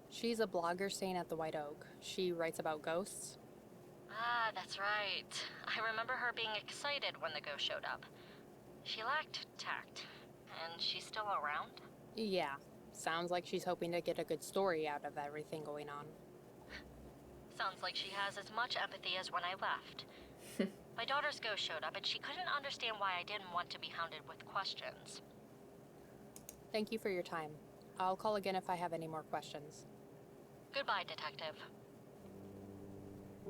She's a blogger staying at the White Oak. She writes about ghosts. Ah, that's right. I remember her being excited when the ghost showed up. She lacked tact. And she's still around? Yeah, sounds like she's hoping to get a good story out of everything going on. Sounds like she has as much empathy as when I left. My daughter's ghost showed up and she couldn't understand why I didn't want to be hounded with questions. Thank you for your time. I'll call again if I have any more questions. Goodbye, Detective.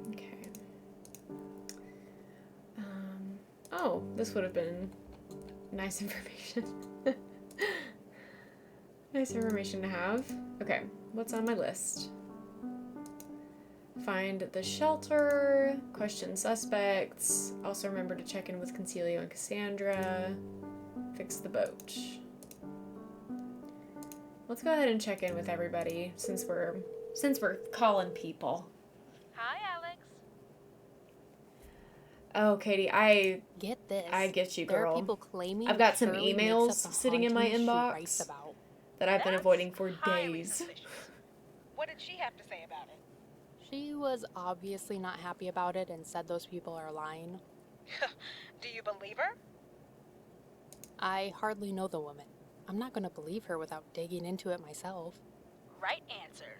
Okay. Oh, this would have been nice information. Nice information to have. Okay, what's on my list? Find the shelter, question suspects, also remember to check in with Concealio and Cassandra, fix the boat. Let's go ahead and check in with everybody since we're calling people. Hi, Alex. Oh, Katie, I Get this. get you, There girl. are people claiming I've got some Shirley emails makes up the sitting in my hauntings she inbox writes about. that I've been That's avoiding for highly days. suspicious. What did she have to say about it? She was obviously not happy about it and said those people are lying. Do you believe her? I hardly know the woman. I'm not going to believe her without digging into it myself. Right answer.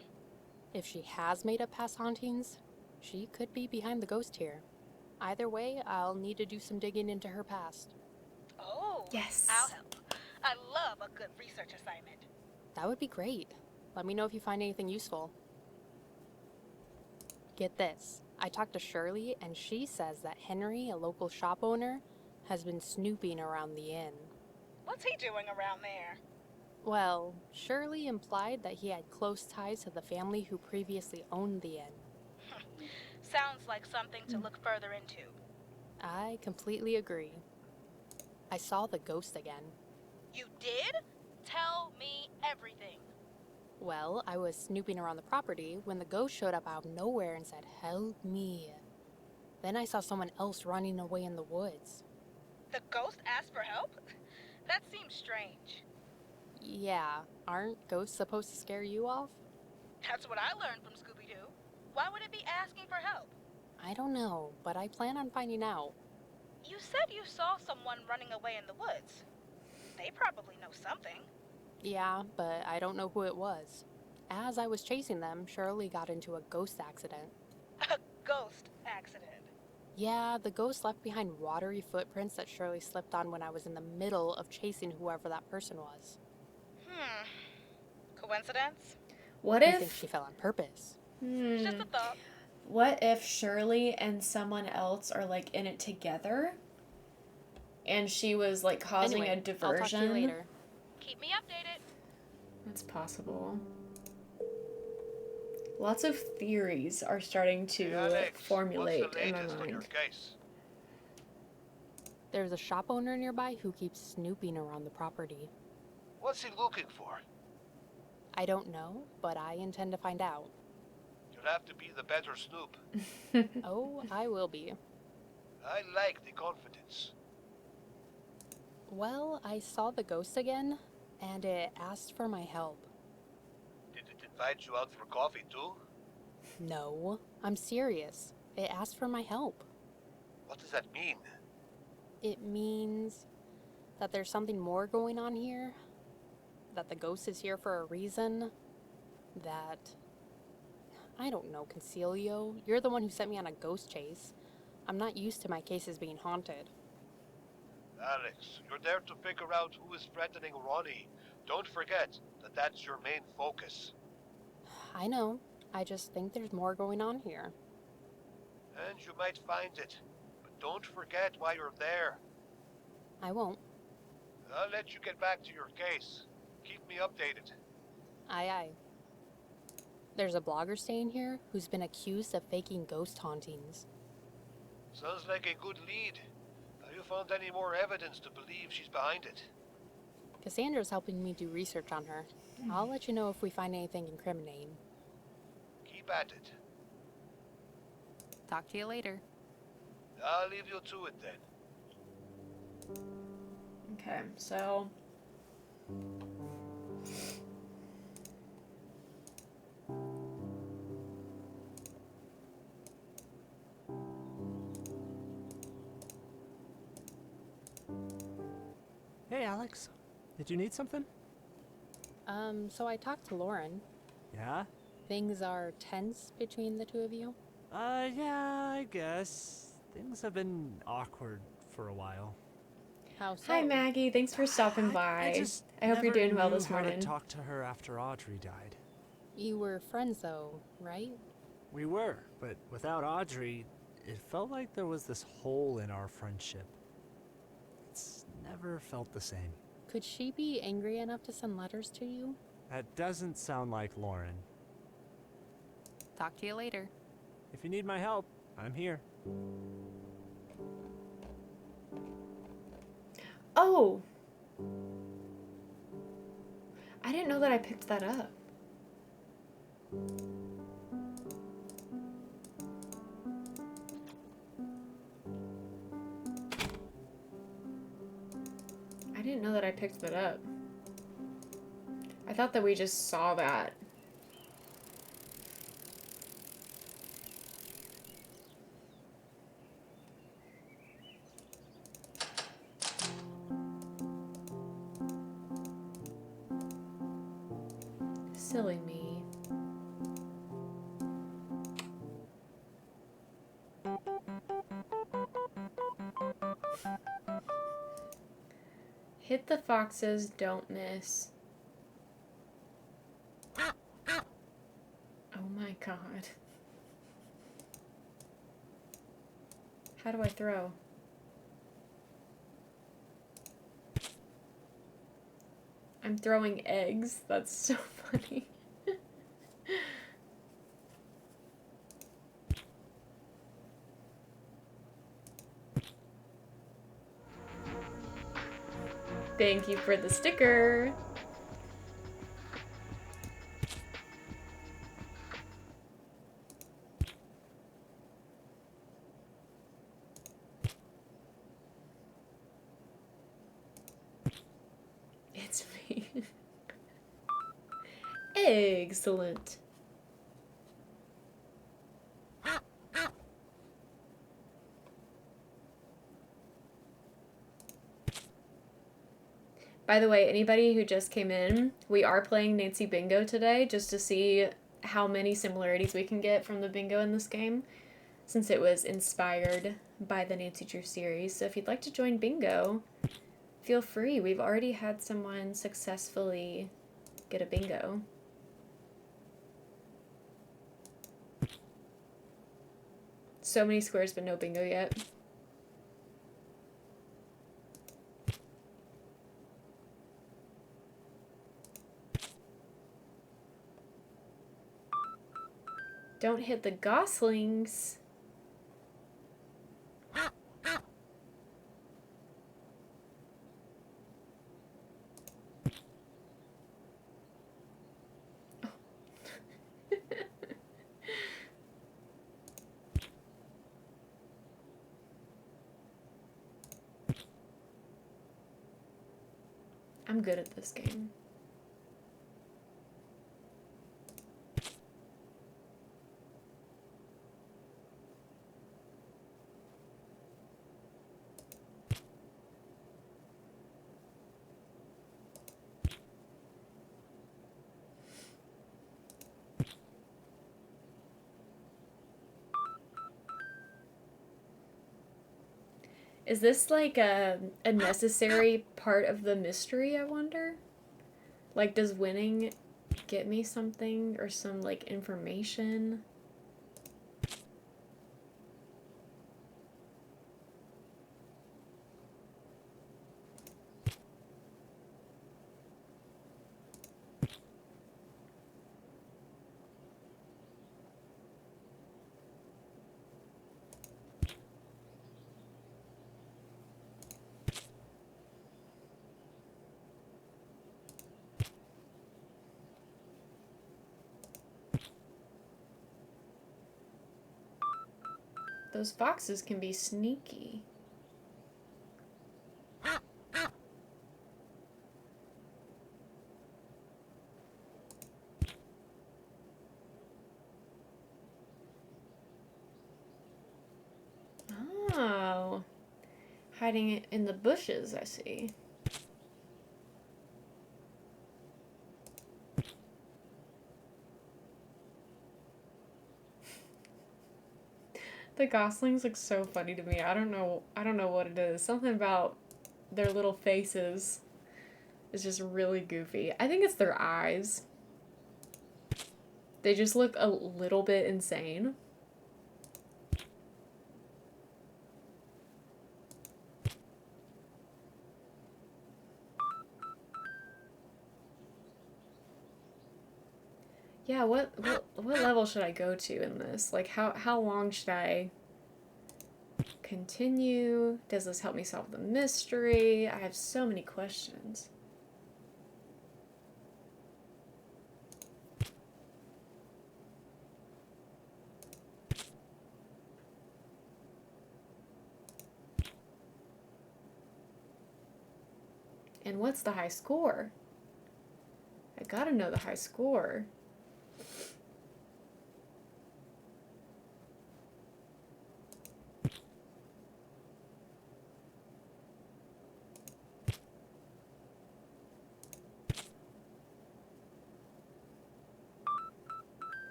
If she has made up past hauntings, she could be behind the ghost here. Either way, I'll need to do some digging into her past. Oh, Yes. I'll help. I love a good research assignment. That would be great. Let me know if you find anything useful. Get this. I talked to Shirley, and she says that Henry, a local shop owner, has been snooping around the inn. What's he doing around there? Well, Shirley implied that he had close ties to the family who previously owned the inn. Sounds like something to look further into. I completely agree. I saw the ghost again. You did? Tell me everything. Well, I was snooping around the property when the ghost showed up out of nowhere and said, "Help me." Then I saw someone else running away in the woods. The ghost asked for help? That seems strange. Yeah, aren't ghosts supposed to scare you off? That's what I learned from Scooby-Doo. Why would it be asking for help? I don't know, but I plan on finding out. You said you saw someone running away in the woods. They probably know something. Yeah, but I don't know who it was. As I was chasing them, Shirley got into a ghost accident. A ghost accident. Yeah, the ghost left behind watery footprints that Shirley slipped on when I was in the middle of chasing whoever that person was. Coincidence? What I think if... she fell on purpose. Just a thought. What if Shirley and someone else are, like, in it together? And she was, like, causing Anyway, a diversion? I'll talk to you later. Keep me updated. That's possible. Lots of theories are starting to Alex, formulate what's the in my latest on your mind. case? There's a shop owner nearby who keeps snooping around the property. What's he looking for? I don't know, but I intend to find out. You'll have to be the better Snoop. Oh, I will be. I like the confidence. Well, I saw the ghost again, and it asked for my help. Did it invite you out for coffee too? No, I'm serious. It asked for my help. What does that mean? It means that there's something more going on here, that the ghost is here for a reason, that... I don't know, Concilio. You're the one who sent me on a ghost chase. I'm not used to my cases being haunted. Alex, you're there to figure out who is threatening Ronnie. Don't forget that that's your main focus. I know. I just think there's more going on here. And you might find it. But don't forget why you're there. I won't. I'll let you get back to your case. Keep me updated. Aye, aye. There's a blogger staying here who's been accused of faking ghost hauntings. Sounds like a good lead. Have you found any more evidence to believe she's behind it? Cassandra's helping me do research on her. I'll let you know if we find anything incriminating. Keep at it. Talk to you later. I'll leave you to it then. Okay, so... Hey, Alex. Did you need something? So I talked to Lauren. Yeah? Things are tense between the two of you? Yeah, I guess. Things have been awkward for a while. How so? Hi, Maggie. Thanks for stopping by. I hope you're doing well this I morning. talked to her after Audrey died. You were friends though, right? We were, but without Audrey, it felt like there was this hole in our friendship. It's never felt the same. Could she be angry enough to send letters to you? That doesn't sound like Lauren. Talk to you later. If you need my help, I'm here. Oh! I didn't know that I picked that up. I didn't know that I picked that up. I thought that we just saw that. Silly me. Hit the foxes, don't miss. Oh my god. How do I throw? I'm throwing eggs. That's so funny. Thank you for the sticker. It's me. Excellent. By the way, anybody who just came in, we are playing Nancy Bingo today just to see how many similarities we can get from the bingo in this game, since it was inspired by the Nancy Drew series. So if you'd like to join bingo, feel free. We've already had someone successfully get a bingo. So many squares, but no bingo yet. Don't hit the goslings. I'm good at this game. Is this like a necessary part of the mystery, I wonder? Like, does winning get me something or some, like, information? Those foxes can be sneaky. Oh. Hiding it in the bushes, I see. The goslings look so funny to me. I don't know what it is. Something about their little faces is just really goofy. I think it's their eyes. They just look a little bit insane. Yeah, what level should I go to in this? Like, how long should I continue? Does this help me solve the mystery? I have so many questions. And what's the high score? I gotta know the high score.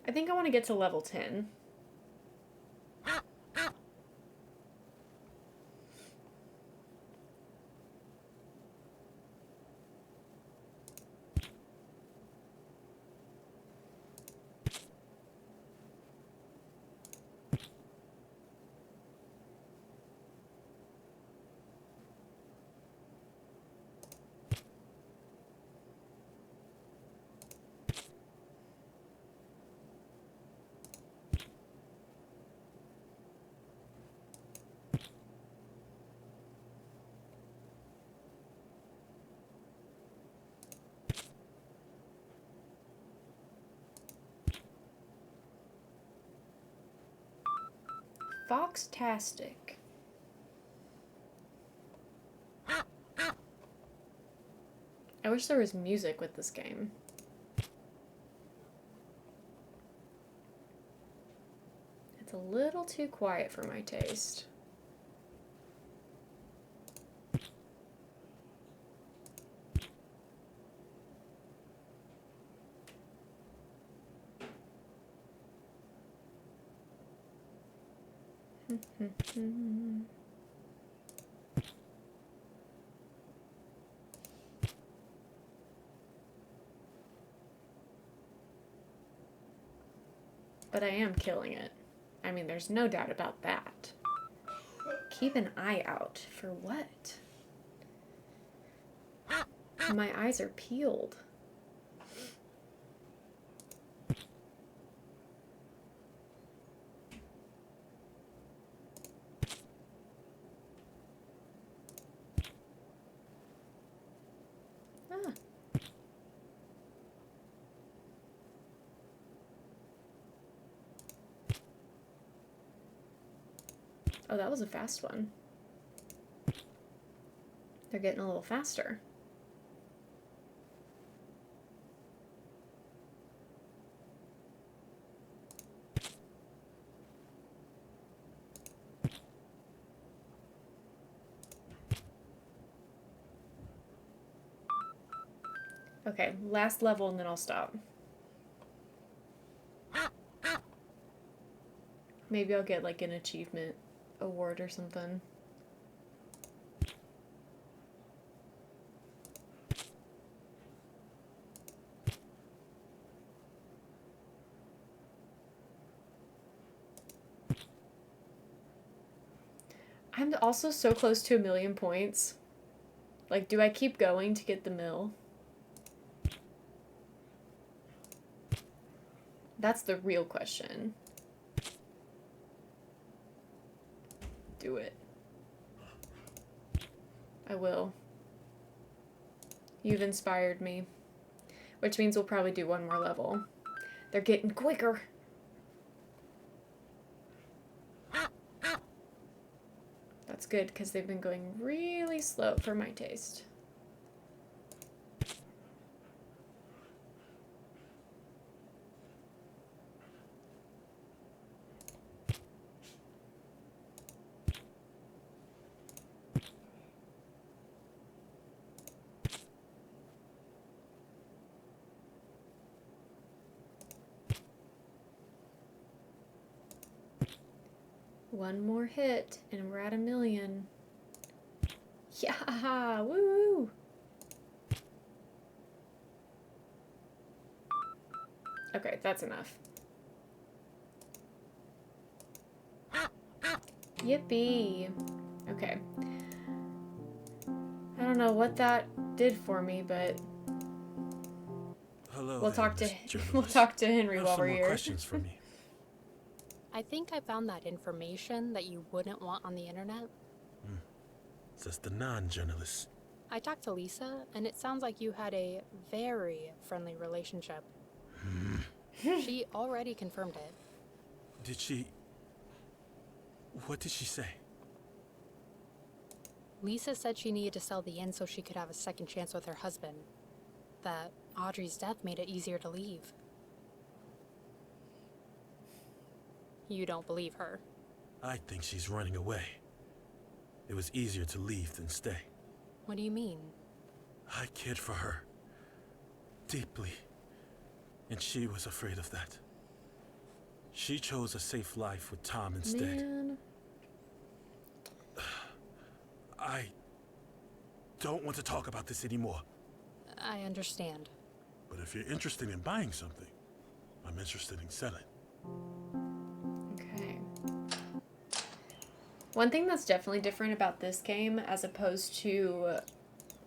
I think I want to get to level 10. Foxtastic. I wish there was music with this game. It's a little too quiet for my taste. But I am killing it. I mean, there's no doubt about that. Keep an eye out for what? My eyes are peeled. Ah. Oh, that was a fast one. They're getting a little faster. Okay, last level and then I'll stop. Maybe I'll get like an achievement award or something. I'm also so close to 1,000,000 points. Like, do I keep going to get the mill? That's the real question. Do it. I will. You've inspired me. Which means we'll probably do one more level. They're getting quicker. That's good, because they've been going really slow for my taste. One more hit, and we're at 1,000,000. Yeah, woo! Okay, that's enough. Yippee! Okay. I don't know what that did for me, but Hello. we'll there, talk to Miss Journalist. we'll talk to Henry I have while some we're more here. questions for me. I think I found that information that you wouldn't want on the internet. Says the non-journalist. I talked to Lisa, and it sounds like you had a very friendly relationship. She already confirmed it. Did she... What did she say? Lisa said she needed to sell the inn so she could have a second chance with her husband. That Audrey's death made it easier to leave. You don't believe her. I think she's running away. It was easier to leave than stay. What do you mean? I cared for her. Deeply. And she was afraid of that. She chose a safe life with Tom instead. Man. I don't want to talk about this anymore. I understand. But if you're interested in buying something, I'm interested in selling. Okay. One thing that's definitely different about this game as opposed to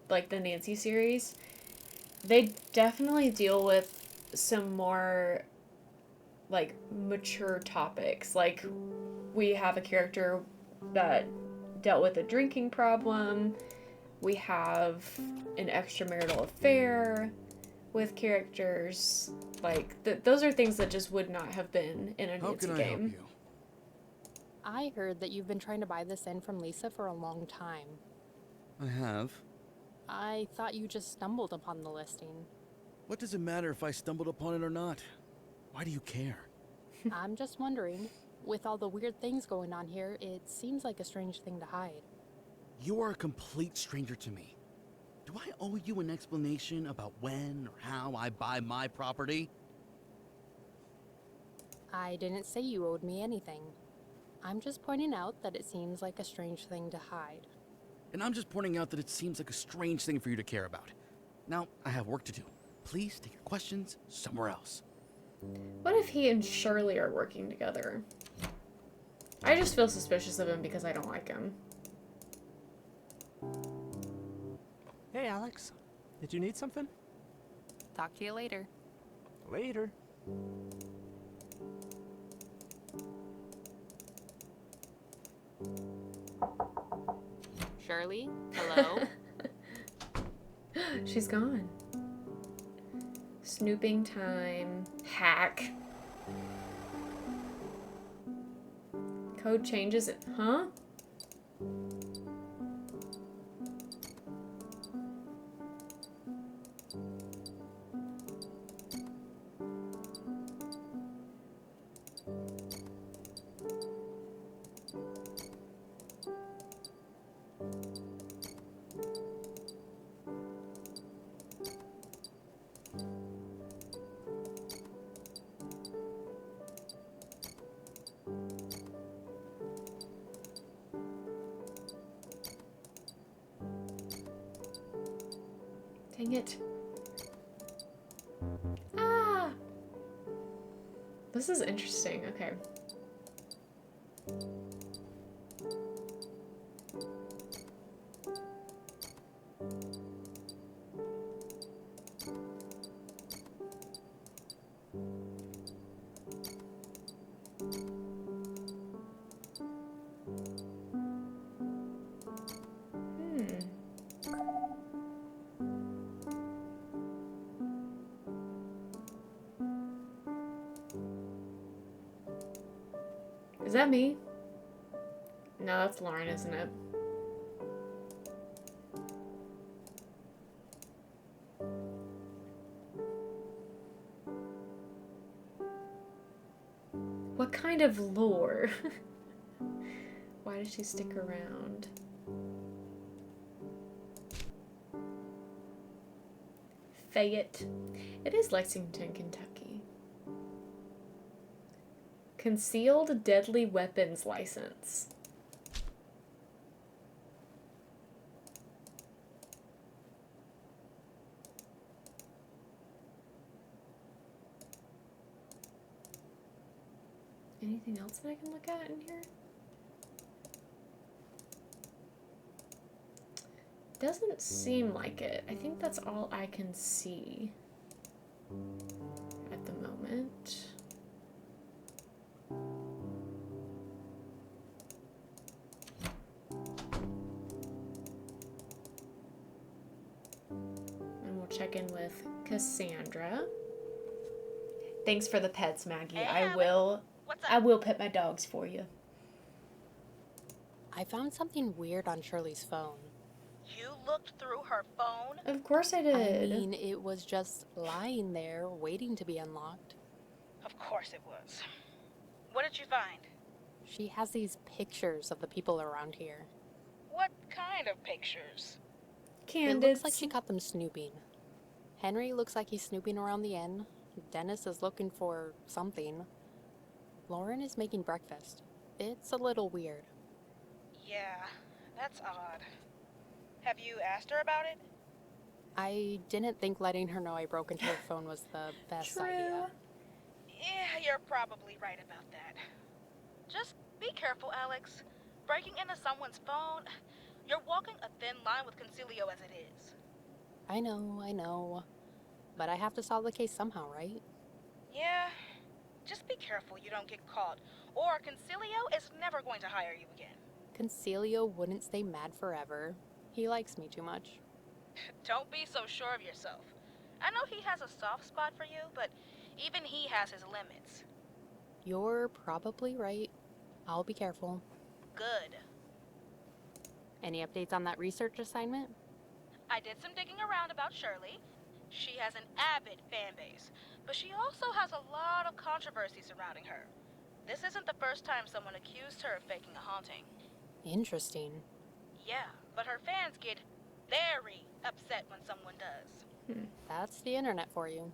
like the Nancy series, they definitely deal with some more like mature topics. Like we have a character that dealt with a drinking problem. We have an extramarital affair with characters. Like those are things that just would not have been in a How Nancy can I game. help you? I heard that you've been trying to buy this in from Lisa for a long time. I have. I thought you just stumbled upon the listing. What does it matter if I stumbled upon it or not? Why do you care? I'm just wondering, with all the weird things going on here, it seems like a strange thing to hide. You are a complete stranger to me. Do I owe you an explanation about when or how I buy my property? I didn't say you owed me anything. I'm just pointing out that it seems like a strange thing to hide. And I'm just pointing out that it seems like a strange thing for you to care about. Now, I have work to do. Please take your questions somewhere else. What if he and Shirley are working together? I just feel suspicious of him because I don't like him. Hey, Alex. Did you need something? Talk to you later. Later. Shirley? Hello? She's gone. Snooping time. Hack. Code changes it. Huh? Dang it. Ah! This is interesting. Okay. Is that me? No, that's Lauren, isn't it? What kind of lore? Why does she stick around? Fayette. It is Lexington, Kentucky. Concealed deadly weapons license. Anything else that I can look at in here? Doesn't seem like it. I think that's all I can see at the moment. And we'll check in with Cassandra. Thanks for the pets, Maggie. Hey, I Alex. will What's up? I will pet my dogs for you. I found something weird on Shirley's phone. You looked through her phone? Of course I I did. mean, it was just lying there, waiting to be unlocked. Of course it was. What did you find? She has these pictures of the people around here. What kind of pictures? Candids. It looks like she caught them snooping. Henry looks like he's snooping around the inn. Dennis is looking for something. Lauren is making breakfast. It's a little weird. Yeah, that's odd. Have you asked her about it? I didn't think letting her know I broke into her phone was the best idea. Yeah, you're probably right about that. Just be careful, Alex. Breaking into someone's phone, you're walking a thin line with Concilio as it is. I know. But I have to solve the case somehow, right? Yeah, just be careful you don't get caught, or Concilio is never going to hire you again. Concilio wouldn't stay mad forever. He likes me too much. Don't be so sure of yourself. I know he has a soft spot for you, but even he has his limits. You're probably right. I'll be careful. Good. Any updates on that research assignment? I did some digging around about Shirley. She has an avid fan base, but she also has a lot of controversy surrounding her. This isn't the first time someone accused her of faking a haunting. Interesting. Yeah, but her fans get very upset when someone does. That's the internet for you.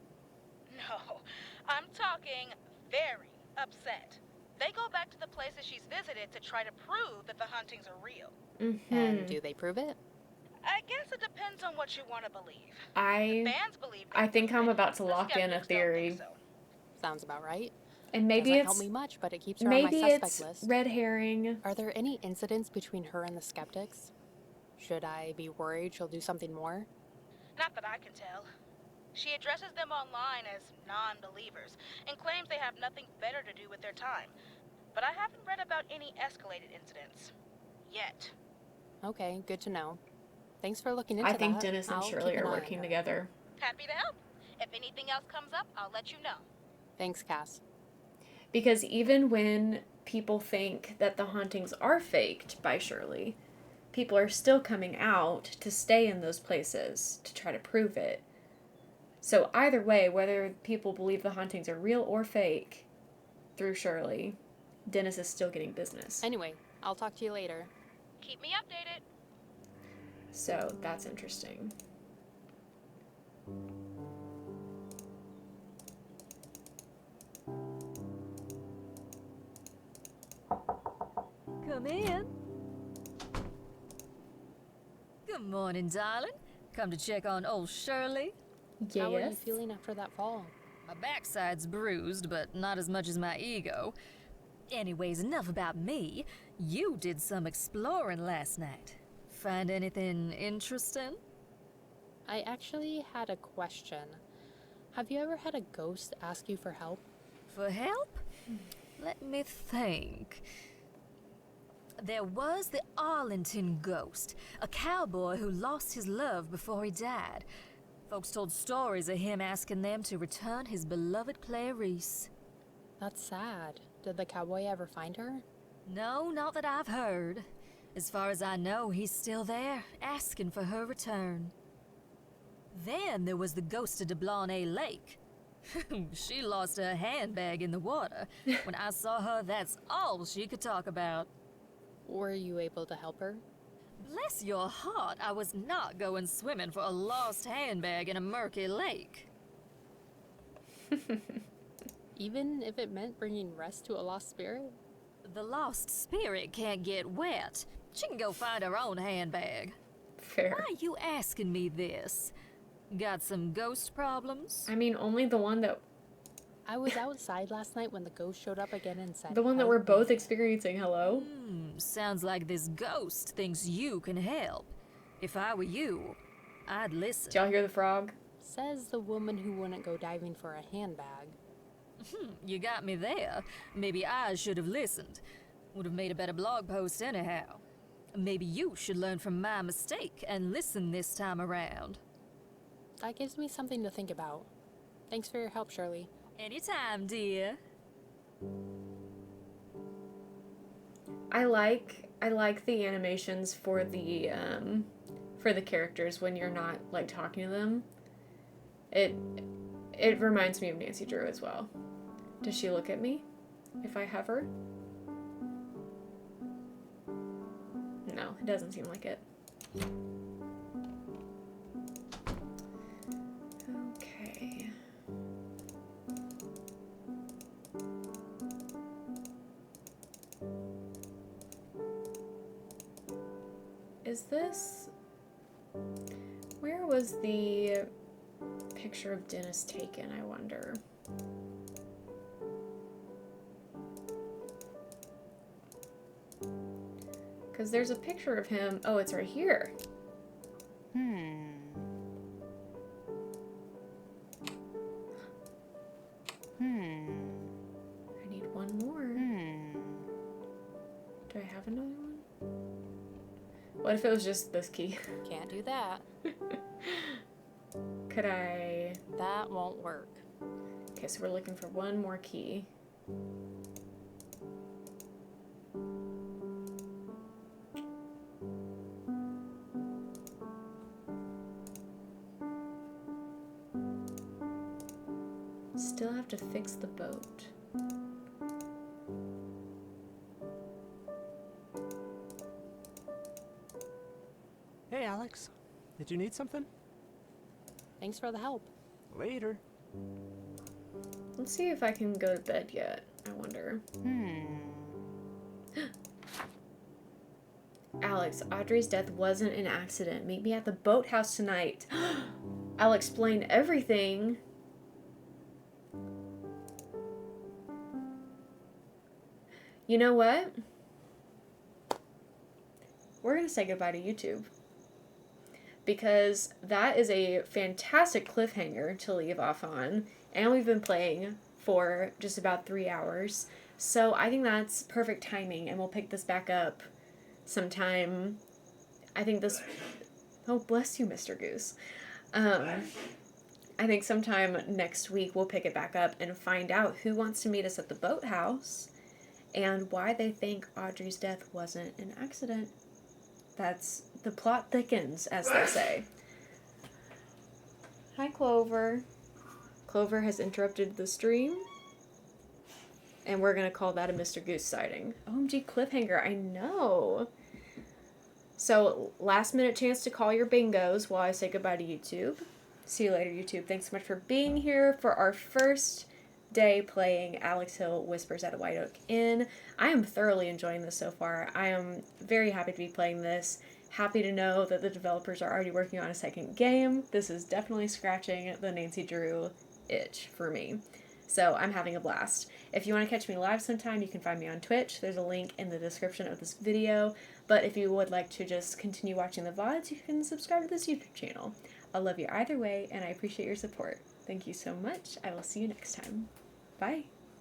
No, I'm talking very upset. They go back to the places she's visited to try to prove that the hauntings are real. And do they prove it? I guess it depends on what you want to believe. I Fans believe I think I'm about to the lock in a skeptics don't theory. think so. Sounds about right. And maybe Doesn't it's help me much, but it keeps her on my maybe suspect it's list. red herring. Are there any incidents between her and the skeptics? Should I be worried she'll do something more? Not that I can tell. She addresses them online as non-believers and claims they have nothing better to do with their time. But I haven't read about any escalated incidents. Yet. Okay, good to know. Thanks for looking into I that. think Dennis and I'll Shirley keep an are eye on working her. together. Happy to help. If anything else comes up, I'll let you know. Thanks, Cass. Because even when people think that the hauntings are faked by Shirley, people are still coming out to stay in those places to try to prove it. So either way, whether people believe the hauntings are real or fake, through Shirley, Dennis is still getting business. Anyway, I'll talk to you later. Keep me updated. So that's interesting. Come in. Good morning, darling. Come to check on old Shirley? How are you Yes. feeling after that fall? My backside's bruised, but not as much as my ego. Anyways, enough about me. You did some exploring last night. Find anything interesting? I actually had a question. Have you ever had a ghost ask you for help? For help? Let me think. There was the Arlington ghost, a cowboy who lost his love before he died. Folks told stories of him asking them to return his beloved Clarice. That's sad. Did the cowboy ever find her? No, not that I've heard. As far as I know, he's still there, asking for her return. Then there was the ghost of DeBlanchet Lake. She lost her handbag in the water. When I saw her, that's all she could talk about. Were you able to help her? Bless your heart, I was not going swimming for a lost handbag in a murky lake. Even if it meant bringing rest to a lost spirit? The lost spirit can't get wet. She can go find her own handbag. Fair. Why are you asking me this? Got some ghost problems? I mean, only the one that I was outside last night when the ghost showed up again and said, the one that "Help we're me." both experiencing. Hello. Sounds like this ghost thinks you can help. If I were you, I'd listen. Did y'all hear the frog? Says the woman who wouldn't go diving for a handbag. You got me there. Maybe I should have listened. Would have made a better blog post anyhow. Maybe you should learn from my mistake and listen this time around. That gives me something to think about. Thanks for your help, Shirley. Anytime, dear. I like the animations for the characters when you're not like talking to them. It reminds me of Nancy Drew as well. Does she look at me if I hover? No, it doesn't seem like it. Okay. Is this... Where was the picture of Dennis taken, I wonder? Because there's a picture of him. Oh, it's right here. I need one more. Do I have another one? What if it was just this key? Can't do that. Could I... That won't work. Okay, so we're looking for one more key. still have to fix the boat. Hey, Alex. Did you need something? Thanks for the help. Later. Let's see if I can go to bed yet. I wonder. Alex, Audrey's death wasn't an accident. Meet me at the boathouse tonight. I'll explain everything. You know what? We're going to say goodbye to YouTube. Because that is a fantastic cliffhanger to leave off on. And we've been playing for just about 3 hours. So I think that's perfect timing. And we'll pick this back up sometime. I think this... Oh, bless you, Mr. Goose. I think sometime next week we'll pick it back up and find out who wants to meet us at the boathouse and why they think Audrey's death wasn't an accident. That's the plot thickens, as they say. Hi, Clover. Clover has interrupted the stream. And we're going to call that a Mr. Goose sighting. OMG cliffhanger, I know. So, last minute chance to call your bingos while I say goodbye to YouTube. See you later, YouTube. Thanks so much for being here for our first day playing Alex Hill Whispers at a White Oak Inn. I am thoroughly enjoying this so far. I am very happy to be playing this. Happy to know that the developers are already working on a second game. This is definitely scratching the Nancy Drew itch for me. So I'm having a blast. If you want to catch me live sometime, you can find me on Twitch. There's a link in the description of this video. But if you would like to just continue watching the VODs, you can subscribe to this YouTube channel. I love you either way, and I appreciate your support. Thank you so much. I will see you next time. Bye.